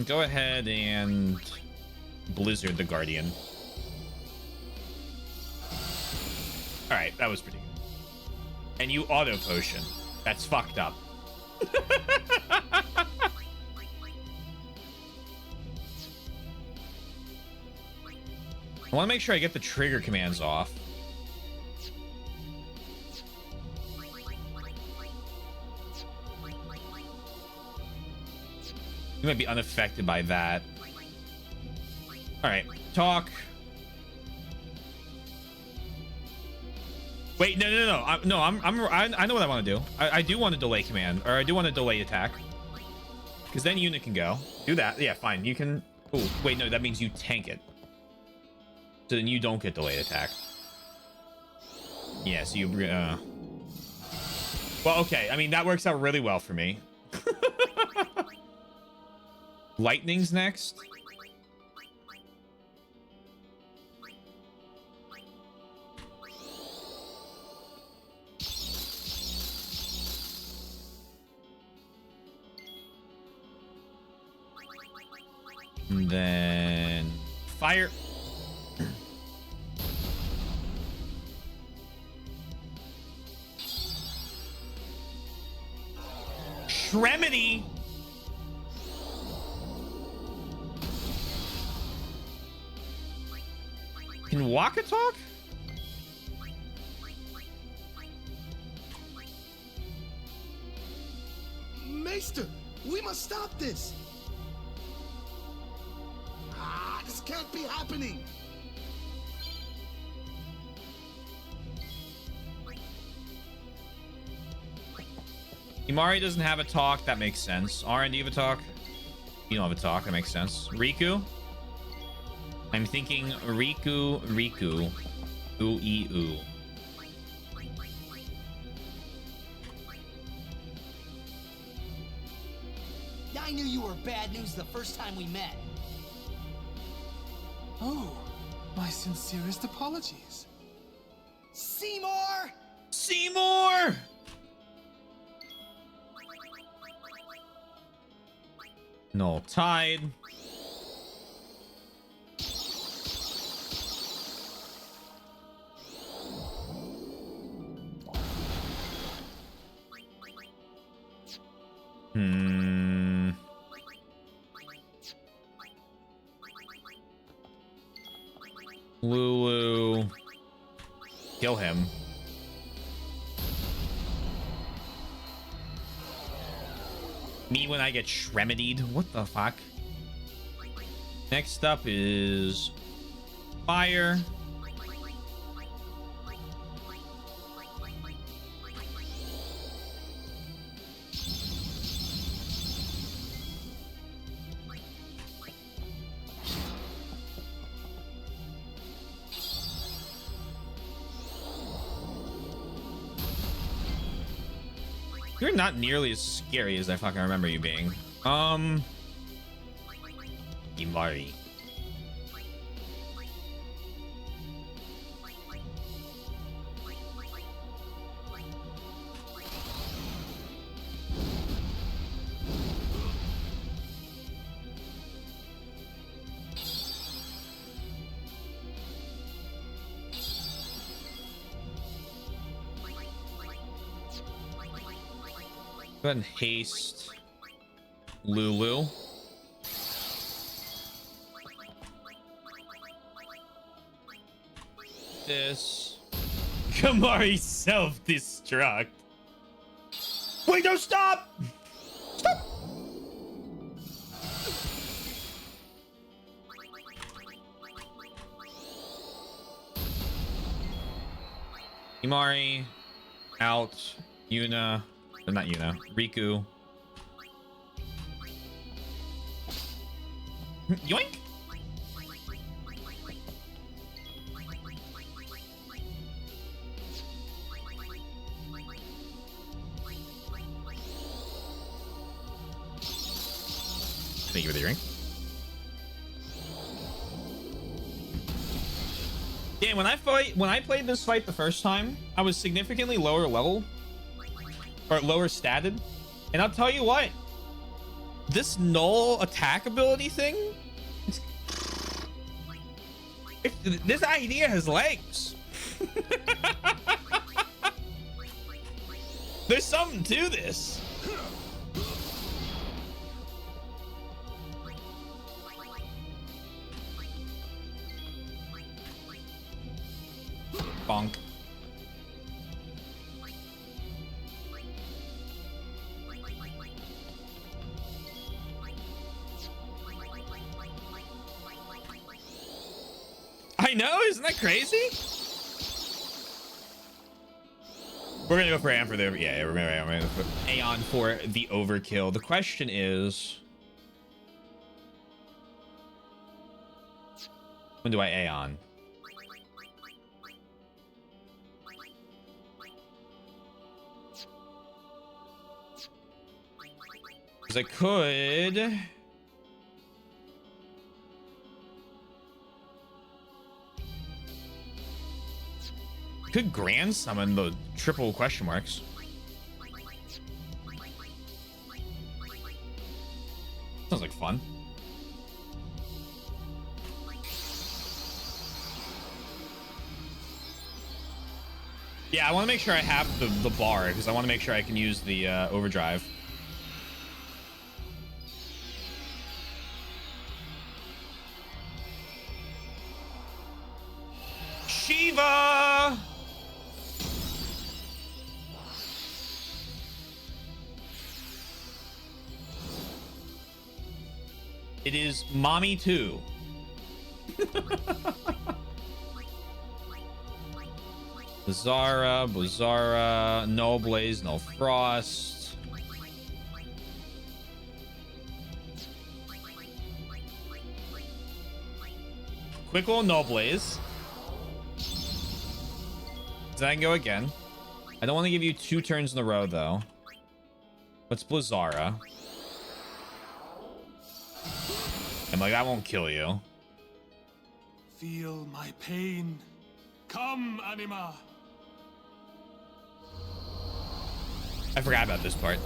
Go ahead and Blizzard the Guardian. All right, that was pretty good. And you auto potion. That's fucked up. I want to make sure I get the trigger commands off. You might be unaffected by that. All right, talk. Wait, no. I know what I want to do. I do want to delay command, or I do want to delay attack, because then Yuna can go do that. Yeah, fine. You can. Oh, wait, no, that means you tank it. So then you don't get delayed attack. Yeah, so you. Well, okay. I mean, that works out really well for me. Lightning's next. And then fire. Shremedy. Can Waka talk? Maester, we must stop this. This can't be happening. Imari doesn't have a talk. That makes sense. Arin, do you have a talk? You don't have a talk. That makes sense. Riku? I'm thinking Riku. Ooh. I knew you were bad news the first time we met. Oh, my sincerest apologies. Seymour! Seymour! No tide. Lulu. Kill him. Me when I get Shremedied. What the fuck? Next up is fire. You're not nearly as scary as I fucking remember you being. Imari. Go ahead and haste Lulu. This Kamari self-destruct. Wait, no, stop! Stop! Imari out. Yuna. Or not Yuna. Riku. Yoink! Thank you for the ring. Yeah, when I played this fight the first time, I was significantly lower level. Or lower statted. And I'll tell you what. This null attack ability thing. This idea has legs. There's something to this. Bonk. I know, isn't that crazy? We're gonna go for Aeon for the we're gonna go for Aeon for the overkill. The question is, when do I Aeon? Because I could grand summon the triple question marks. Sounds like fun. Yeah, I want to make sure I have the bar because I want to make sure I can use the overdrive. Shiva! It is Mommy 2. Blizzara, no Blaze, no Frost. Quickle, no Blaze. Then I can go again. I don't want to give you 2 turns in a row, though. What's Blizzara? I'm like, that won't kill you. Feel my pain. Come, Anima. I forgot about this part.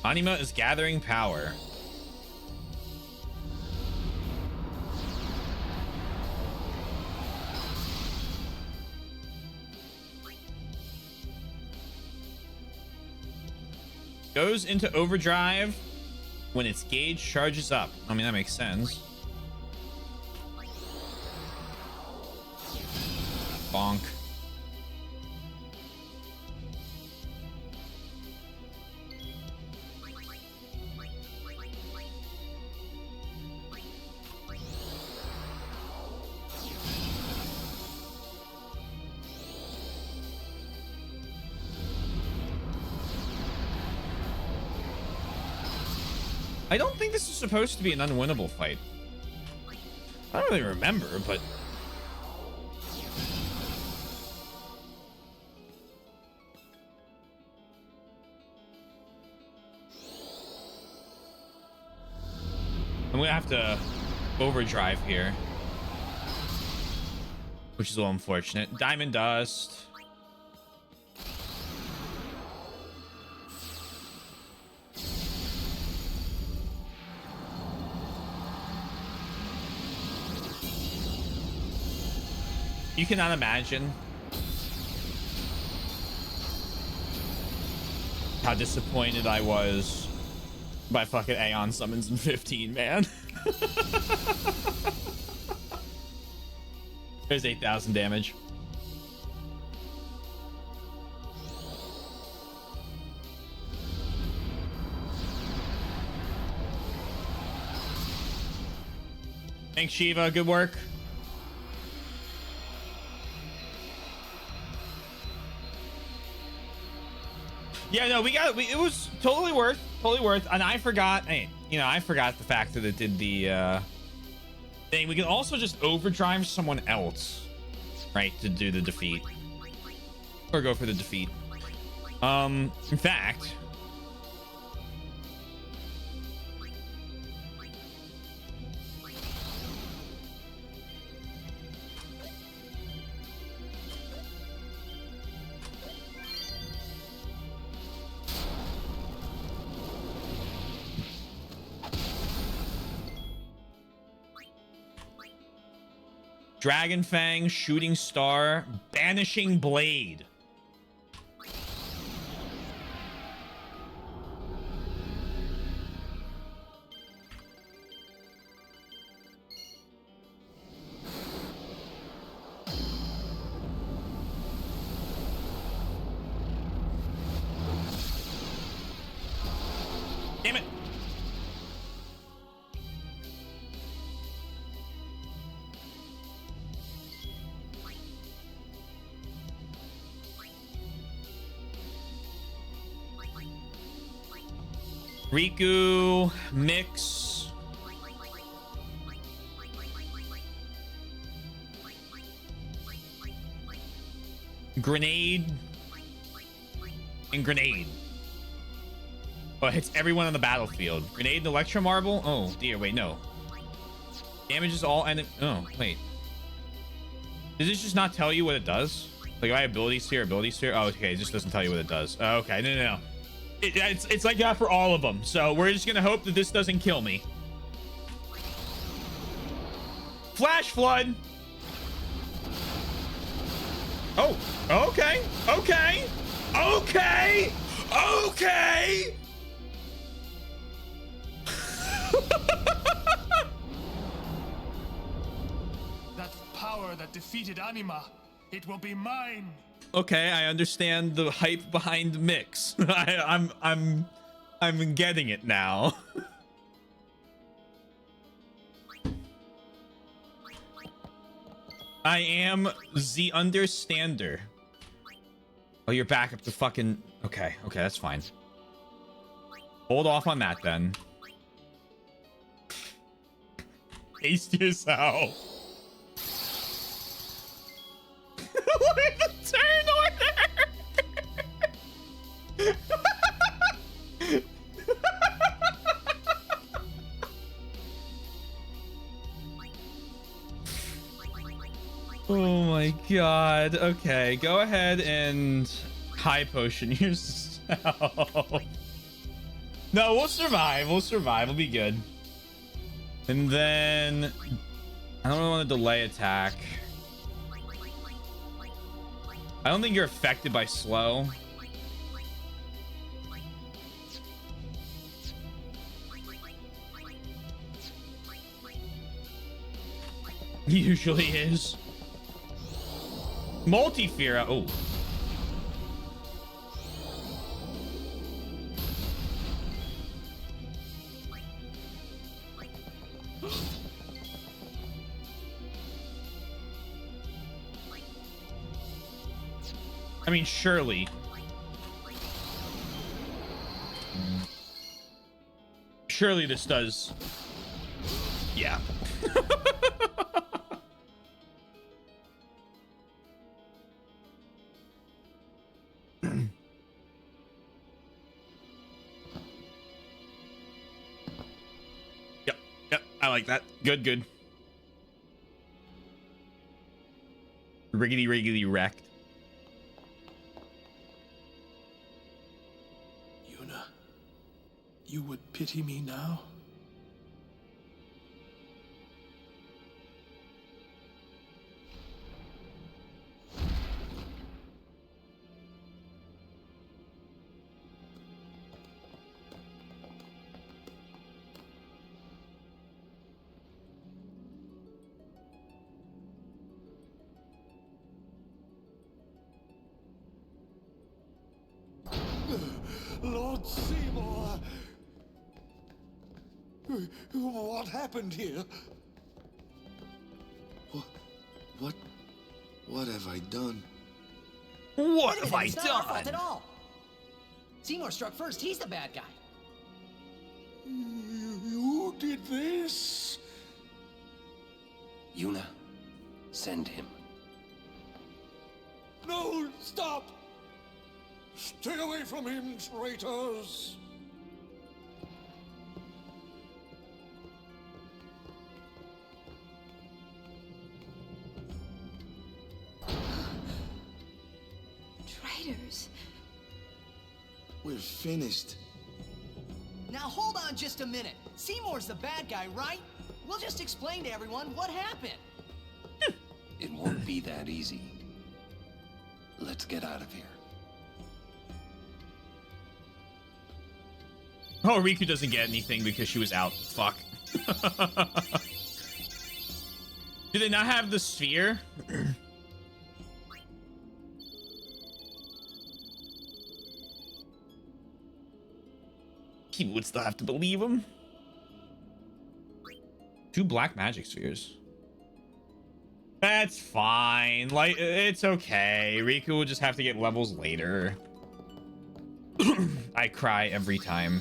Anima is gathering power. Goes into overdrive when its gauge charges up. I mean, that makes sense. Bonk. I don't think this is supposed to be an unwinnable fight. I don't really remember, but... I'm gonna have to overdrive here, which is a little unfortunate. Diamond Dust. You cannot imagine how disappointed I was by fucking Aeon summons in 15, man. There's 8,000 damage. Thanks, Shiva. Good work. Yeah, no, it was totally worth, and I forgot, I forgot the fact that it did the thing. We can also just overdrive someone else, right, to do the defeat, or go for the defeat. In fact, Dragon Fang, Shooting Star, Banishing Blade. Damn it. Riku, Mix. Grenade. And Grenade. Oh, it hits everyone on the battlefield. Grenade and Electro Marble? Oh, dear. Wait, no. Damages all enemy. Oh, wait. Does this just not tell you what it does? Like, if I have abilities here, Oh, okay. It just doesn't tell you what it does. Oh, okay. No. It's like that for all of them. So we're just gonna hope that this doesn't kill me. Flash Flood. Oh, okay. That power that defeated Anima, it will be mine. Okay, I understand the hype behind Mix. I'm getting it now. I am the understander. Oh, you're back up to fucking... Okay, that's fine. Hold off on that then. Haste yourself. Look at the turn order. Oh my god. Okay, go ahead and high potion yourself. No, we'll survive. We'll be good. And then I don't really want to delay attack. I don't think you're affected by slow. Usually is. Multi-Fear. Oh. I mean, surely surely this does. Yeah. Yep, I like that. Good. Riggedy wrecked. Yuna, you would pity me now? Lord Seymour! What happened here? What have I done? What have I done? It's not our fault at all. Seymour struck first. He's the bad guy. You did this? Yuna, send him. No, stop! Stay away from him, traitors! Traitors. We're finished. Now hold on just a minute. Seymour's the bad guy, right? We'll just explain to everyone what happened. It won't be that easy. Let's get out of here. Oh, Riku doesn't get anything because she was out. Fuck. Do they not have the sphere? He would still have to believe him. 2 black magic spheres. That's fine. Like, it's okay. Riku will just have to get levels later. I cry every time.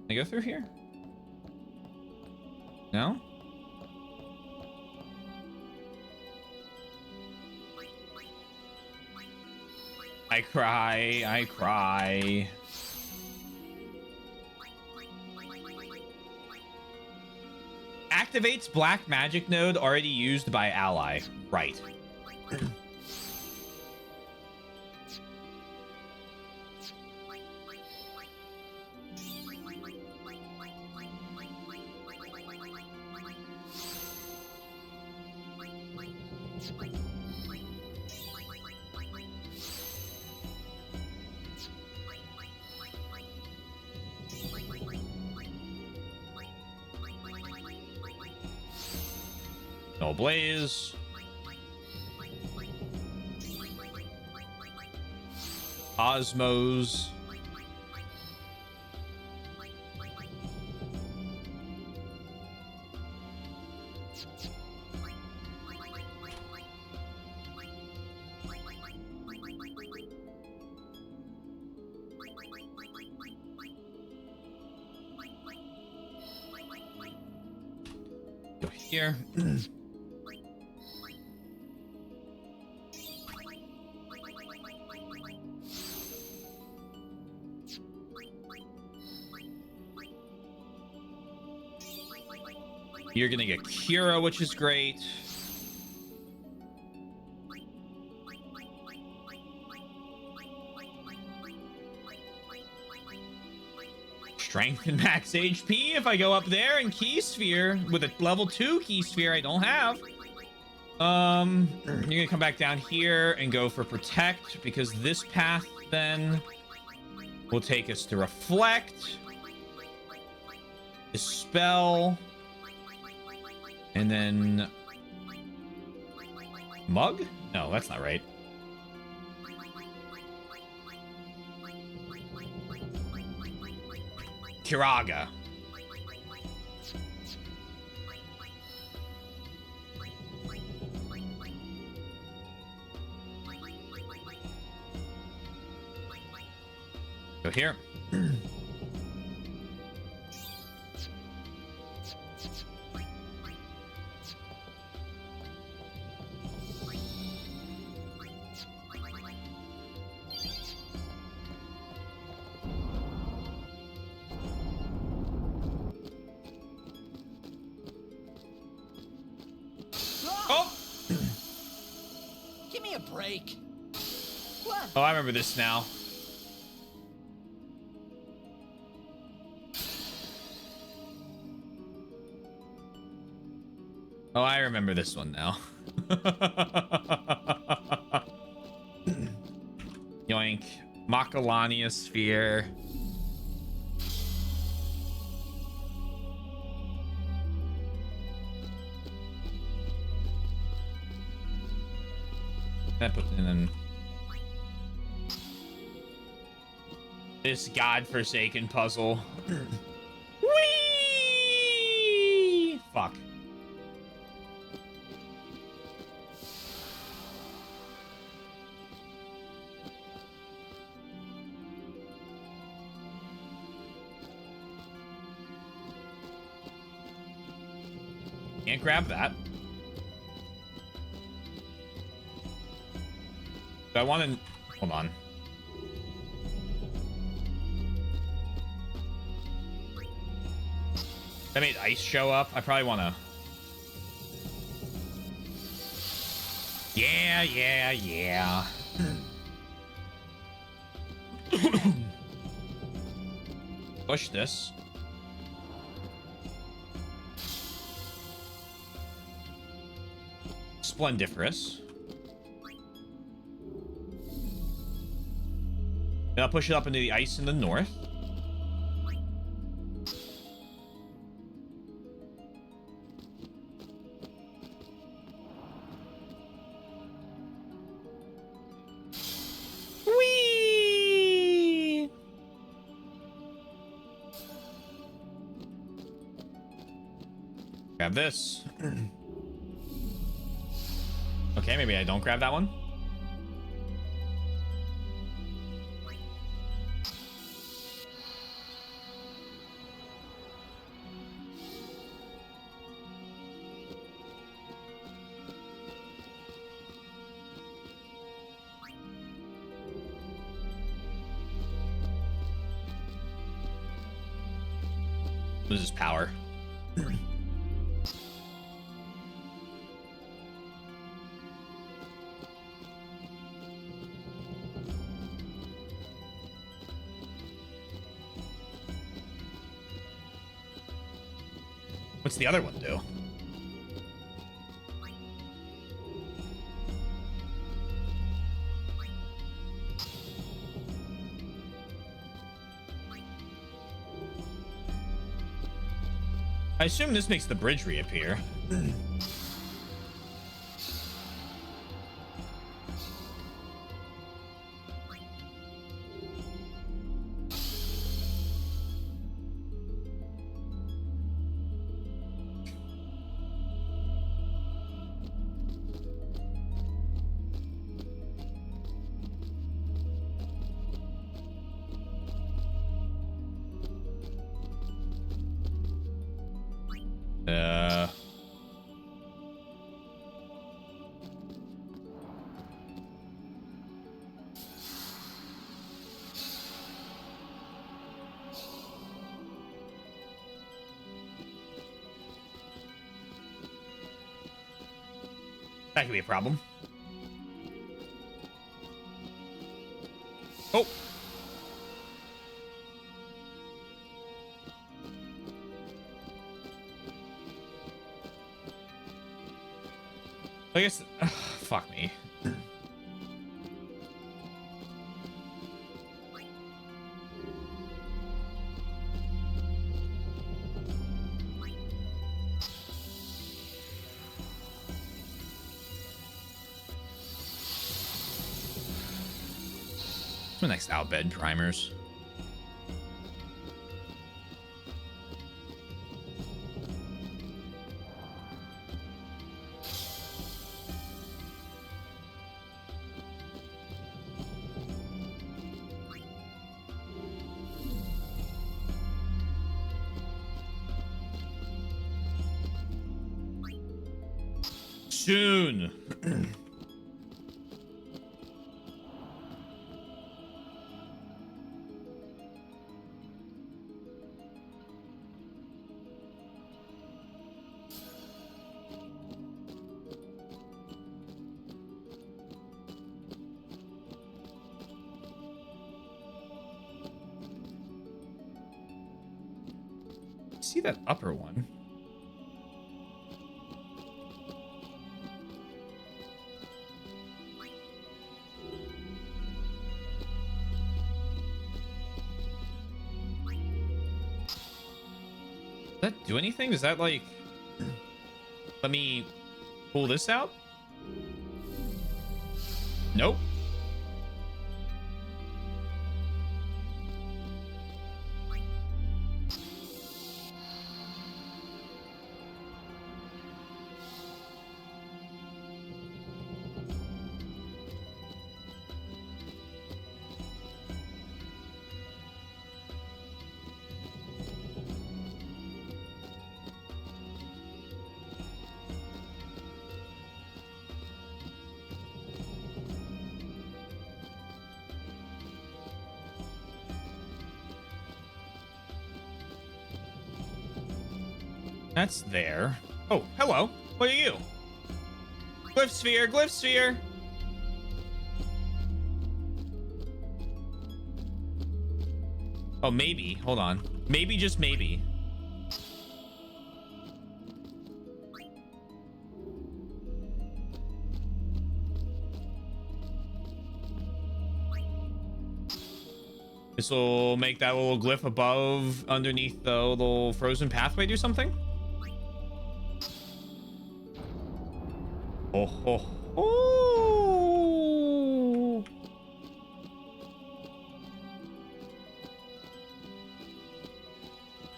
Can I go through here? No? I cry. Activates black magic node already used by ally. Right. No blaze. Osmos. Go here. You're gonna get Kira, which is great. Strength and max HP if I go up there, and Key Sphere with a level 2 Key Sphere I don't have. You're gonna come back down here and go for Protect, because this path then will take us to Reflect, Dispel, and then Mug? No, that's not right. Kiraga. here. Oh! Give me a break. What? Oh, I remember this now. Oh, I remember this one now. Yoink. Macalania sphere. That puts in this godforsaken puzzle. Whee! Fuck. Can't grab that. Do I want to... Hold on. If I made ice show up, I probably want to... Yeah. Push this. Splendiferous. Then I'll push it up into the ice in the north. Whee! Grab this. Okay, maybe I don't grab that one. Loses power. What's the other one do? I assume this makes the bridge reappear. That could be a problem. Oh. I guess... fuck me. What's my next Albed primers? soon. See that upper one? Does that do anything? Does that like let me pull this out? Nope. That's there. Oh, hello. What are you? Glyph sphere, glyph sphere. Oh, maybe. Hold on. Maybe, just maybe. This will make that little glyph above, underneath the little frozen pathway do something? Oh, oh, oh.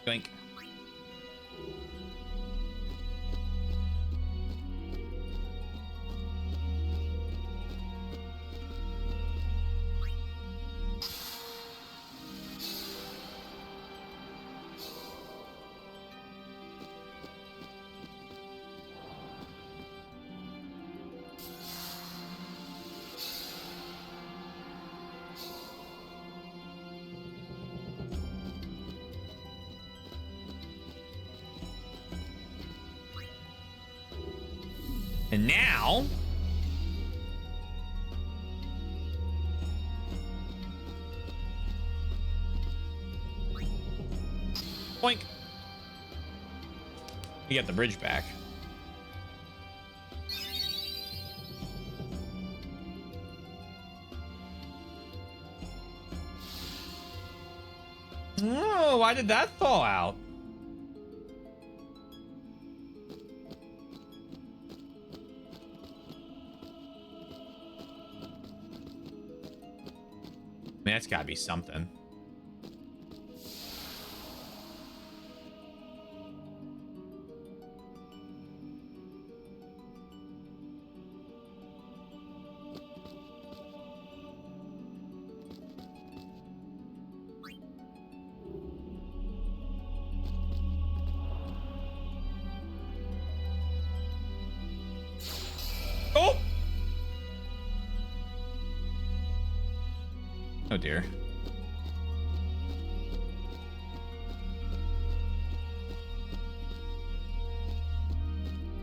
Think. And now, boink. You get the bridge back. Oh, why did that fall out? Man, that's gotta be something. Oh! Oh dear.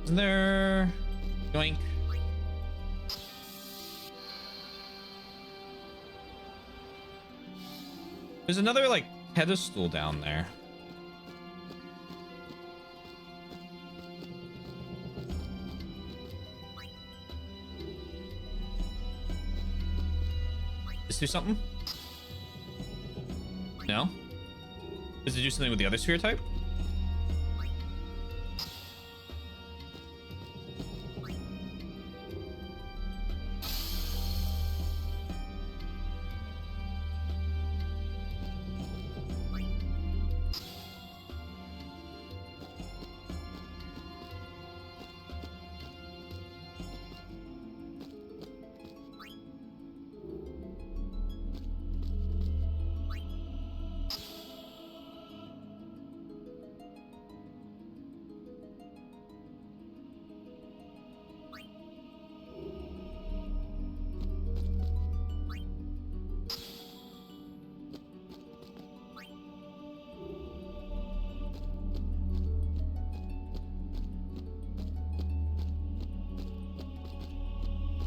Isn't there... Yoink. There's another, like, pedestal down there. Does it do something? No? Does it do something with the other sphere type?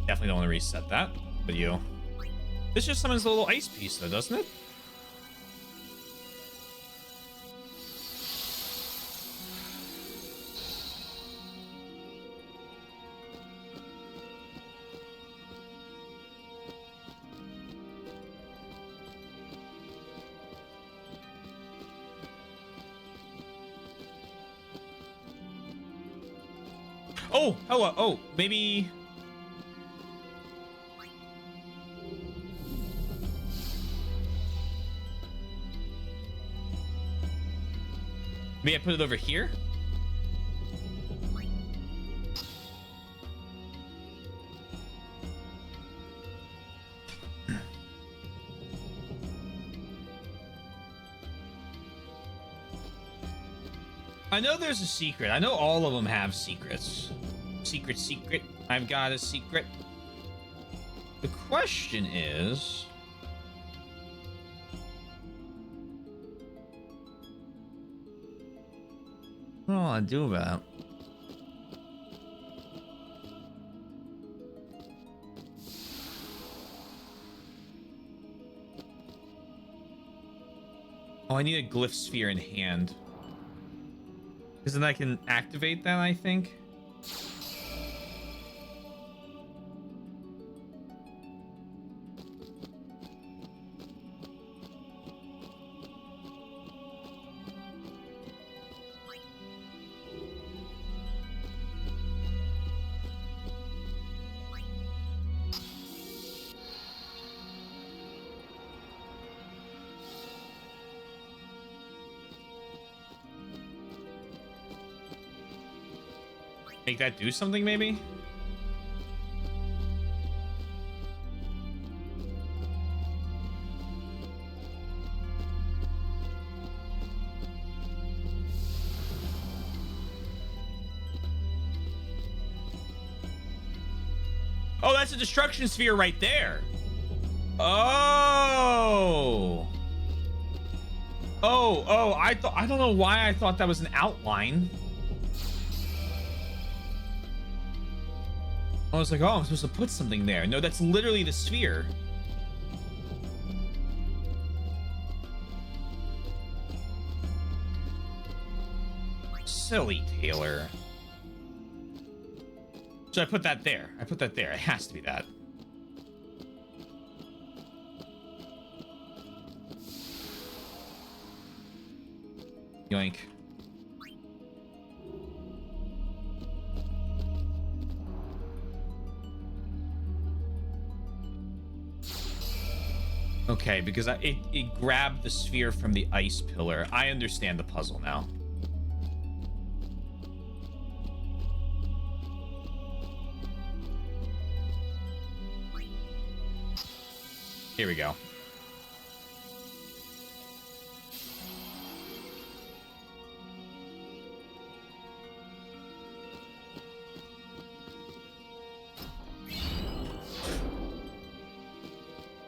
Definitely don't want to reset that. But you. This just summons the little ice piece, though, doesn't it? Oh, hello. Oh, maybe. Maybe I put it over here. I know there's a secret. I know all of them have secrets. Secret. I've got a secret. The question is... what do I do about it? Oh, I need a glyph sphere in hand. Because then I can activate that, I think. Make that do something, maybe? Oh, that's a destruction sphere right there. Oh. Oh, I don't know why I thought that was an outline. I was like, oh, I'm supposed to put something there. No, that's literally the sphere. Silly Taylor. So I put that there. I put that there. It has to be that. Yoink. Okay, because it grabbed the sphere from the ice pillar. I understand the puzzle now. Here we go.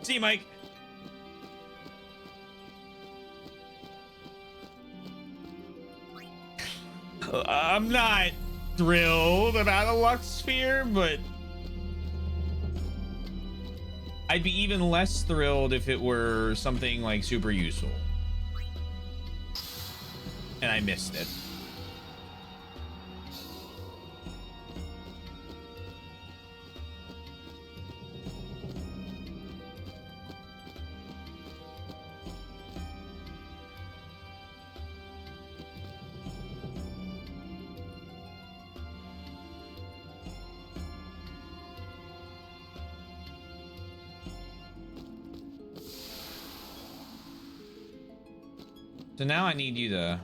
See you, Mike. I'm not thrilled about a Lux Sphere, but I'd be even less thrilled if it were something like super useful. And I missed it. So now I need you to...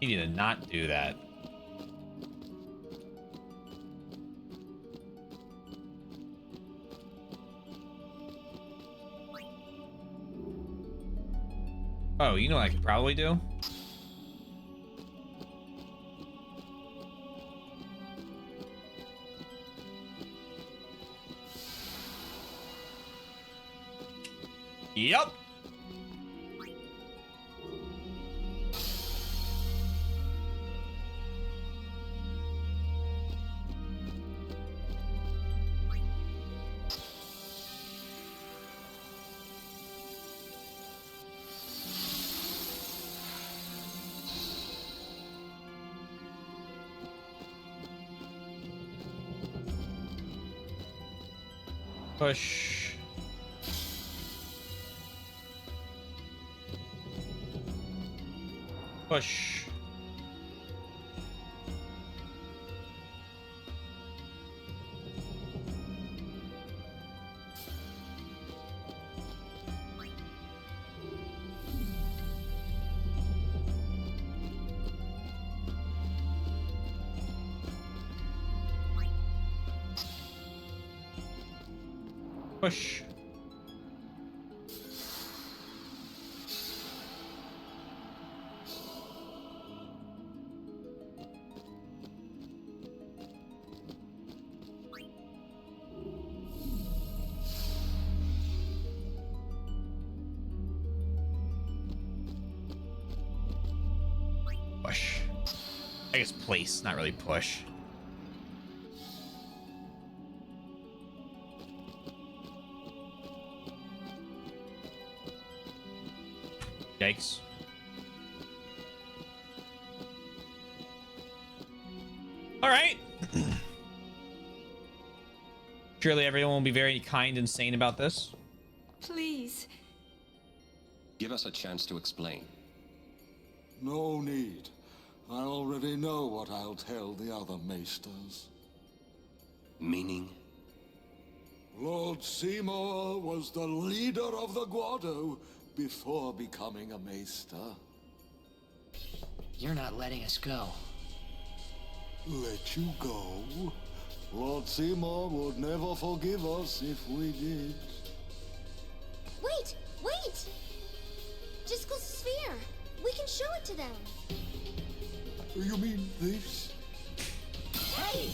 you need to not do that. Oh, you know what I could probably do? Yep. Push. Push. Push. Push. I guess place, not really push. Yikes. All right. Surely everyone will be very kind and sane about this. Please. Give us a chance to explain. No need. I already know what I'll tell the other maesters. Meaning? Lord Seymour was the leader of the Guado before becoming a maester. You're not letting us go. Let you go? Lord Seymour would never forgive us if we did. Wait! Wait! Just close the sphere. We can show it to them. You mean this? Hey!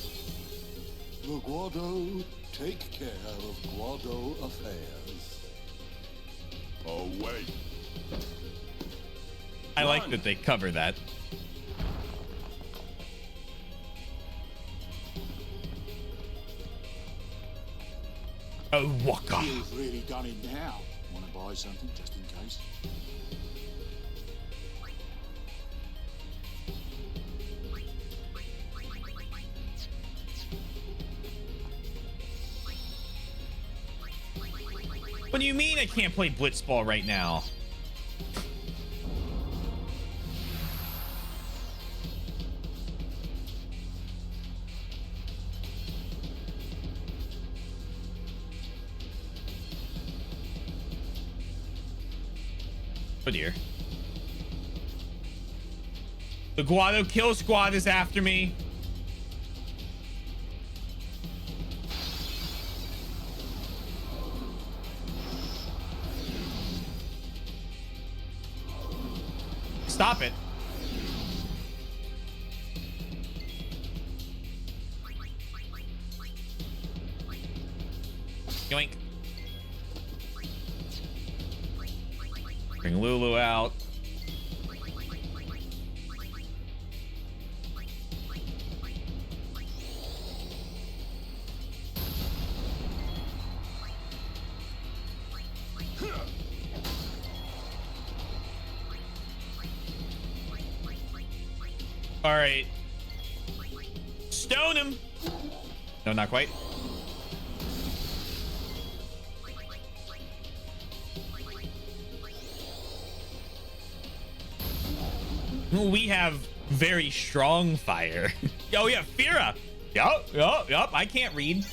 The Guado take care of Guado affairs. Oh, wait. I like that they cover that. Oh, Waka. You've really done it now. Want to buy something just in case? What do you mean I can't play Blitzball right now? Oh dear. The Guado Kill Squad is after me. Stop it. Yoink. Bring Lulu out. All right. Stone him. No, not quite. We have very strong fire. Oh yeah, Fira. Yup. I can't read.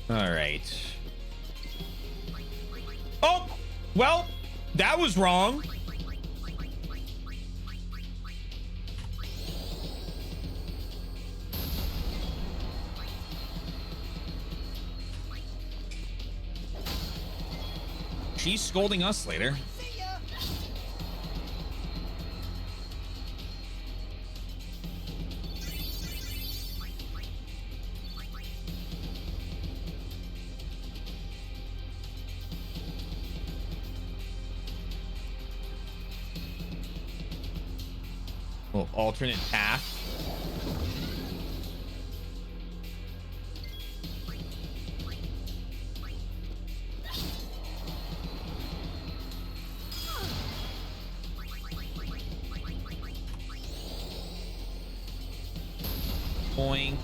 All right. Oh, well, that was wrong. She's scolding us later. little alternate path. Boink.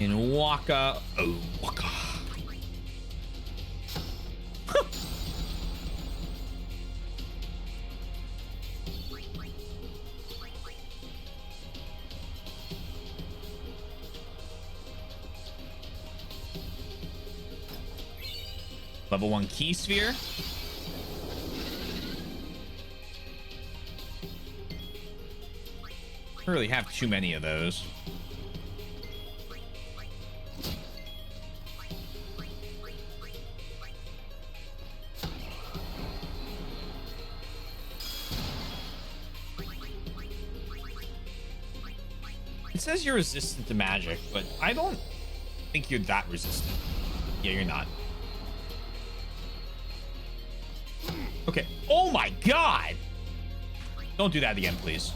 And Waka. Oh, Waka. Level 1 key sphere. I don't really have too many of those. It says you're resistant to magic, but I don't think you're that resistant. Yeah, you're not. Okay. Oh my god! Don't do that again, please.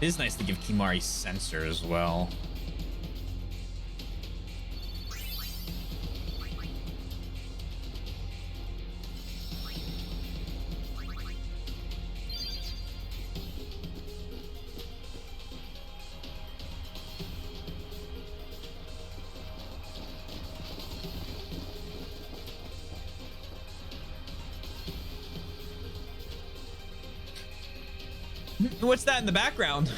It is nice to give Kimahri sensor as well. What's that in the background?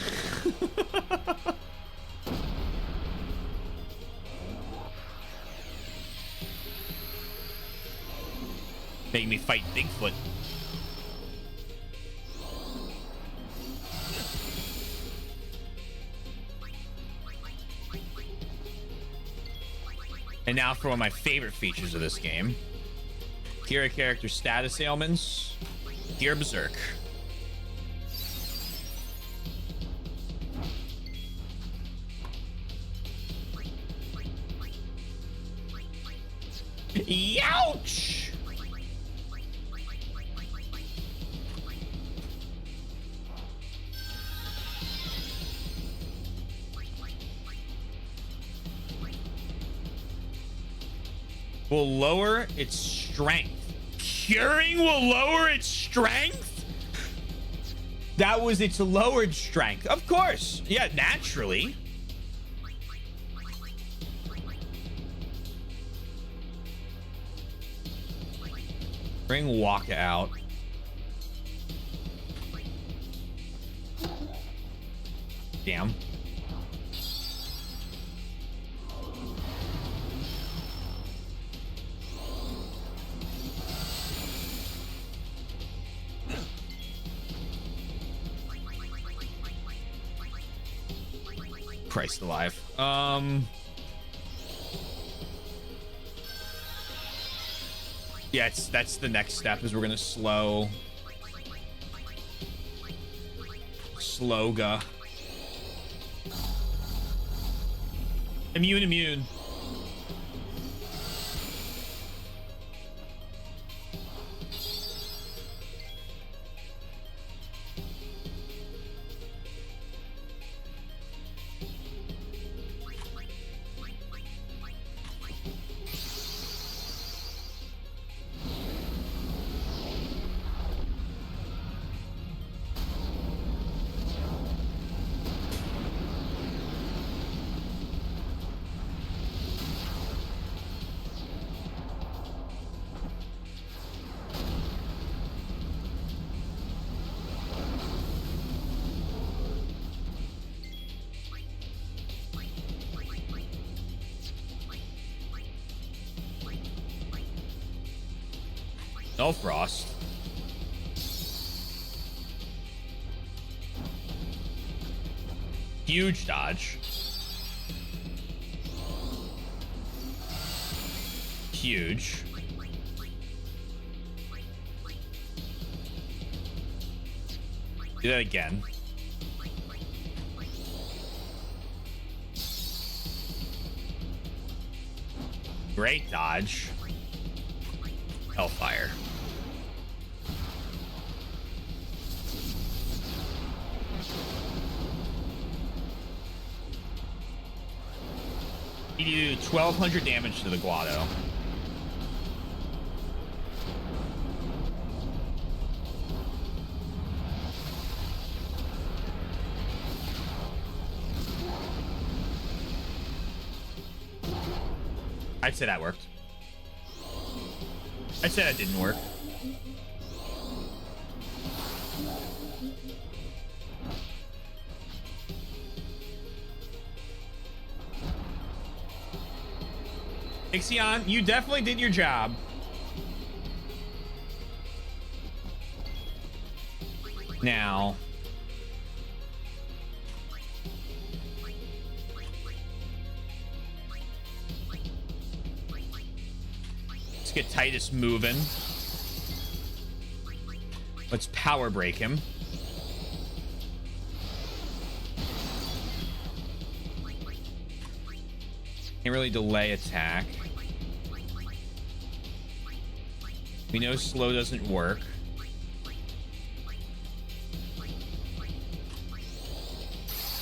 Make me fight Bigfoot. And now for one of my favorite features of this game. Here are character status ailments. Gear Berserk. Youch! Will lower its strength. Curing will lower its strength? That was its lowered strength. Of course. Yeah, naturally. Bring Waka out. Damn. Christ alive. Yeah, that's the next step, is we're gonna slowga. Immune. No frost. Huge dodge. Huge. Do that again. Great dodge. Hellfire. You do 1,200 damage to the Guado. I'd say that worked. I'd say that didn't work. Ixion, you definitely did your job. Now, let's get Titus moving. Let's power break him. Can't really delay attack. We know slow doesn't work.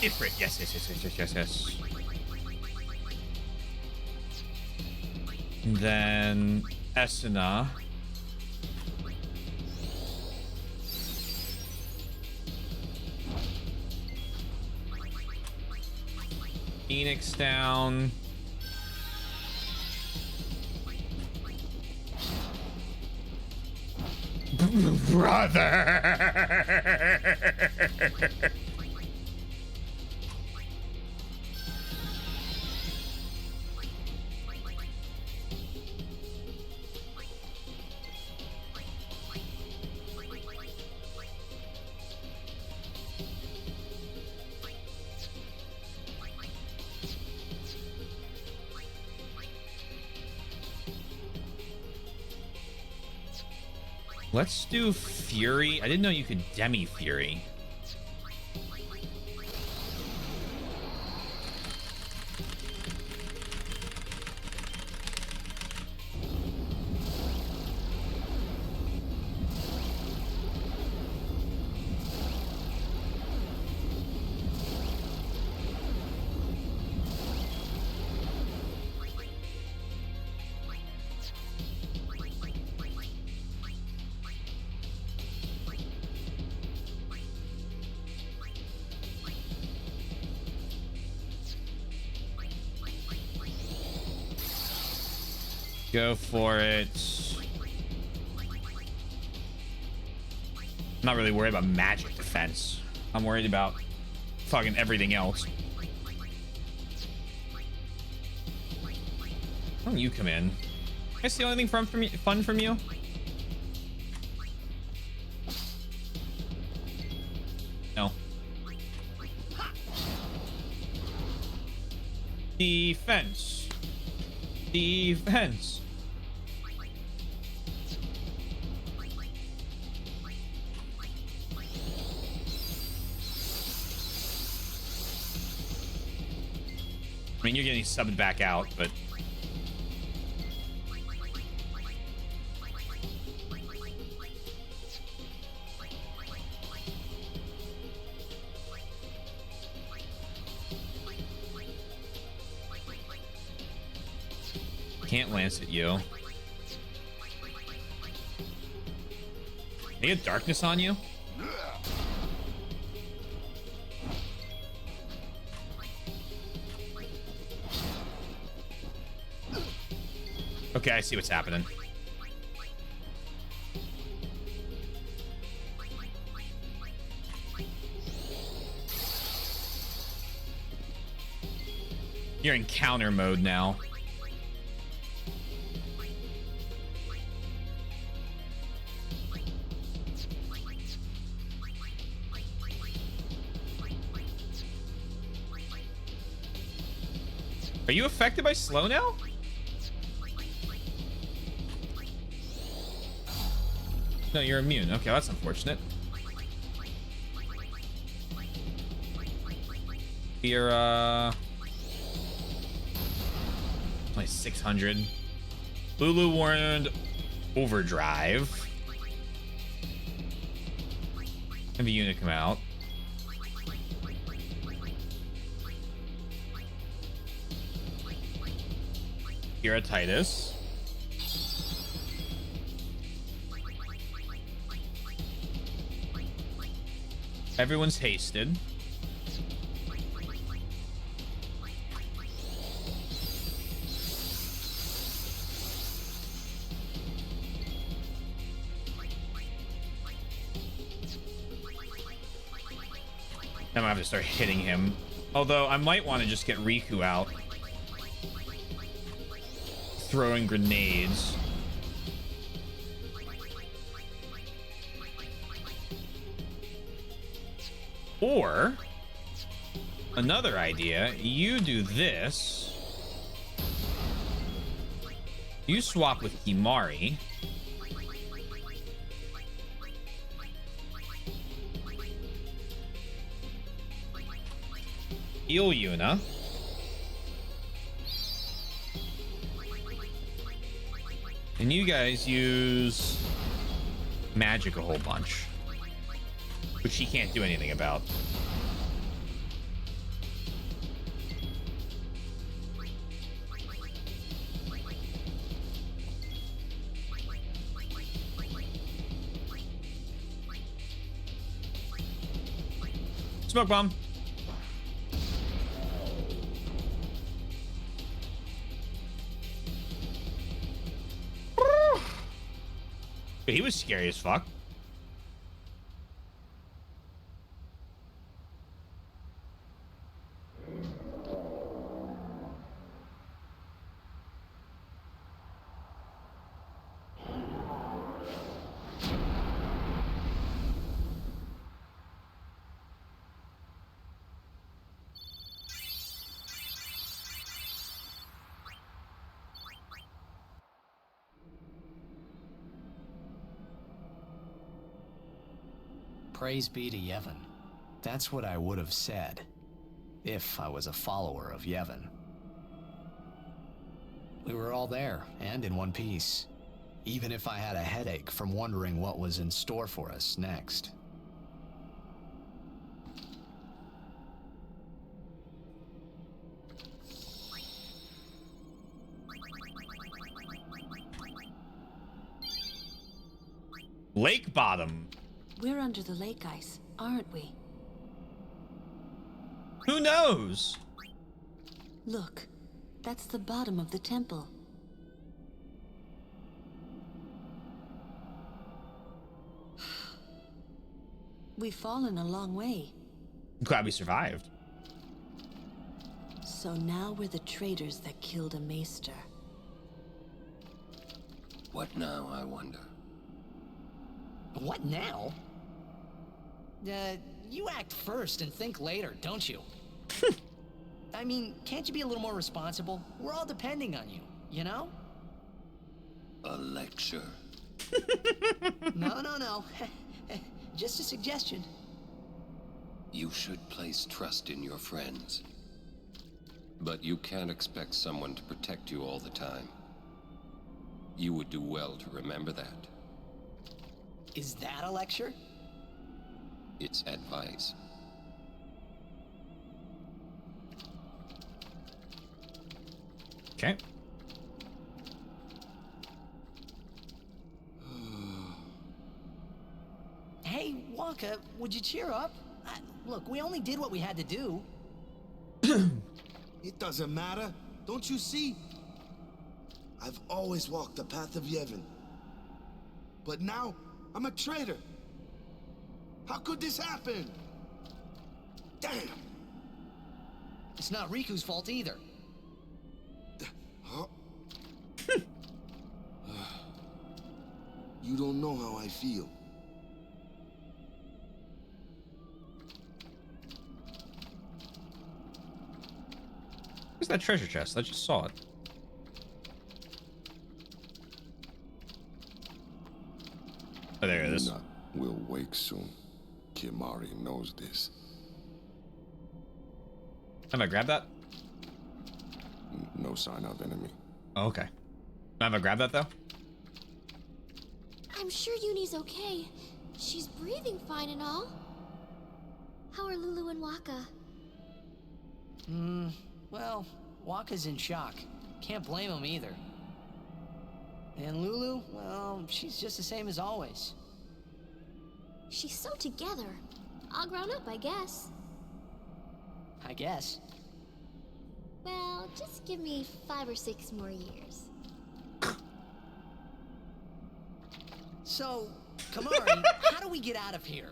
Ifrit, yes. And then Esuna. Phoenix down. Brother. Let's do Fury. I didn't know you could Demi Fury. Go for it. I'm not really worried about magic defense. I'm worried about fucking everything else. Why don't you come in? Can I steal anything fun from you? No. Defense. Defense. I mean, you're getting subbed back out, but can't lance at you. They get darkness on you? Okay, I see what's happening. You're in counter mode now. Are you affected by slow now? No, you're immune. Okay, that's unfortunate. You're like 600. Lulu warned overdrive. Have a unit come out. Kira Titus. Everyone's hasted. I'm gonna have to start hitting him. Although I might want to just get Riku out. Throwing grenades. Or another idea, you do this. You swap with Kimari. Heal Yuna. And you guys use magic a whole bunch, which she can't do anything about. Smoke bomb. He was scary as fuck. Praise be to Yevon. That's what I would have said, if I was a follower of Yevon. We were all there, and in one piece. Even if I had a headache from wondering what was in store for us next. Lake bottom. We're under the lake ice, aren't we? Who knows? Look, that's the bottom of the temple. We've fallen a long way. I'm glad we survived. So now we're the traitors that killed a maester. What now, I wonder? What now? You act first and think later, don't you? I mean, can't you be a little more responsible? We're all depending on you, you know? A lecture? No. Just a suggestion. You should place trust in your friends. But you can't expect someone to protect you all the time. You would do well to remember that. Is that a lecture? It's advice. Okay. Hey, Wonka, would you cheer up? Look, we only did what we had to do. It doesn't matter. Don't you see? I've always walked the path of Yevon. But now, I'm a traitor. How could this happen? Damn! It's not Riku's fault either. Huh? You don't know how I feel. Where's that treasure chest? I just saw it. Oh, there it is. Yuna will wake soon. Kimahri knows this. Have I grabbed that? No sign of enemy. Oh, okay. Have I grabbed that though? I'm sure Yunie's okay. She's breathing fine and all. How are Lulu and Waka? Well, Waka's in shock. Can't blame him either. And Lulu, well, she's just the same as always. She's so together. All grown up, I guess. I guess. Well, just give me 5 or 6 more years. So, Kimahri, how do we get out of here?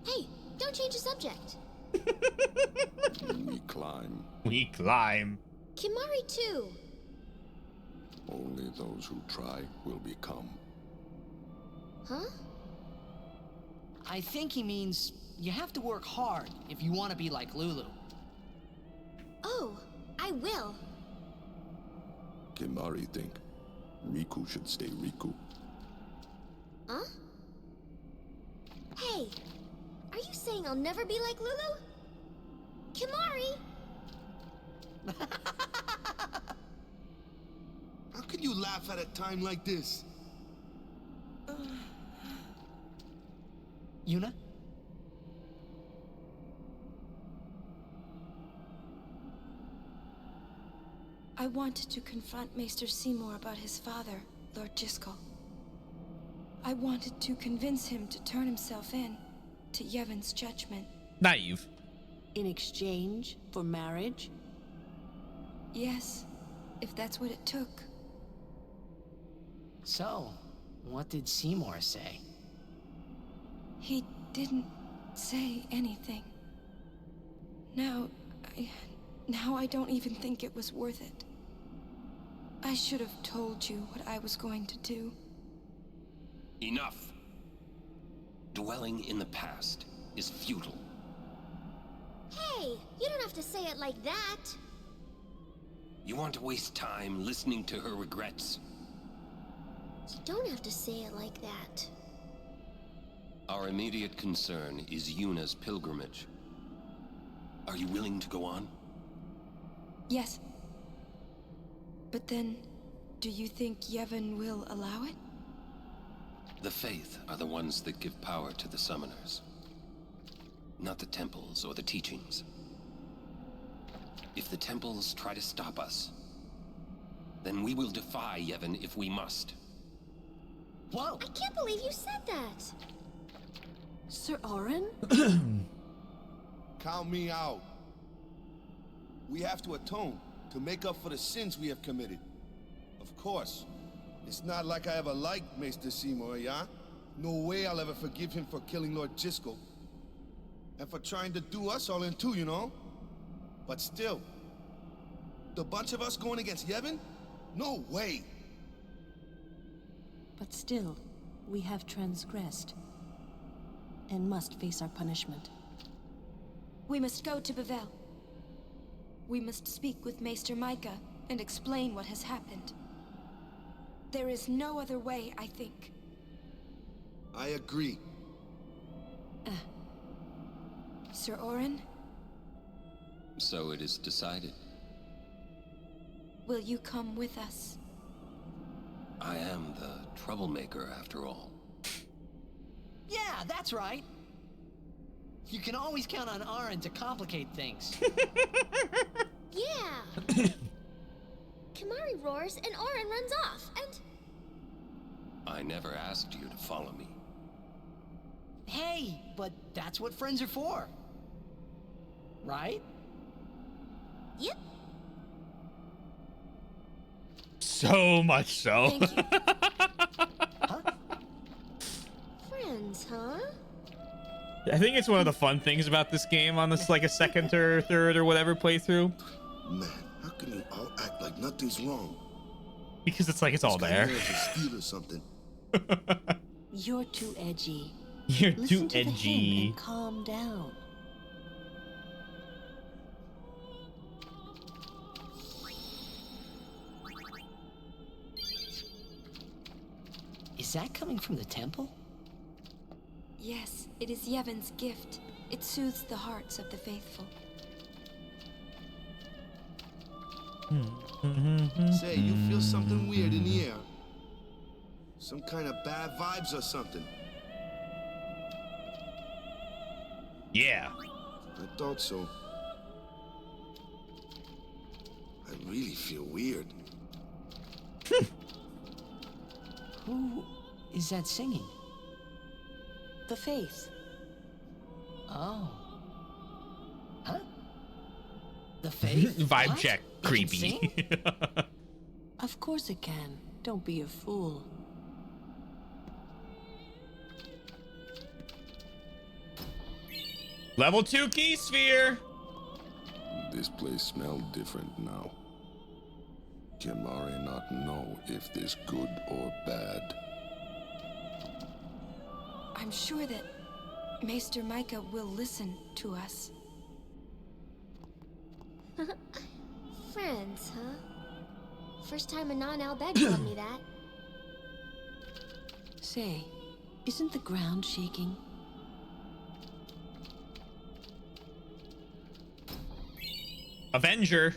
Hey, don't change the subject. We climb. We climb. Kimahri too. Only those who try will become. Huh? I think he means you have to work hard if you want to be like Lulu. Oh, I will. Kimahri think Riku should stay Riku. Huh? Hey, are you saying I'll never be like Lulu? Kimahri! How can you laugh at a time like this? Yuna? I wanted to confront Maester Seymour about his father, Lord Jyscal. I wanted to convince him to turn himself in to Yevon's judgment. Naive. In exchange for marriage? Yes, if that's what it took. So, what did Seymour say? He didn't say anything. Now I don't even think it was worth it. I should have told you what I was going to do. Enough. Dwelling in the past is futile. Hey, you don't have to say it like that. You want to waste time listening to her regrets? You don't have to say it like that. Our immediate concern is Yuna's pilgrimage. Are you willing to go on? Yes. But then, do you think Yevon will allow it? The Faith are the ones that give power to the summoners. Not the temples or the teachings. If the temples try to stop us, then we will defy Yevon if we must. Whoa! I can't believe you said that! Sir Auron? Count me out. We have to atone to make up for the sins we have committed. Of course. It's not like I ever liked Maester Seymour, yeah? No way I'll ever forgive him for killing Lord Jyscal. And for trying to do us all in two, you know? But still, the bunch of us going against Yevon? No way! But still, we have transgressed. And must face our punishment. We must go to Bevelle. We must speak with Maester Micah and explain what has happened. There is no other way, I think. I agree. Sir Auron, So it is decided. will you come with us? I am the troublemaker after all. Yeah, that's right. You can always count on Auron to complicate things. Yeah! Kimahri roars and Auron runs off, and... I never asked you to follow me. Hey, but that's what friends are for. Right? Yep. So much so. Thank you. Friends, huh? I think it's one of the fun things about this game on this, like a second or third or whatever playthrough. Man, how can you all act like nothing's wrong? Because it's like it's all there. Steal or something. You're too edgy. You're Listen too to the hymn edgy. and calm down. that coming from the temple? Yes, it is Yevon's gift. It soothes the hearts of the faithful. Say, you feel something weird in the air? Some kind of bad vibes or something? Yeah. I thought so. I really feel weird. Who is that singing? The Faith. Oh. Huh? The Faith? Vibe What? check. It can Creepy. sing? Of course it can. Don't be a fool. Level 2 key sphere. This place smells different now. Can Mari not know if this good or bad? I'm sure that Maester Micah will listen to us. Friends, huh? First time a non-Albed called me that. Say, isn't the ground shaking? Avenger.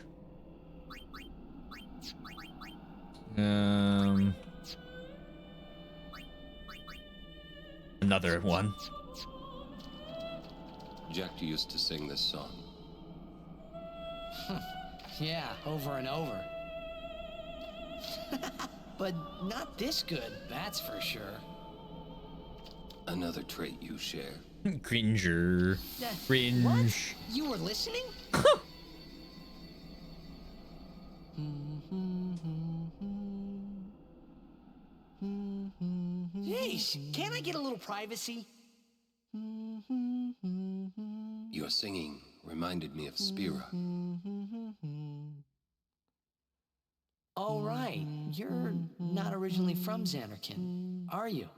Another one. Jack used to sing this song. Yeah, over and over. But not this good, that's for sure. Another trait you share. Cringer. Cringe. What? You were listening? Hey, can't I get a little privacy? Your singing reminded me of Spira. Oh, right. You're not originally from Xanarkand, are you?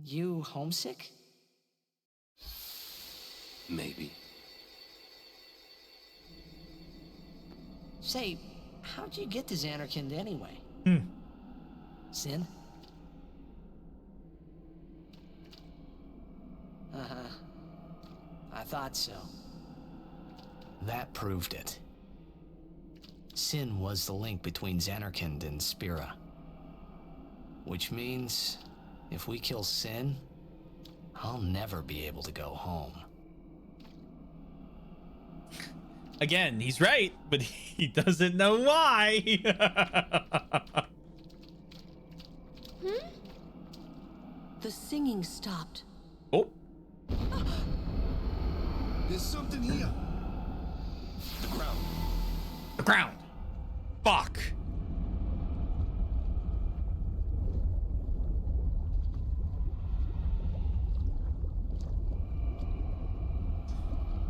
You homesick? Maybe. Say, how'd you get to Xanarkand anyway? Sin? Uh-huh. I thought so. That proved it. Sin was the link between Xanarkand and Spira. Which means, if we kill Sin, I'll never be able to go home. Again, he's right, but he doesn't know why. The singing stopped. Oh. There's something here. The ground. The ground. Fuck.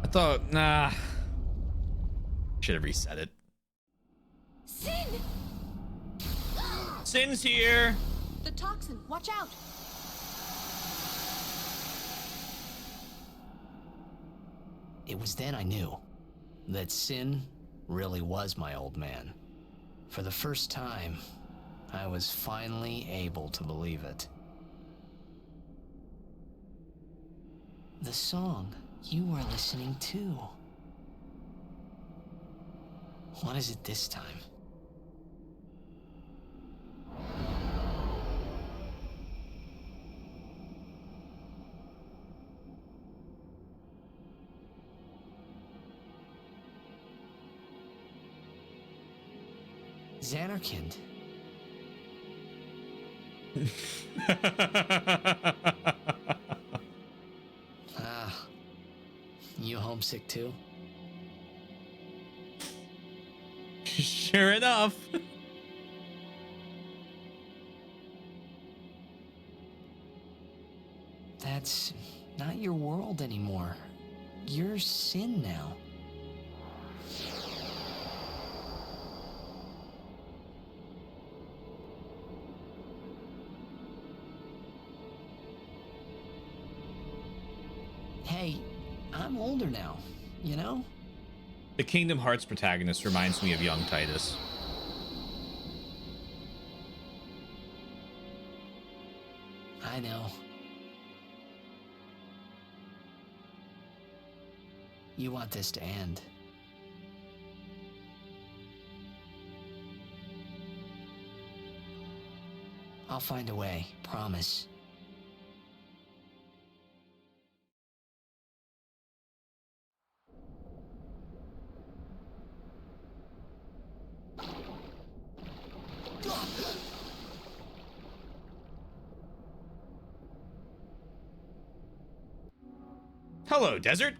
I thought, nah. Should have reset it. Sin! Sin's here. The toxin, watch out! It was then I knew that Sin really was my old man. For the first time, I was finally able to believe it. The song you were listening to. What is it this time? Xanarkand. You homesick too? Sure enough. That's not your world anymore. You're Sin now. Hey, I'm older now, you know? The Kingdom Hearts protagonist reminds me of young Titus. I know. You want this to end. I'll find a way, promise. Hello, desert.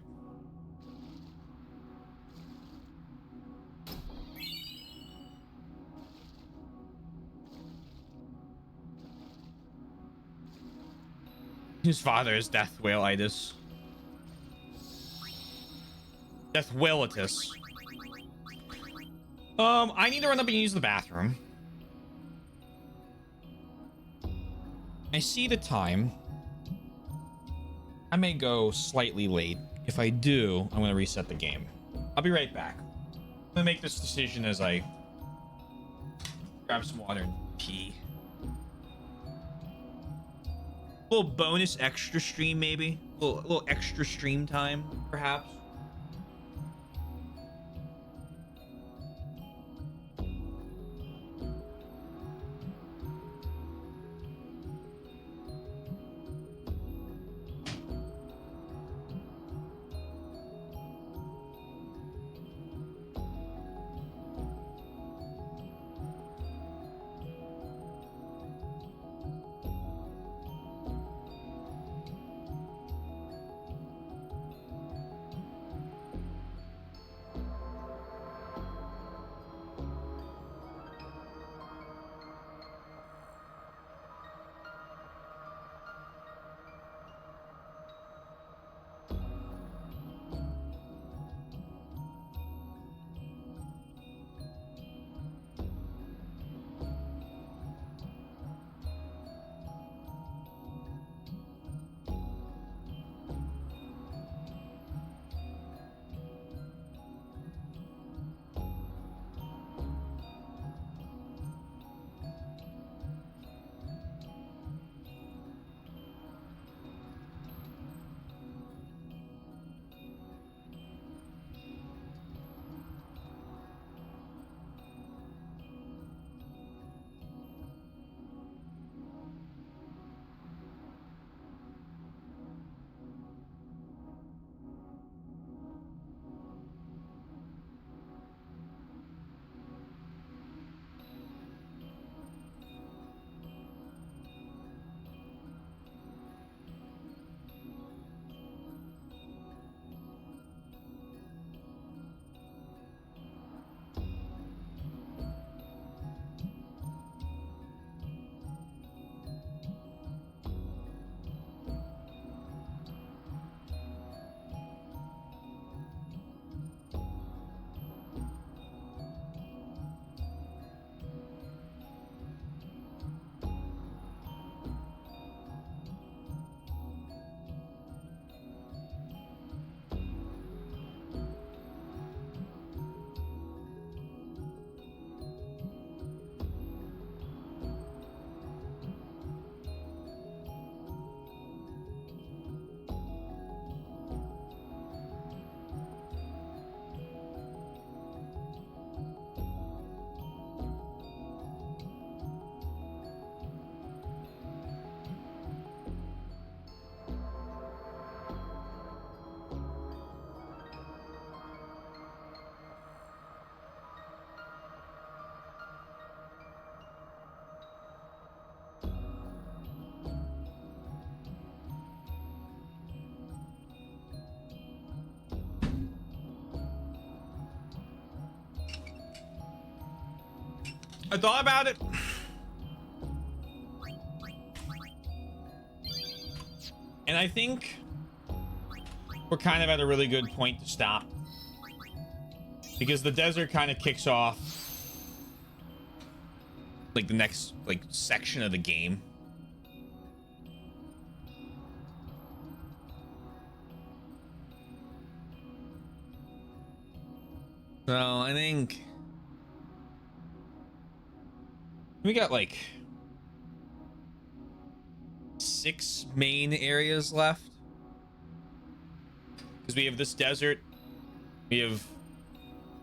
His father is Death Whale-itis. Death Whale-itis. I need to run up and use the bathroom. I see the time. I may go slightly late. If I do, I'm gonna reset the game. I'll be right back. I'm gonna make this decision as I grab some water and pee. A little bonus extra stream, maybe. A little extra stream time, perhaps. I thought about it. And I think we're kind of at a really good point to stop. Because the desert kind of kicks off like the next section of the game. So I think we got like 6 main areas left. Because we have this desert. We have...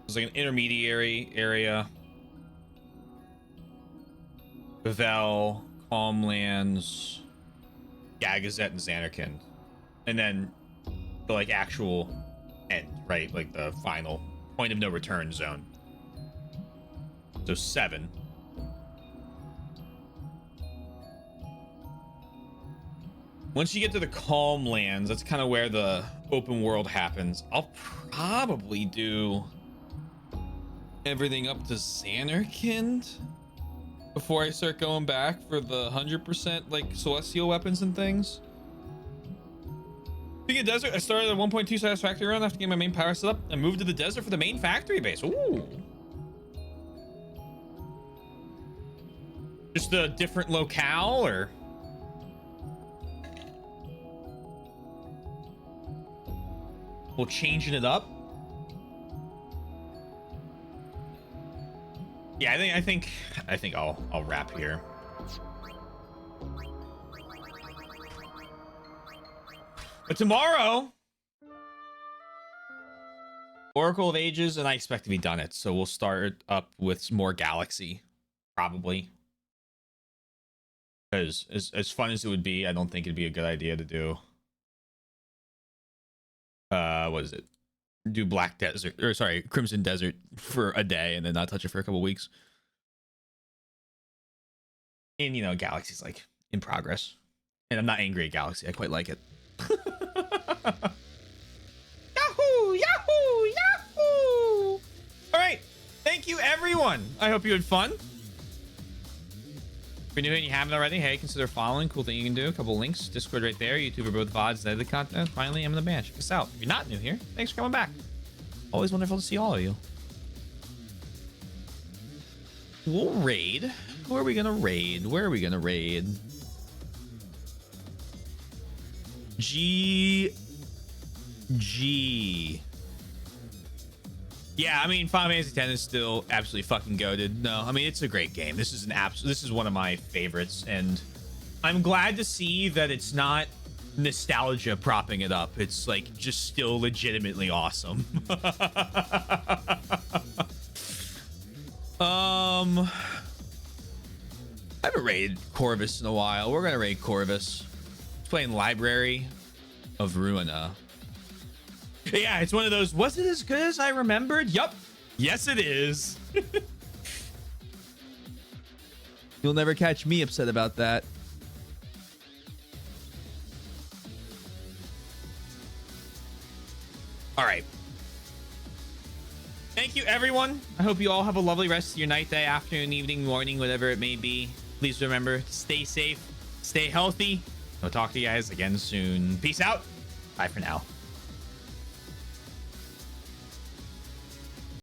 There's like an intermediary area. Bavel, Calmlands, Gagazet, and Xanarkand. And then the like actual end, right? Like the final point of no return zone. So 7. Once you get to the Calmlands, that's kind of where the open world happens. I'll probably do everything up to Xanarkand before I start going back for the 100% like celestial weapons and things. Speaking of desert, I started a 1.2 satisfactory run after getting my main power set up and moved to the desert for the main factory base. Ooh. Just a different locale, or? We'll changing it up. Yeah, I think I'll wrap here. But tomorrow, Oracle of Ages, and I expect to be done it. So we'll start up with some more Galaxy, probably. Because as fun as it would be, I don't think it'd be a good idea to do. What is it? Do Black Desert, or sorry, Crimson Desert for a day and then not touch it for a couple weeks. And you know, Galaxy's like in progress. And I'm not angry at Galaxy. I quite like it. Yahoo! Yahoo! Yahoo! All right. Thank you, everyone. I hope you had fun. If you're new and you haven't already, hey, consider following. Cool thing you can do. A couple links. Discord right there. YouTube or both VODs and edited content. Finally, I'm in the band. Check us out. If you're not new here, thanks for coming back. Always wonderful to see all of you. We'll raid. Who are we gonna raid? Where are we gonna raid? G. Yeah, I mean, Final Fantasy X is still absolutely fucking goated. No, I mean, it's a great game. This is this is one of my favorites, and I'm glad to see that it's not nostalgia propping it up. It's like just still legitimately awesome. I haven't raided Corvus in a while. We're gonna raid Corvus. It's playing Library of Ruina. Yeah, it's one of those. Was it as good as I remembered? Yup. Yes, it is. You'll never catch me upset about that. All right. Thank you, everyone. I hope you all have a lovely rest of your night, day, afternoon, evening, morning, whatever it may be. Please remember to stay safe, stay healthy. I'll talk to you guys again soon. Peace out. Bye for now.